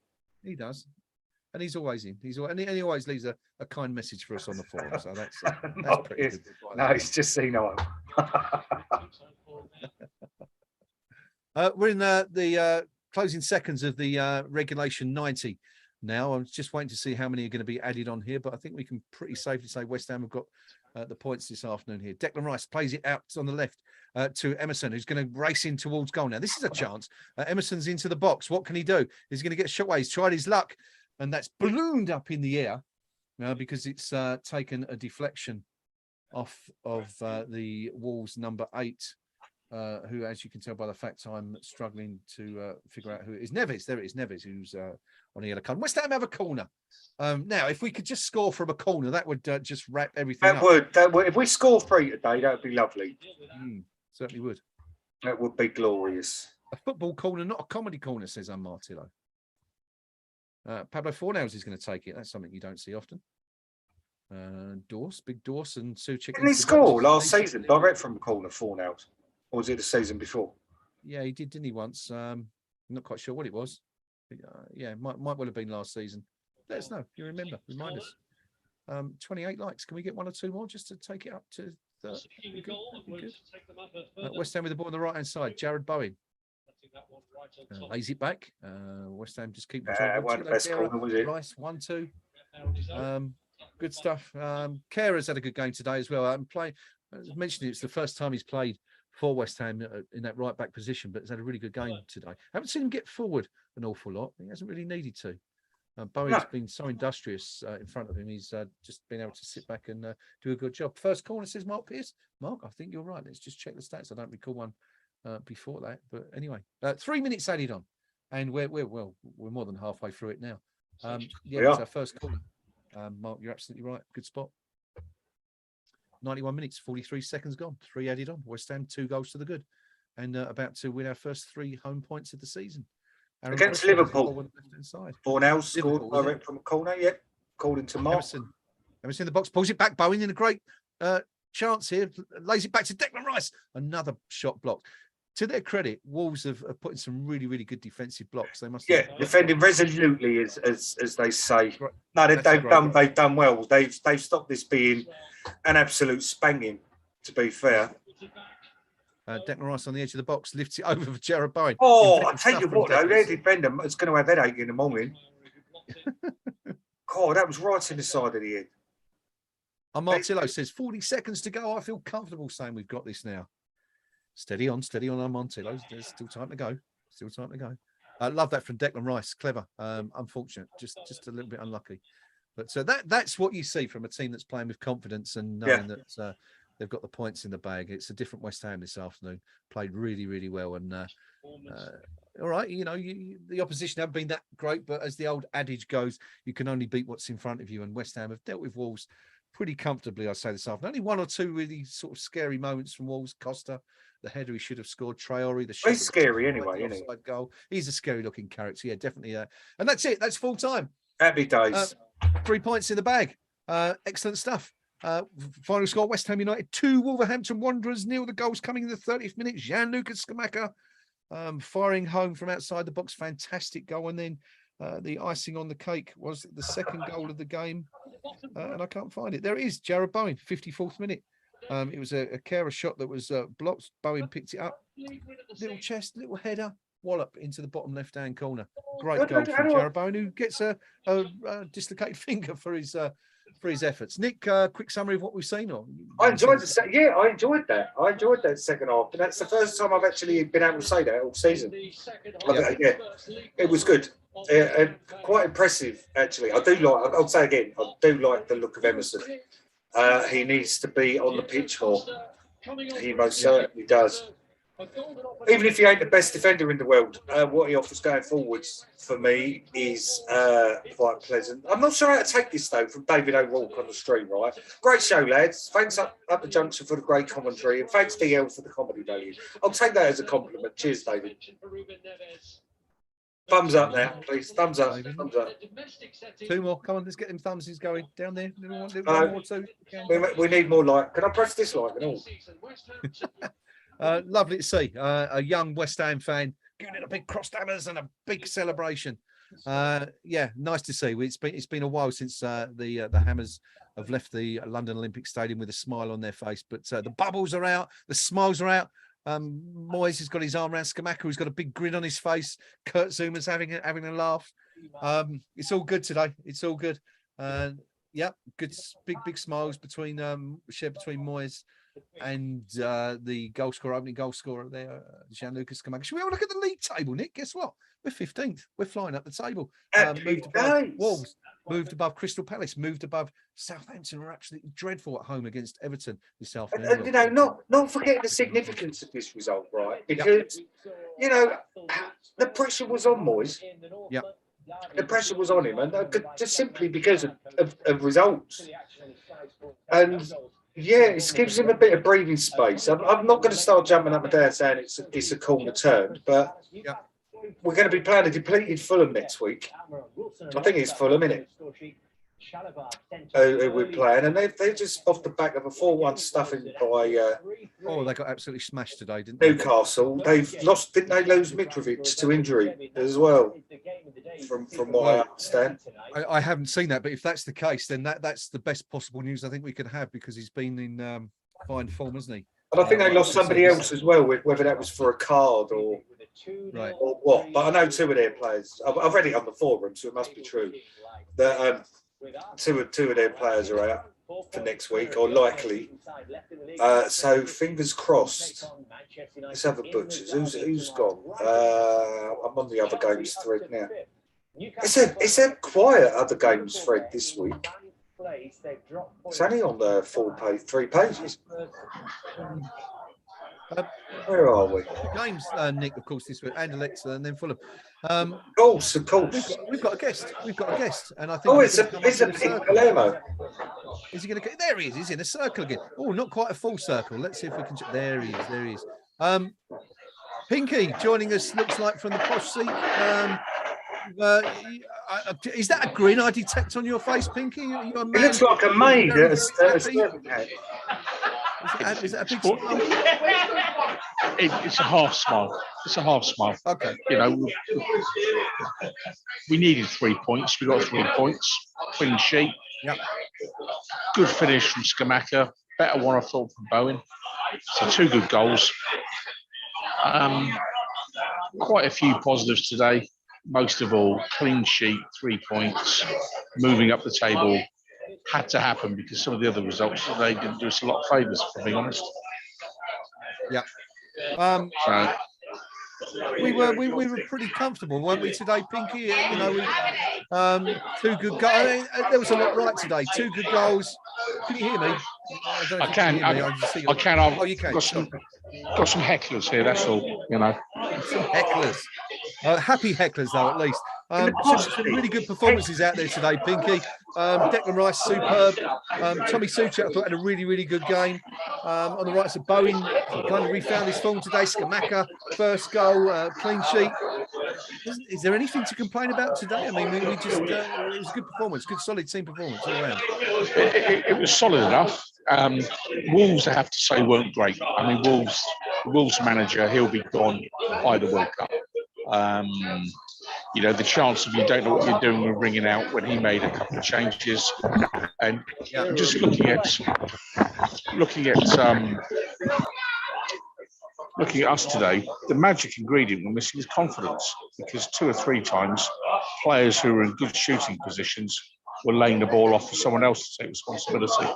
He does. And he's always in. He always leaves a kind message for us on the forum. So that's pretty good. No, it's just seen on. We're in the closing seconds of the regulation 90 now. I'm just waiting to see how many are going to be added on here, but I think we can pretty safely say West Ham have got the points this afternoon here. Declan Rice plays it out on the left. to Emerson, who's going to race in towards goal. Now, this is a chance. Emerson's into the box. What can he do? He's going to get shot away. He's tried his luck, and that's ballooned up in the air because it's taken a deflection off of the Wolves number 8, who, as you can tell by the fact I'm struggling to figure out who it is. Neves, there it is, Neves, who's on the yellow card. West Ham have a corner. Now, if we could just score from a corner, that would just wrap everything up. That would. If we score 3 today, that would be lovely. Certainly would. That would be glorious. A football corner, not a comedy corner, says Martillo. Pablo Fornals is going to take it. That's something you don't see often. Big Dorse and Suchik. Didn't he score last season direct from the corner, Fornals? Or was it the season before? Yeah, he did, didn't he, once? I'm not quite sure what it was. Yeah, might well have been last season. Let us know if you remember. Remind us. 28 likes. Can we get 1 or 2 more just to take it up to 30? West Ham with the ball on the right-hand side. Jarrod Bowen. Lays it back. West Ham just keep control. One of the best corner, was it? Rice, 1-2. Good stuff. Carer's had a good game today as well. I mentioned it's the first time he's played for West Ham in that right back position, but he's had a really good game today. I haven't seen him get forward an awful lot. He hasn't really needed to. Bowen's been so industrious in front of him. He's just been able to sit back and do a good job. First corner, says Mark Pierce. Mark, I think you're right. Let's just check the stats. I don't recall one before that, but anyway, 3 minutes added on, and we're more than halfway through it now. It's our first corner. Mark, you're absolutely right. Good spot. 91 minutes, 43 seconds gone. 3 added on. West Ham 2 goals to the good, and about to win our first 3 home points of the season. Against Liverpool. Fornals scored direct from a corner. Yep, according to Mark. Emerson in the box, pulls it back. Bowen in a great chance here, lays it back to Declan Rice. Another shot blocked. To their credit, Wolves have put in some really, really good defensive blocks. They must defending resolutely, as they say. No, they've done well. They've stopped this being an absolute spanking, to be fair. Declan Rice on the edge of the box lifts it over for Jarrod Bowen. Oh, I tell you what, though, their defender is going to have headache in the morning. God, that was right in the side of the head. And Martillo says 40 seconds to go. I feel comfortable saying we've got this now. Steady on Montillo. There's still time to go. I love that from Declan Rice. Clever. Unfortunate. Just a little bit unlucky. But that's what you see from a team that's playing with confidence and knowing that they've got the points in the bag. It's a different West Ham this afternoon. Played really, really well. And all right, the opposition haven't been that great, but as the old adage goes, you can only beat what's in front of you. And West Ham have dealt with Wolves pretty comfortably, I say, this afternoon. Only 1 or 2 really sort of scary moments from Wolves. Costa, the header he should have scored. Traore, the shot. He's scary anyway, isn't he? Goal. He's a scary looking character. Yeah, definitely. And that's it. That's full time. Happy days. 3 points in the bag. Excellent stuff. Final score: West Ham United 2, Wolverhampton Wanderers 0. The goals coming in the 30th minute. Gianluca Scamacca firing home from outside the box. Fantastic goal. And then the icing on the cake was the second goal of the game. And I can't find it. There it is. Jarrod Bowen, 54th minute. It was a carer shot that was blocked. Bowen picked it up. Little chest, little header. Wallop into the bottom left-hand corner. Great goal from Jarrod Bowen, who gets a dislocated finger for his efforts. Nick, quick summary of what we've seen. I enjoyed that. I enjoyed that second half. And that's the first time I've actually been able to say that all season. Yeah, it was good. Quite impressive, actually. I'll say again, I do like the look of Emerson. He needs to be on the pitch more. He most certainly does. Even if he ain't the best defender in the world, what he offers going forwards for me is quite pleasant. I'm not sure how to take this though from David O'Rourke on the stream, right? Great show, lads. Thanks up the junction for the great commentary, and thanks DL for the comedy value. I'll take that as a compliment. Cheers, David. Thumbs up now, please. Thumbs up. Thumbs up. 2 more. Come on, let's get them thumbsies going down there. We need more like. Can I press this like and all? Lovely to see a young West Ham fan giving it a big crossed hammers and a big celebration. Nice to see. It's been a while since the Hammers have left the London Olympic Stadium with a smile on their face, but the bubbles are out, the smiles are out. Moyes has got his arm around Scamacca, who's got a big grin on his face. Kurt Zuma's having a laugh. It's all good today. It's all good. Good big smiles shared between Moyes and the opening goal scorer there, Gianluca Scamacca. Should we have a look at the league table, Nick? Guess what? We're 15th. We're flying up the table. Moved above Wolves, moved above Crystal Palace, moved above Southampton. We're absolutely dreadful at home against Everton this afternoon. And not forgetting the significance of this result, right? Because the pressure was on Moyes. Yeah. The pressure was on him, and just simply because of results. And it gives him a bit of breathing space. I'm not going to start jumping up and down saying it's a corner turned, but we're going to be playing a depleted Fulham next week. I think it's Fulham, isn't it? Who we're playing, and they're just off the back of a 4-1 stuffing by. They got absolutely smashed today, didn't they? Newcastle. They've lost. Didn't they lose Mitrovic to injury as well? From what I understand. I haven't seen that, but if that's the case, then that's the best possible news I think we could have, because he's been in fine form, hasn't he? And I think they lost somebody else as well, whether that was for a card or what. But I know 2 of their players. I've read it on the forum, so it must be true. That two of their players are out for next week, or likely. So fingers crossed. Let's have a butchers. Who's gone? I'm on the other games thread now. It's a quiet other games thread this week. It's only on the 3 pages. Where are we? Games, Nick, of course, this week, and Alexa, and then Fulham. Of course. We've got a guest. And I think. It's a big Palermo. Is he going to get? There he is. He's in a circle again. Oh, not quite a full circle. Let's see if we can. There he is. Pinky joining us. Looks like from the posh seat. Is that a grin I detect on your face, Pinky? It looks like a maid at a Is that a big smile? It's a half smile. It's a half smile. Okay. We needed 3 points. We got 3 points. Clean sheet. Yep. Good finish from Scamacca. Better one, I thought, from Bowen. So 2 good goals. Quite a few positives today. Most of all, clean sheet, 3 points, moving up the table. Had to happen because some of the other results today didn't do us a lot of favours, for being honest. Yeah. So we were pretty comfortable, weren't we, today, Pinky? 2 good goals. There was a lot right today. 2 good goals. Can you hear me? I can. You can. Got some hecklers here. That's all. Some hecklers. Happy hecklers, though, at least. Some really good performances out there today, Pinky. Declan Rice, superb. Tommy Suchek, I thought, had a really, really good game. On the right side, Bowen kind of refound his form today. Scamacca, first goal, clean sheet. Is there anything to complain about today? I mean, we just it was a good performance, good solid team performance all around. It was solid enough. Wolves, I have to say, weren't great. I mean, Wolves manager, he'll be gone by the World Cup. The chance of you don't know what you're doing and ringing out when he made a couple of changes, and just looking at us today, the magic ingredient we're missing is confidence, because 2 or 3 times players who were in good shooting positions were laying the ball off for someone else to take responsibility.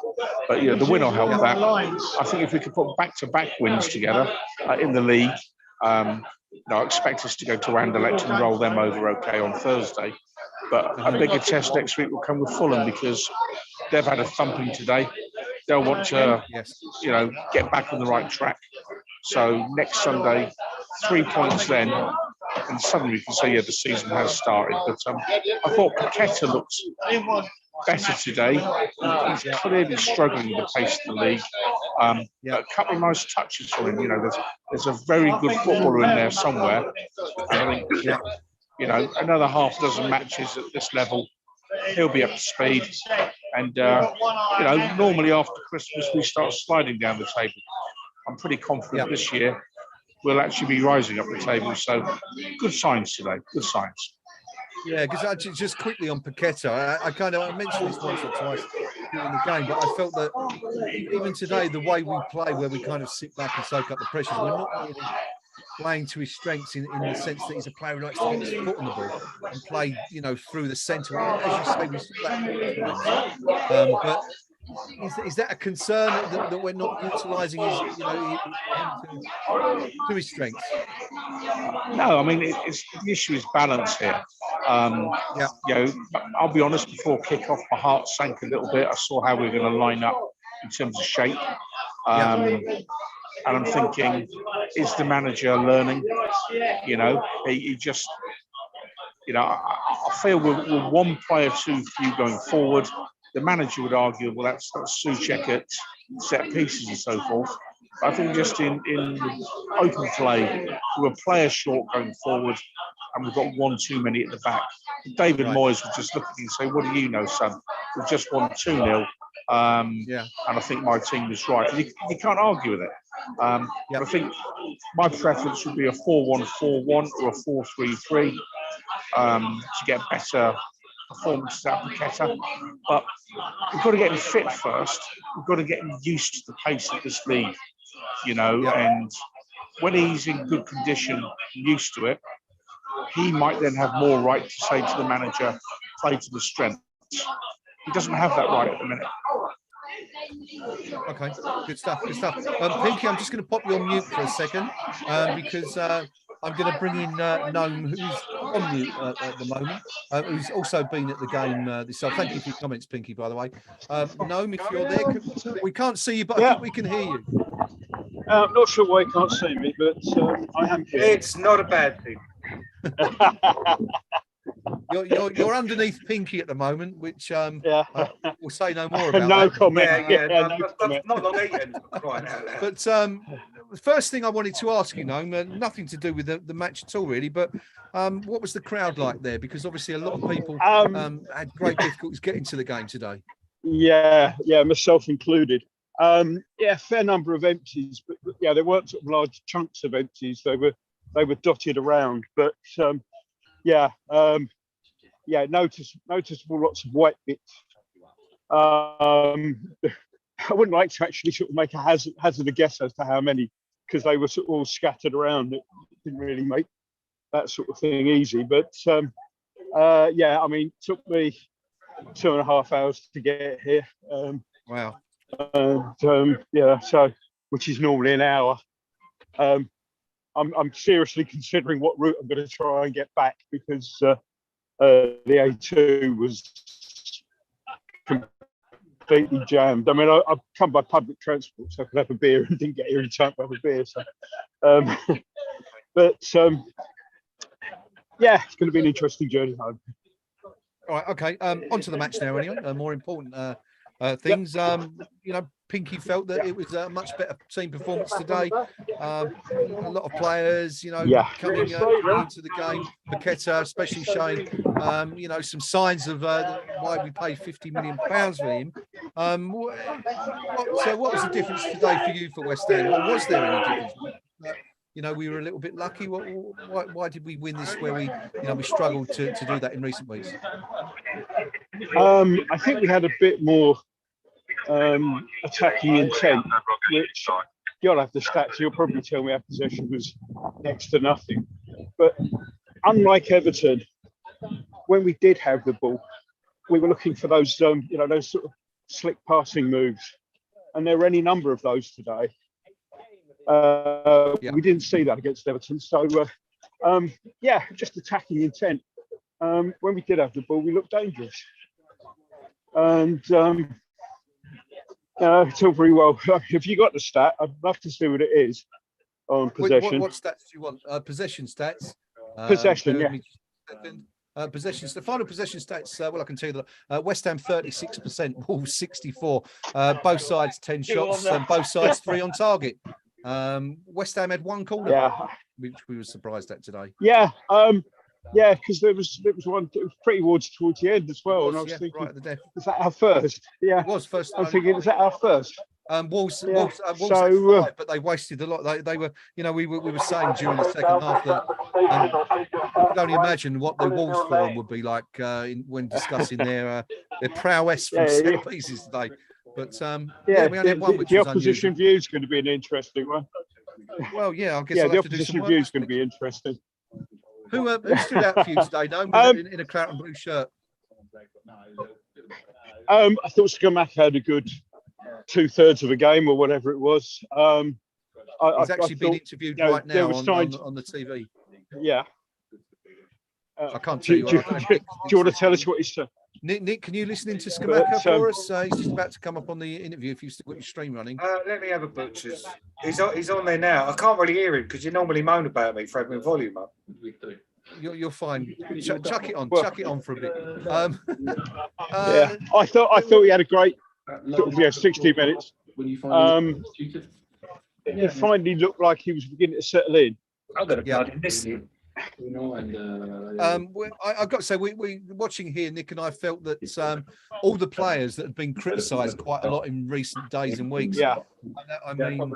But the win will help that. I think if we could put back-to-back wins together in the league, I expect us to go to Anderlecht and roll them over okay on Thursday. But a bigger test next week will come with Fulham, because they've had a thumping today. They'll want to, get back on the right track. So next Sunday, 3 points then, and suddenly we can say, the season has started. But I thought Paqueta looked better today. He's clearly struggling with the pace of the league. A couple of nice touches for him. There's a very good footballer in there somewhere. I think, another half dozen matches at this level, he'll be up to speed. And, normally after Christmas, we start sliding down the table. I'm pretty confident this year we'll actually be rising up the table. So good signs today, good signs. Yeah, because just quickly on Paqueta, I mentioned this once or twice during the game, but I felt that even today, the way we play, where we kind of sit back and soak up the pressure, we're not really playing to his strengths in the sense that he's a player who likes to get his foot on the ball and play, through the centre. As you say, we saw that. But Is that a concern that we're not utilising his, him to his strengths? No, I mean the issue is balance here. I'll be honest. Before kick-off, my heart sank a little bit. I saw how we were going to line up in terms of shape, and I'm thinking, is the manager learning? He just, I feel we're one player too few going forward. The manager would argue, well, that's Souček at set pieces and so forth. I think just in open play, we're a player short going forward, and we've got one too many at the back. David Moyes would just look at you and say, what do you know, son? We've just won 2-0. And I think my team was right. And you can't argue with it. I think my preference would be a 4-1-4-1 or a 4-3-3 to get better performance out of Paqueta. But we've got to get him fit first. We've got to get him used to the pace of this league, and when he's in good condition, used to it, he might then have more right to say to the manager, play to the strengths. He doesn't have that right at the minute. Okay, good stuff. Pinky, I'm just going to pop you on mute for a second because I'm going to bring in Noam, who's on mute at the moment, who's also been at the game this time. Thank you for your comments, Pinky, by the way. Noam, if you're there, we can't see you, but I think we can hear you. I'm not sure why you can't see me, but I am here. It's not a bad thing. You're underneath Pinky at the moment, which we'll say no more about. No that. comment. Not long eaten. But the first thing I wanted to ask you, Noam, nothing to do with the match at all, really, but what was the crowd like there? Because obviously a lot of people had great difficulties getting to the game today. Yeah, myself included. Fair number of empties, but there weren't sort of large chunks of empties. They were dotted around, but noticeable lots of white bits. I wouldn't like to actually sort of make a hazard a guess as to how many, because they were sort of all scattered around. It didn't really make that sort of thing easy, but I mean, it took me 2.5 hours to get here. Wow. So which is normally an hour. I'm seriously considering what route I'm going to try and get back, because the A2 was completely jammed. I mean, I've come by public transport, so I could have a beer, and didn't get here in time to have a beer. So, it's going to be an interesting journey home. All right, okay. On to the match now, anyway. More important things. Pinky felt that it was a much better team performance today. A lot of players, coming into the game. Paqueta, especially showing, some signs of why we paid £50 million for him. So what was the difference today for you for West Ham? Or was there any difference? We were a little bit lucky. Why did we win this where we struggled to do that in recent weeks? I think we had a bit more attacking intent, which you'll have the stats. You'll probably tell me our possession was next to nothing. But unlike Everton, when we did have the ball, we were looking for those, those sort of slick passing moves, and there were any number of those today. We didn't see that against Everton. So, just attacking intent. When we did have the ball, we looked dangerous. And it's all very well. If you got the stat, I'd love to see what it is on possession. What stats do you want? Possession stats. Possession, Possessions. The final possession stats. I can tell you that West Ham 36%, Wolves 64. Both sides 10 shots, and both sides 3 on target. West Ham had 1 corner, which we were surprised at today. Because there was one. It was pretty towards the end as well, and I was thinking, right at the death. Is that our first? Yeah, it was first. I'm thinking, is that our first? Wolves had 5, but they wasted a lot. They were, we were saying during the second half that you can only imagine what the Wolves form would be like when discussing their prowess from set pieces today. But we only had one, which the was opposition unusual. view is going to be an interesting one. Well, I guess I'll the have to do some opposition work. view is going to be interesting. Who stood out for you today, no? In a claret and blue shirt? I thought Scamacca had a good 2/3 of a game or whatever it was. He's actually been interviewed right now on the TV. Yeah. I can't tell you. Do you want to tell us what he said? Nick, can you listen into Scamacca for us? He's just about to come up on the interview if you've still got your stream running. Let me have a butcher's. He's on there now. I can't really hear him because you normally moan about me for having volume up. You're fine. Chuck it on. Chuck it on for a bit. Yeah, I thought he had a great 60 minutes. He finally looked like he was beginning to settle in. I'm going to miss him. I've got to say, we watching here, Nick and I felt that all the players that have been criticised quite a lot in recent days and weeks. Yeah, I mean,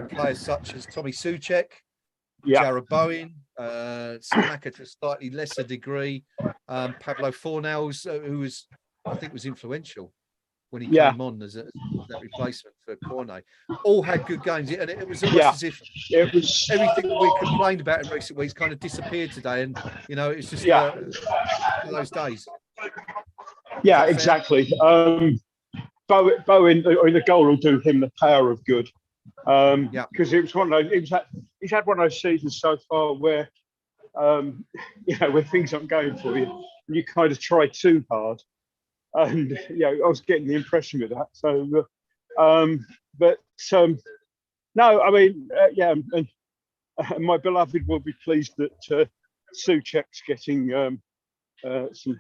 players such as Tommy Souček, yeah, Jarrod Bowen, Scamacca to a slightly lesser degree, Pablo Fornals, who I think was influential when he came on as that replacement for Cornet. All had good games, and it was almost as if everything that we complained about in recent weeks kind of disappeared today, and it's just those days. Yeah, exactly. Bowen, or the goal will do him the power of good. Because it was one of those. He's had one of those seasons so far where, where things aren't going for you, and you kind of try too hard. And I was getting the impression with that. So, no, I mean, and my beloved will be pleased that Souček's getting some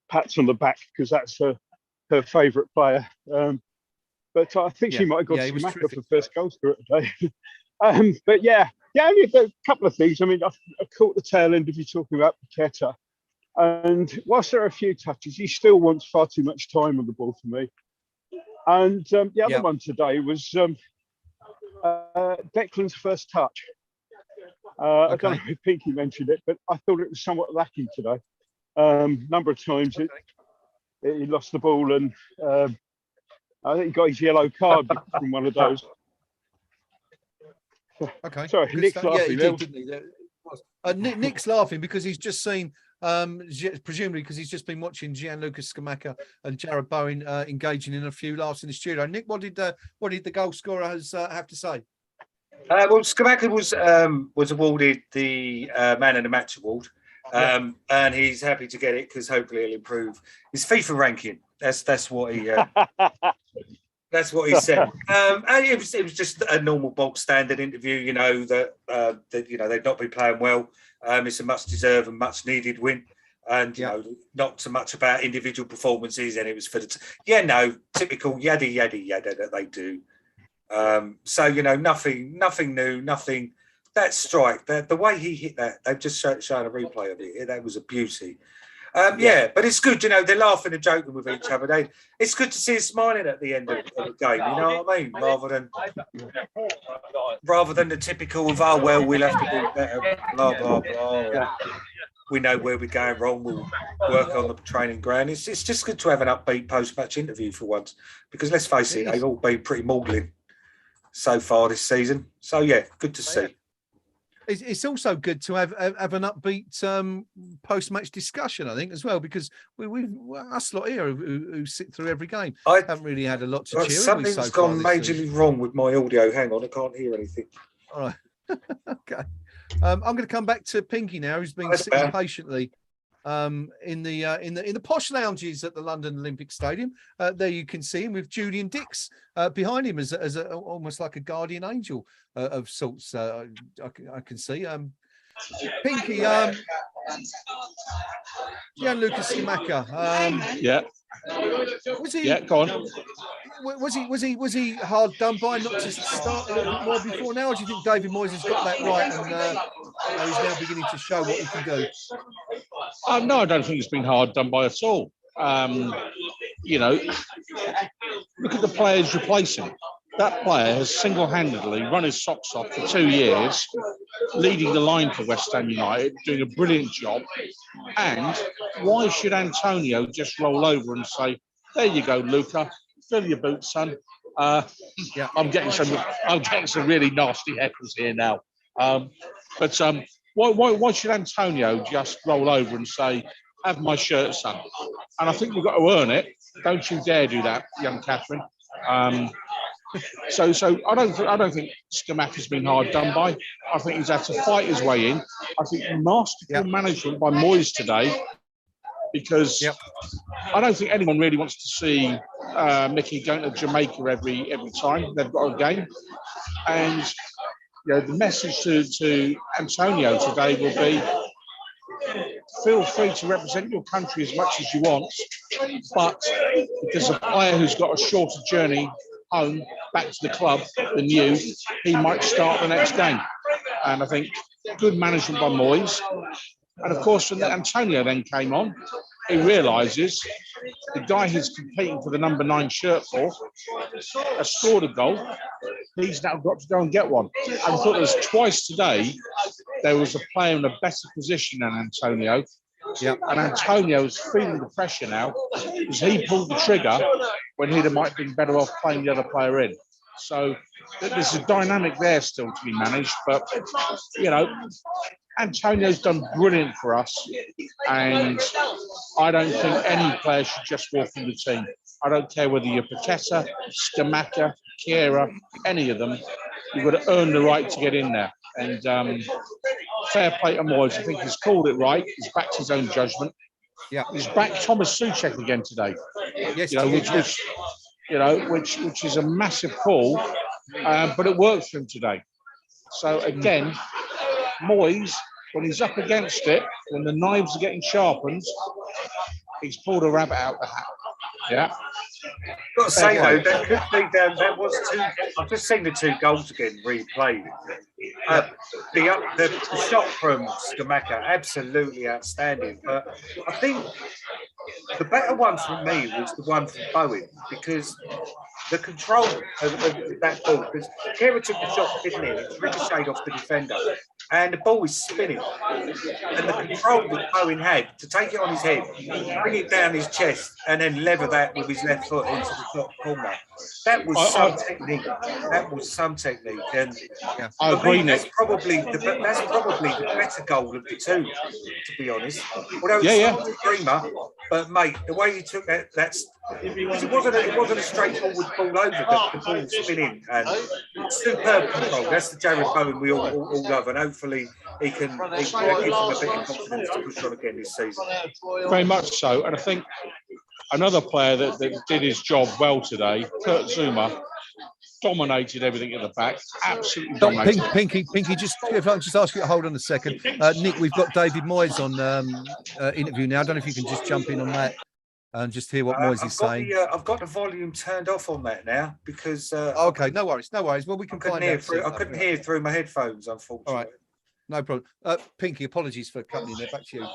pats on the back because that's her favourite player. But I think she might have got Scamacca for first goal scorer today. Only a couple of things. I mean, I caught the tail end of you talking about Paqueta. And whilst there are a few touches, he still wants far too much time on the ball for me. And the other one today was Declan's first touch. I don't know if Pinky mentioned it, but I thought it was somewhat lacking today. Number of times he lost the ball, and I think he got his yellow card from one of those. Okay. Sorry, Nick's laughing. Yeah, he did, didn't he? Nick's laughing because he's just seen, presumably because he's just been watching Gianluca Scamacca and Jarrod Bowen engaging in a few laughs in the studio. Nick, what did the goal scorer have to say? Well, Scamacca was awarded the Man of the Match award, and he's happy to get it because hopefully he'll improve his FIFA ranking. That's what he. That's what he said. And it was just a normal bog standard interview. That they've not been playing well. It's a much deserved and much needed win, and not so much about individual performances. And it was for typical yada yada yada that they do. So nothing new, nothing. That strike, the way he hit that, they've just shown a replay of it. That was a beauty. But it's good, they're laughing and joking with each other. It's good to see us smiling at the end of the game, you know what I mean? Rather than the typical of, we'll have to do better, blah, blah, blah. We know where we're going wrong, we'll work on the training ground. It's just good to have an upbeat post-match interview for once, because let's face it, they've all been pretty maudlin so far this season. So, good to see. It's also good to have an upbeat post-match discussion, I think, as well, because we us lot here who sit through every game haven't really had a lot to cheer. Something's gone majorly wrong with my audio. Hang on, I can't hear anything. All right, okay. I'm going to come back to Pinky now, who's been sitting patiently in the posh lounges at the London Olympic Stadium. There you can see him with Julian Dix behind him as almost like a guardian angel of sorts. I can see. Pinky, Gianluca Scamacca. Was he? Yeah, go on. Was he hard done by not to start a little bit more before now? Or do you think David Moyes has got that right and he's now beginning to show what he can do? No, I don't think it's been hard done by at all. Look at the players replacing. That player has single-handedly run his socks off for 2 years, leading the line for West Ham United, doing a brilliant job. And why should Antonio just roll over and say, "There you go, Luca, fill your boots, son"? I'm getting some really nasty heckles here now. Why should Antonio just roll over and say, "Have my shirt, son"? And I think we've got to earn it. Don't you dare do that, young Catherine. So I don't think Scamacca's been hard done by. I think he's had to fight his way in. I think masterful management by Moyes today, because I don't think anyone really wants to see Mickey going to Jamaica every time they've got a game. And the message to Antonio today will be: feel free to represent your country as much as you want, but if there's a player who's got a shorter journey home back to the club than you, he might start the next game. And I think good management by Moyes. And of course, when Antonio then came on, he realises the guy he's competing for the number 9 shirt for has scored a goal. He's now got to go and get one. And I thought there was twice today there was a player in a better position than Antonio. And Antonio is feeling the pressure now because he pulled the trigger when he might have been better off playing the other player in. So there's a dynamic there still to be managed. But, Antonio's done brilliant for us. And I don't think any player should just walk in the team. I don't care whether you're Pateta, Scamacca, Kira, any of them. You've got to earn the right to get in there. And fair play to Moyes. I think he's called it right. He's backed his own judgment. He's backed Thomas Souček again today. Yes, which is a massive call, but it works for him today. So again, Moyes, when he's up against it, when the knives are getting sharpened, he's pulled a rabbit out the hat. Got to say though, that could be that was two. I've just seen the 2 goals again replayed. The shot from Scamacca, absolutely outstanding. But I think the better one for me was the one from Bowen, because the control of that ball, because Kira took the shot, didn't he? It ricocheted off the defender, and the ball is spinning. And the control that Bowen had to take it on his head, bring it down his chest, and then lever that with his left foot into the top corner. That was some technique. That was some technique. And I agree, that's probably the better goal of the 2, to be honest. Although it's not a dreamer, but mate, the way he took it wasn't a straightforward ball over the ball spinning, and superb control. That's the Jarrod Bowen we all love, and hopefully he can give him a bit of confidence to push on again this season. Very much so. And I think another player that did his job well today, Kurt Zuma, dominated everything at the back. Absolutely dominated. Pinky, just if I can just ask you to hold on a second. Nick, we've got David Moyes on interview now. I don't know if you can just jump in on that and just hear what Moyes is saying. I've got the volume turned off on that now because. Okay, no worries. Well, we can find out. I couldn't hear through my headphones, unfortunately. All right, no problem. Pinky, apologies for cutting in there. Back to you.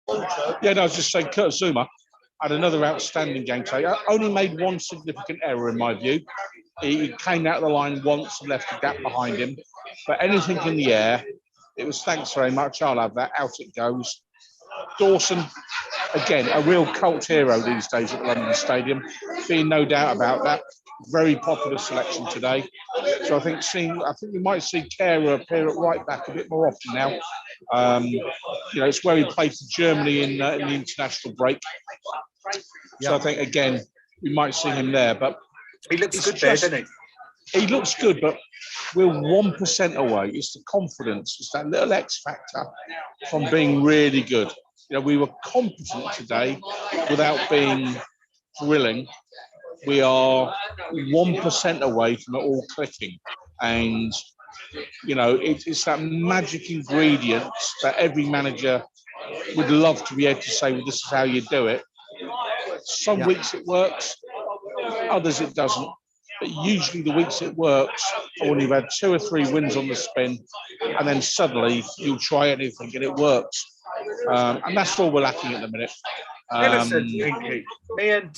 I was just saying, Kurt Zuma had another outstanding game today. Only made one significant error in my view. He came out of the line once and left a gap behind him. But anything in the air, it was thanks very much. I'll have that. Out it goes. Dawson, again, a real cult hero these days at London Stadium. Being no doubt about that. Very popular selection today. So I think we might see Kehrer appear at right back a bit more often now. It's where he played for Germany in the international break. So I think again we might see him there. But he looks good there, doesn't he? He looks good, but we're 1% away. It's the confidence. It's that little X factor from being really good. We were competent today without being thrilling. We are 1% away from it all clicking. And, it's that magic ingredient that every manager would love to be able to say, well, this is how you do it. Some weeks it works, others it doesn't. But usually the weeks it works are when you've had 2 or 3 wins on the spin, and then suddenly you'll try anything and it works. And that's all we're lacking at the minute. Me and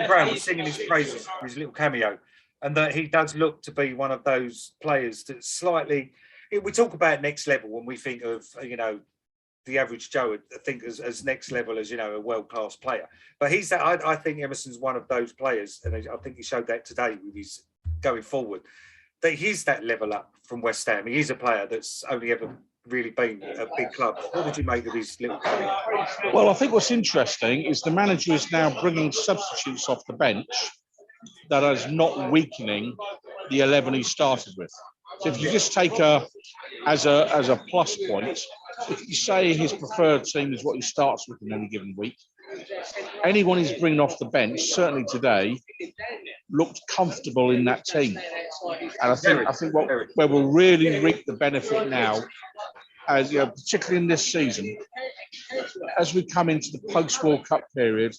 Graham were singing his praises for his little cameo, and that he does look to be one of those players that's slightly. We talk about next level when we think of the average Joe. I think as next level as a world-class player, but he's that. I think Emerson's one of those players, and I think he showed that today with his going forward. That he's that level up from West Ham. He is a player that's only ever really been a big club. What would you make of his little career? Well, I think what's interesting is the manager is now bringing substitutes off the bench that is not weakening the 11 he started with. So if you just take as a plus point, if you say his preferred team is what he starts with in any given week, anyone he's bringing off the bench, certainly today, looked comfortable in that team. And I think where we'll really reap the benefit now, as you know, particularly in this season, as we come into the post-World Cup period,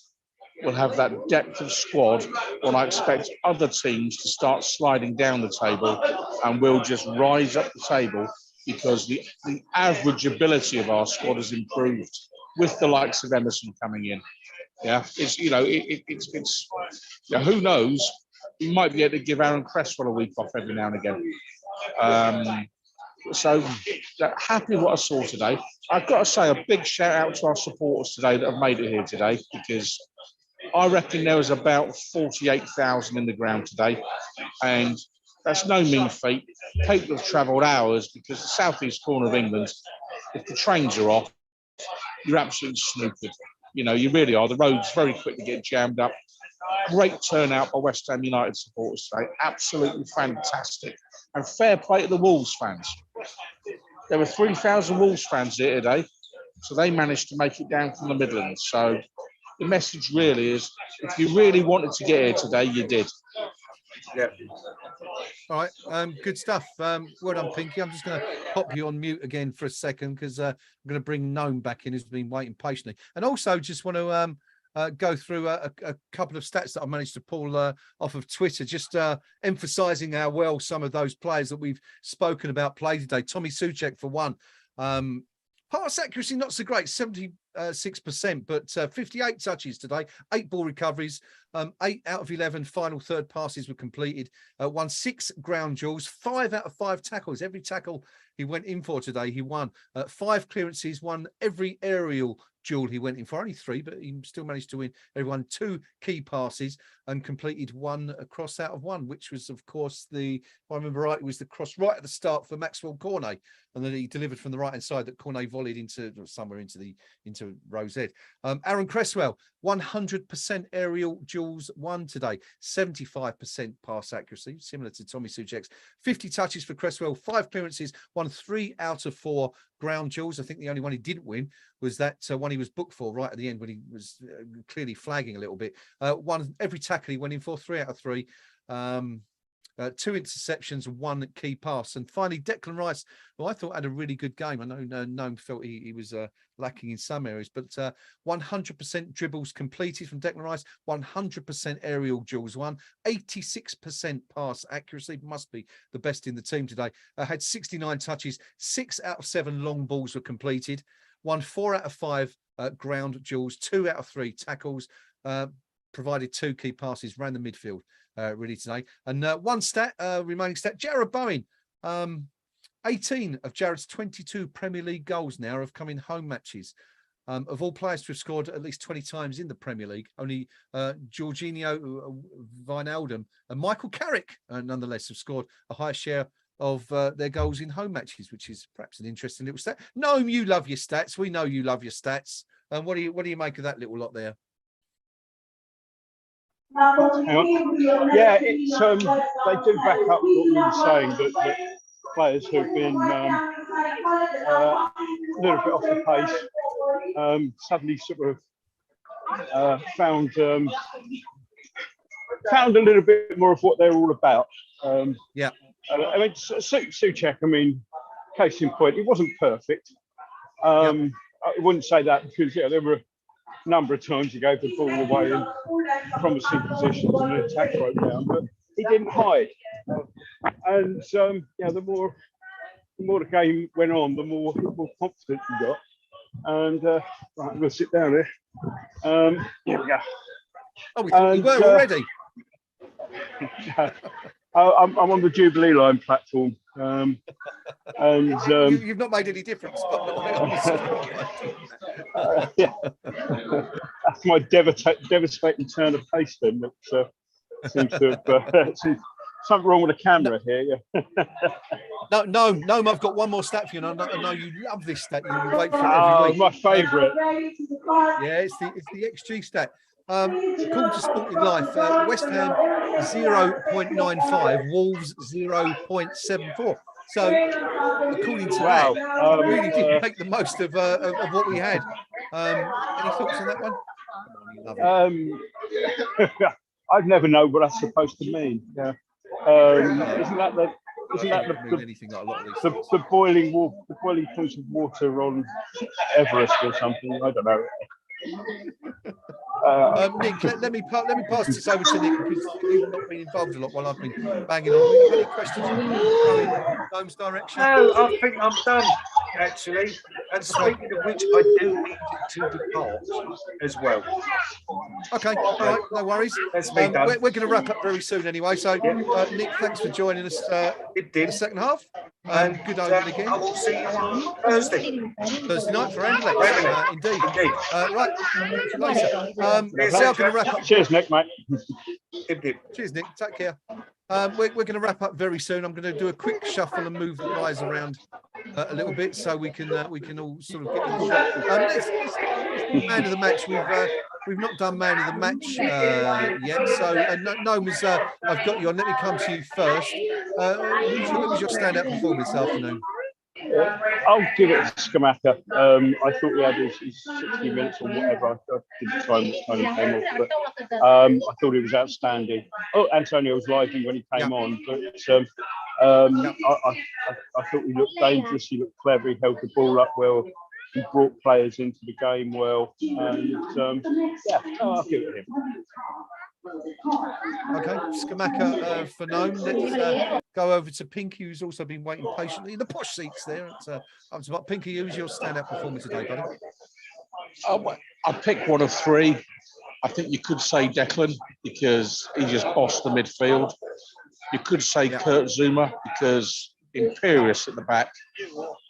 we'll have that depth of squad when I expect other teams to start sliding down the table, and we'll just rise up the table because the average ability of our squad has improved with the likes of Emerson coming in. Yeah, it's who knows? We might be able to give Aaron Cresswell a week off every now and again. So happy what I saw today. I've got to say a big shout out to our supporters today that have made it here today, because I reckon there was about 48,000 in the ground today, and that's no mean feat. People have travelled hours because the southeast corner of England, if the trains are off, you're absolutely snookered. You know, you really are. The roads very quickly get jammed up. Great turnout by West Ham United supporters today. Absolutely fantastic. And fair play to the Wolves fans. There were 3,000 Wolves fans here today, so they managed to make it down from the Midlands. So the message really is, if you really wanted to get here today, you did. Yeah. All right, good stuff. Well done, Pinky. I'm just going to pop you on mute again for a second because I'm going to bring Gnome back in, who's been waiting patiently. And also just want to go through a couple of stats that I managed to pull off of Twitter, just emphasising how well some of those players that we've spoken about played today. Tommy Souček, for one. Pass accuracy, not so great, 76%, but 58 touches today, 8 ball recoveries, 8 out of 11 final third passes were completed, won 6 ground duels, 5 out of 5 tackles. Every tackle he went in for today, he won. 5 clearances, won every aerial duel he went in for, only 3, but he still managed to win everyone. 2 key passes and completed 1 cross out of 1, which was, of course, if I remember right, it was the cross right at the start for Maxwell Cornet, and then he delivered from the right hand side that Cornet volleyed into somewhere into Rose Ed. Aaron Cresswell, 100% aerial duels won today, 75% pass accuracy, similar to Tommy Souček's. 50 touches for Cresswell, 5 clearances, won 3 out of 4 ground duels. I think the only one he didn't win was that one he was booked for right at the end when he was clearly flagging a little bit. Won every tackle he went in for, 3 out of 3. 2 interceptions, 1 key pass. And finally, Declan Rice, who I thought had a really good game. I know Noam felt he was lacking in some areas, but 100% dribbles completed from Declan Rice, 100% aerial duels won, 86% pass accuracy, must be the best in the team today. Had 69 touches, 6 out of 7 long balls were completed, won 4 out of 5 ground duels, 2 out of 3 tackles, provided 2 key passes, ran the midfield really today. And one remaining stat, Jarrod Bowen, 18 of Jarrod's 22 Premier League goals now have come in home matches. Of all players to have scored at least 20 times in the Premier League, only Jorginho Wijnaldum and Michael Carrick, nonetheless, have scored a higher share of their goals in home matches, which is perhaps an interesting little stat. Noam, you love your stats. We know you love your stats. And what do you make of that little lot there? Yeah, it's they do back up what we were saying, that players who've been a little bit off the pace suddenly sort of found a little bit more of what they're all about. Yeah, I mean, Souček, I mean, case in point, it wasn't perfect. I wouldn't say that because there were a number of times he gave the ball away in promising positions and the attack broke down, but he didn't hide. And the more the game went on, the more confident he got. And right, we'll sit down here. Here we go. Oh, we were already. I'm on the Jubilee Line platform, and you've not made any difference. yeah, that's my devastating turn of pace. Then that seems to have something wrong with the camera here. Yeah. No, I've got one more stat for you, and I know you love this stat. You wait for it Oh, every week. my favourite. Yeah, it's the XG stat. According to Sporting Life, West Ham 0.95, Wolves 0.74. So, according to that, we really did make the most of what we had. Any thoughts on that one? I'd never know what that's supposed to mean. Yeah. Isn't that the anything like a lot of these the boiling points of water on Everest or something? I don't know. Nick, let me pass this over to Nick because you've not been involved a lot while I've been banging on. Have you got any questions you want to throw in Dome's direction? No, I think I'm done, actually. And speaking of which, I do need to depart as well. Okay, all right, no worries. We're going to wrap up very soon anyway. So, Nick, thanks for joining us in the second half. Good omen again. I will see you on Thursday night for Anderlecht. Indeed. Right, catch you later. Going to wrap up. Cheers, Nick, mate. Cheers, Nick. Take care. We're going to wrap up very soon. I'm going to do a quick shuffle and move the guys around a little bit so we can all sort of get in the shot. It's man of the match. We've not done man of the match yet. So Gnomes, I've got you on. Let me come to you first. Who was your standout performance this afternoon? I'll give it to Scamacca. I thought he had his 60 minutes or whatever. I didn't try and time he came off, but I thought he was outstanding. Oh, Antonio was lively when he came on, but I thought he looked dangerous. He looked clever. He held the ball up well. He brought players into the game well, and I'll give it him. Okay, Scamacca for Gnome. Let's go over to Pinky, who's also been waiting patiently in the posh seats there. Pinky, who's your standout performer today, buddy? I'd pick one of three. I think you could say Declan because he just bossed the midfield. You could say Kurt Zuma because imperious at the back.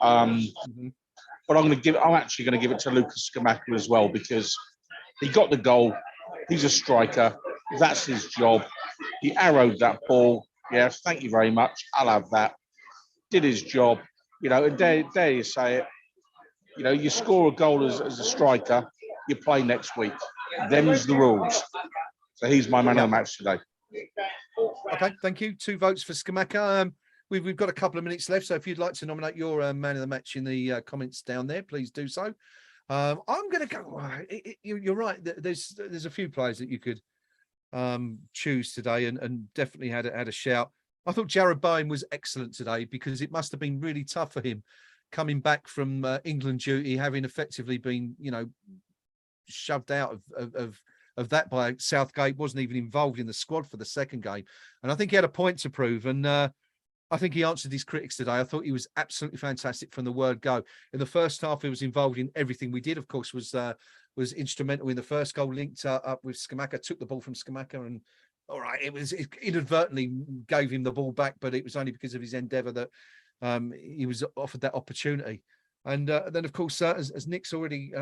But I'm actually going to give it to Lucas Scamacca as well because he got the goal. He's a striker. That's his job. He arrowed that ball. Yes, thank you very much. I'll have that. Did his job. And dare you say it. You score a goal as a striker, you play next week. Them's the rules. So he's my man of the match today. Okay, thank you. 2 votes for Scamacca. We've got a couple of minutes left, so if you'd like to nominate your man of the match in the comments down there, please do so. I'm going to go. You're right. There's a few players that you could choose today, and definitely had a shout. I thought Jarrod Bowen was excellent today because it must have been really tough for him coming back from England duty, having effectively been, shoved out of that by Southgate. Wasn't even involved in the squad for the second game, and I think he had a point to prove. And I think he answered his critics today. I thought he was absolutely fantastic from the word go. In the first half, he was involved in everything we did. Of course, was instrumental in the first goal, linked up with Scamacca, took the ball from Scamacca, and all right, it inadvertently gave him the ball back, but it was only because of his endeavour that he was offered that opportunity. And then, of course, as Nick's already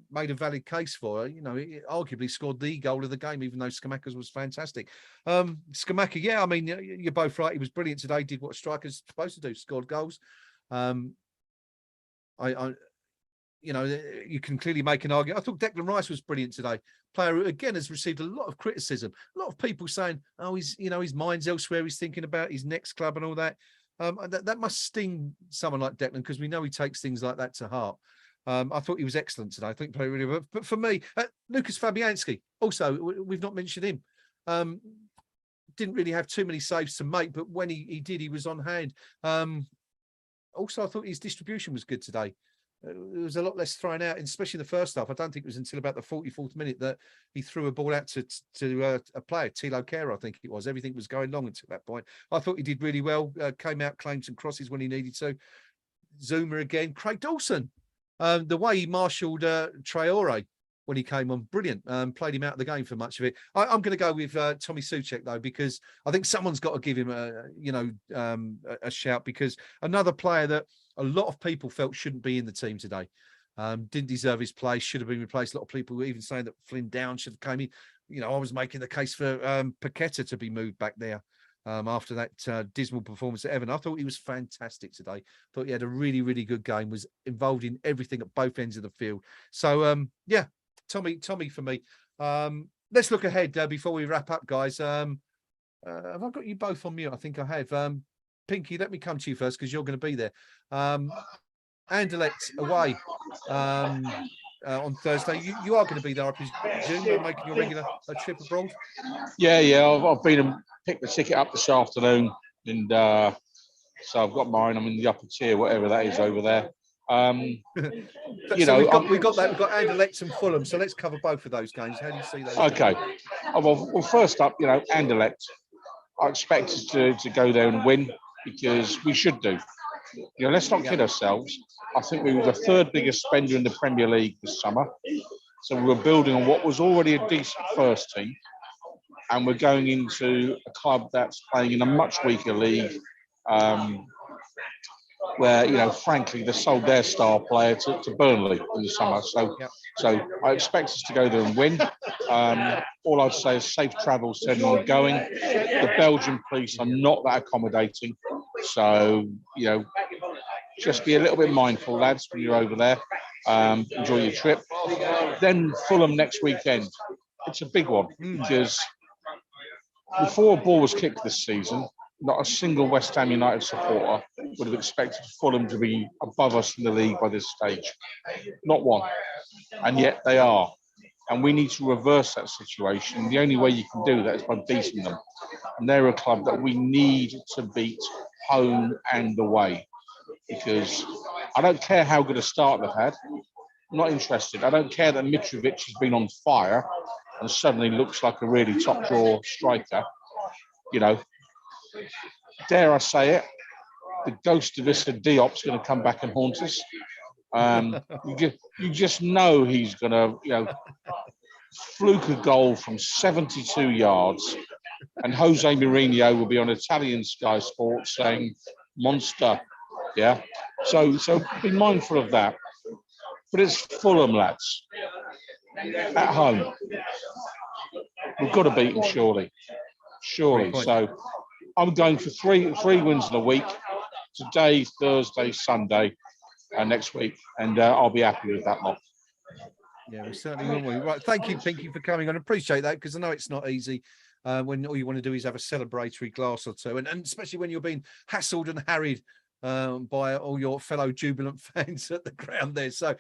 made a valid case for, he arguably scored the goal of the game, even though Scamacca's was fantastic. Scamacca, yeah, I mean, you're both right. He was brilliant today. Did what strikers supposed to do, scored goals. You can clearly make an argument. I thought Declan Rice was brilliant today. Player who, again, has received a lot of criticism. A lot of people saying, "Oh, his mind's elsewhere. He's thinking about his next club and all that." That must sting someone like Declan because we know he takes things like that to heart. I thought he was excellent today. I think played really well. But for me, Lucas Fabianski, also, we've not mentioned him. Didn't really have too many saves to make, but when he did, he was on hand. Also, I thought his distribution was good today. There was a lot less thrown out, especially in the first half. I don't think it was until about the 44th minute that he threw a ball out to a player, Tilo Kerr, I think it was. Everything was going long until that point. I thought he did really well, came out, claimed some crosses when he needed to. Zuma again. Craig Dawson, the way he marshalled Traore when he came on, brilliant. Played him out of the game for much of it. I'm going to go with Tommy Soucek, though, because I think someone's got to give him a shout, because another player that a lot of people felt shouldn't be in the team today. Didn't deserve his place, should have been replaced. A lot of people were even saying that Flynn Down should have came in. I was making the case for Paqueta to be moved back there. after that dismal performance at Everton. I thought he was fantastic today. Thought he had a really, really good game, was involved in everything at both ends of the field. So, yeah, Tommy for me. Let's look ahead before we wrap up, guys. Have I got you both on mute? I think I have. Pinky, let me come to you first because you're going to be there. Anderlecht away on Thursday. You are going to be there, I presume, making your regular trip abroad. Yeah. I've been and picked the ticket up this afternoon, and so I've got mine. I'm in the upper tier, whatever that is over there. We've got Anderlecht and Fulham, so let's cover both of those games. How do you see those? Okay. Well, first up, Anderlecht. I expect us to go there and win because we should do. Let's not kid ourselves. I think we were the third biggest spender in the Premier League this summer. So we were building on what was already a decent first team. And we're going into a club that's playing in a much weaker league where, frankly, they sold their star player to Burnley in the summer. So I expect us to go there and win. All I'd say is safe travels to anyone going. The Belgian police are not that accommodating. So, just be a little bit mindful, lads, when you're over there. Enjoy your trip. Then Fulham next weekend. It's a big one because before a ball was kicked this season, not a single West Ham United supporter would have expected Fulham to be above us in the league by this stage. Not one. And yet they are. And we need to reverse that situation. The only way you can do that is by beating them. And they're a club that we need to beat home and away. Because I don't care how good a start they've had. I'm not interested. I don't care that Mitrovic has been on fire and suddenly looks like a really top draw striker. Dare I say it, the ghost of Issa Diop's going to come back and haunt us. You just know he's going to, fluke a goal from 72 yards, and Jose Mourinho will be on Italian Sky Sports saying, "Monster." Yeah. So be mindful of that. But it's Fulham, lads. At home. We've got to beat them, surely. So I'm going for three wins in a week. Today, Thursday, Sunday, next week. And I'll be happy with that lot. Yeah, we certainly will. Right. Thank you, Pinky, for coming on. I appreciate that because I know it's not easy when all you want to do is have a celebratory glass or two. And especially when you're being hassled and harried by all your fellow jubilant fans at the ground there. So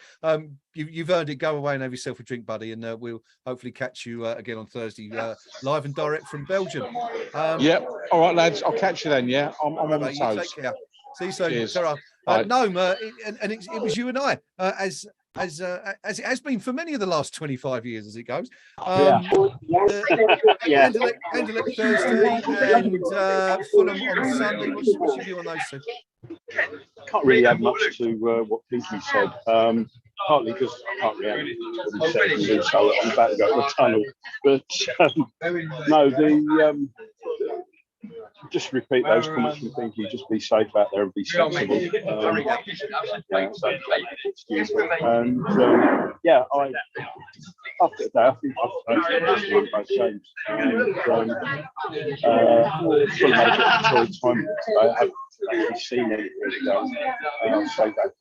you've earned it. Go away and have yourself a drink, buddy, and we'll hopefully catch you again on Thursday, live and direct from Belgium. Yep. All right, lads. I'll catch you then. Yeah, I'm on the toes. Take care. See you soon. Cheers. No, and it was you and I, as it has been for many of the last 25 years, as it goes. Anderlecht Thursday and Fulham on Sunday. What's your view on those two? Can't really add much to what Pinky said. Partly because I can't really add what he said, so I'm about to go to the tunnel. But no, just repeat those comments from Pinky. Just be safe out there and be sensible. After that, I think I've won both games. Fulham had a bit of a torrid time today. I haven't actually seen anything today. I'll say that.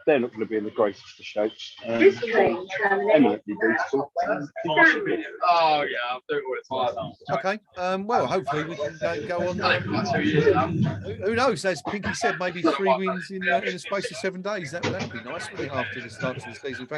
They're not going to be in the greatest of shapes. Eminently beautiful. Oh yeah, I'll do it all the time. Okay. Well, hopefully we can go on. Who knows? As Pinky said, maybe 3 wins in a space of 7 days. That'd be nice, wouldn't it? After the start of the season.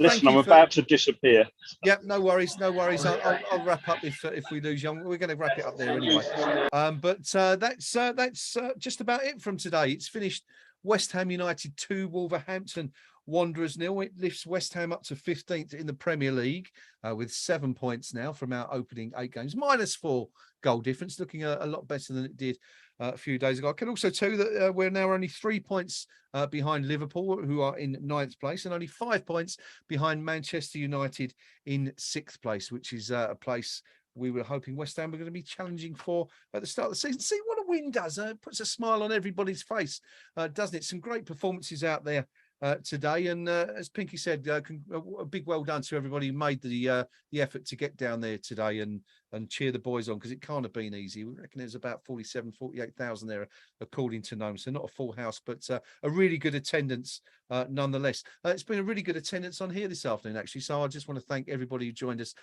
Listen, I'm about to disappear. Yeah, no worries. I'll wrap up if we lose Young. We're going to wrap it up there anyway. But that's just about it from today. It's finished. West Ham United 2, Wolverhampton Wanderers 0. It lifts West Ham up to 15th in the Premier League with 7 points now from our opening 8 games, -4 goal difference, looking a lot better than it did a few days ago. I can also tell you that we're now only 3 points behind Liverpool, who are in 9th place, and only 5 points behind Manchester United in 6th place, which is a place we were hoping West Ham were going to be challenging for at the start of the season. See what a win does. It puts a smile on everybody's face, doesn't it? Some great performances out there today. And as Pinky said, a big well done to everybody who made the effort to get down there today and cheer the boys on, because it can't have been easy. We reckon there's about 48,000 there, according to Gnome. So not a full house, but a really good attendance nonetheless. It's been a really good attendance on here this afternoon, actually. So I just want to thank everybody who joined us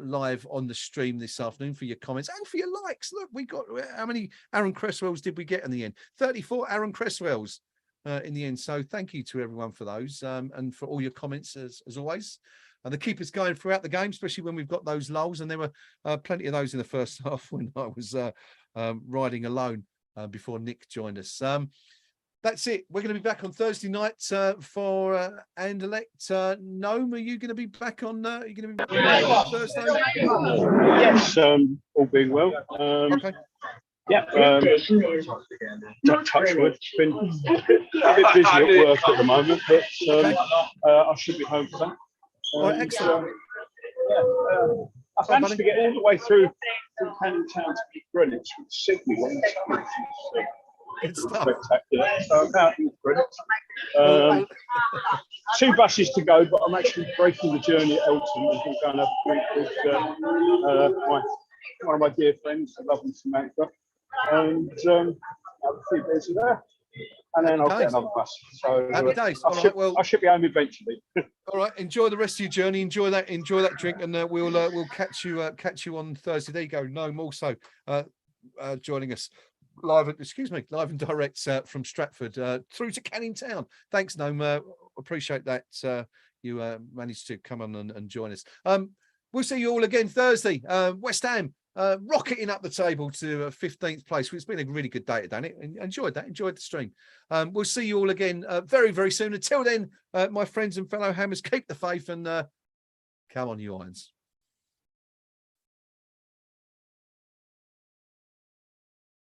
live on the stream this afternoon for your comments and for your likes. Look, we got, how many Aaron Cresswells did we get in the end? 34 Aaron Cresswells in the end. So thank you to everyone for those and for all your comments as always. And they keep us going throughout the game, especially when we've got those lulls. And there were plenty of those in the first half when I was riding alone before Nick joined us. That's it. We're going to be back on Thursday night for Anderlecht. Gnome, are you going to be back on? Are you going to be back on Thursday? Yes, all being well. Okay. Yeah, touch wood. It's been a bit busy at work at the moment, but I should be home for that. Right, excellent. I managed to get all the way through Canning Town to Greenwich with Sydney. Spectacular. So I'm out in Greenwich. 2 buses to go, but I'm actually breaking the journey at Elton. I'm going to have a drink with one of my dear friends, the lovely Samantha, and have a few beers there. And then I'll get another bus. So happy days. I should be home eventually. All right. Enjoy the rest of your journey. Enjoy that drink, and we'll catch you on Thursday. There you go. Gnome also joining us live and direct from Stratford through to Canning Town. Thanks, Gnome. Appreciate that. You managed to come on and join us. We'll see you all again Thursday. West Ham rocketing up the table to 15th place. It's been a really good day today. Enjoyed that. Enjoyed the stream. We'll see you all again very, very soon. Until then, my friends and fellow Hammers, keep the faith and come on, you Irons.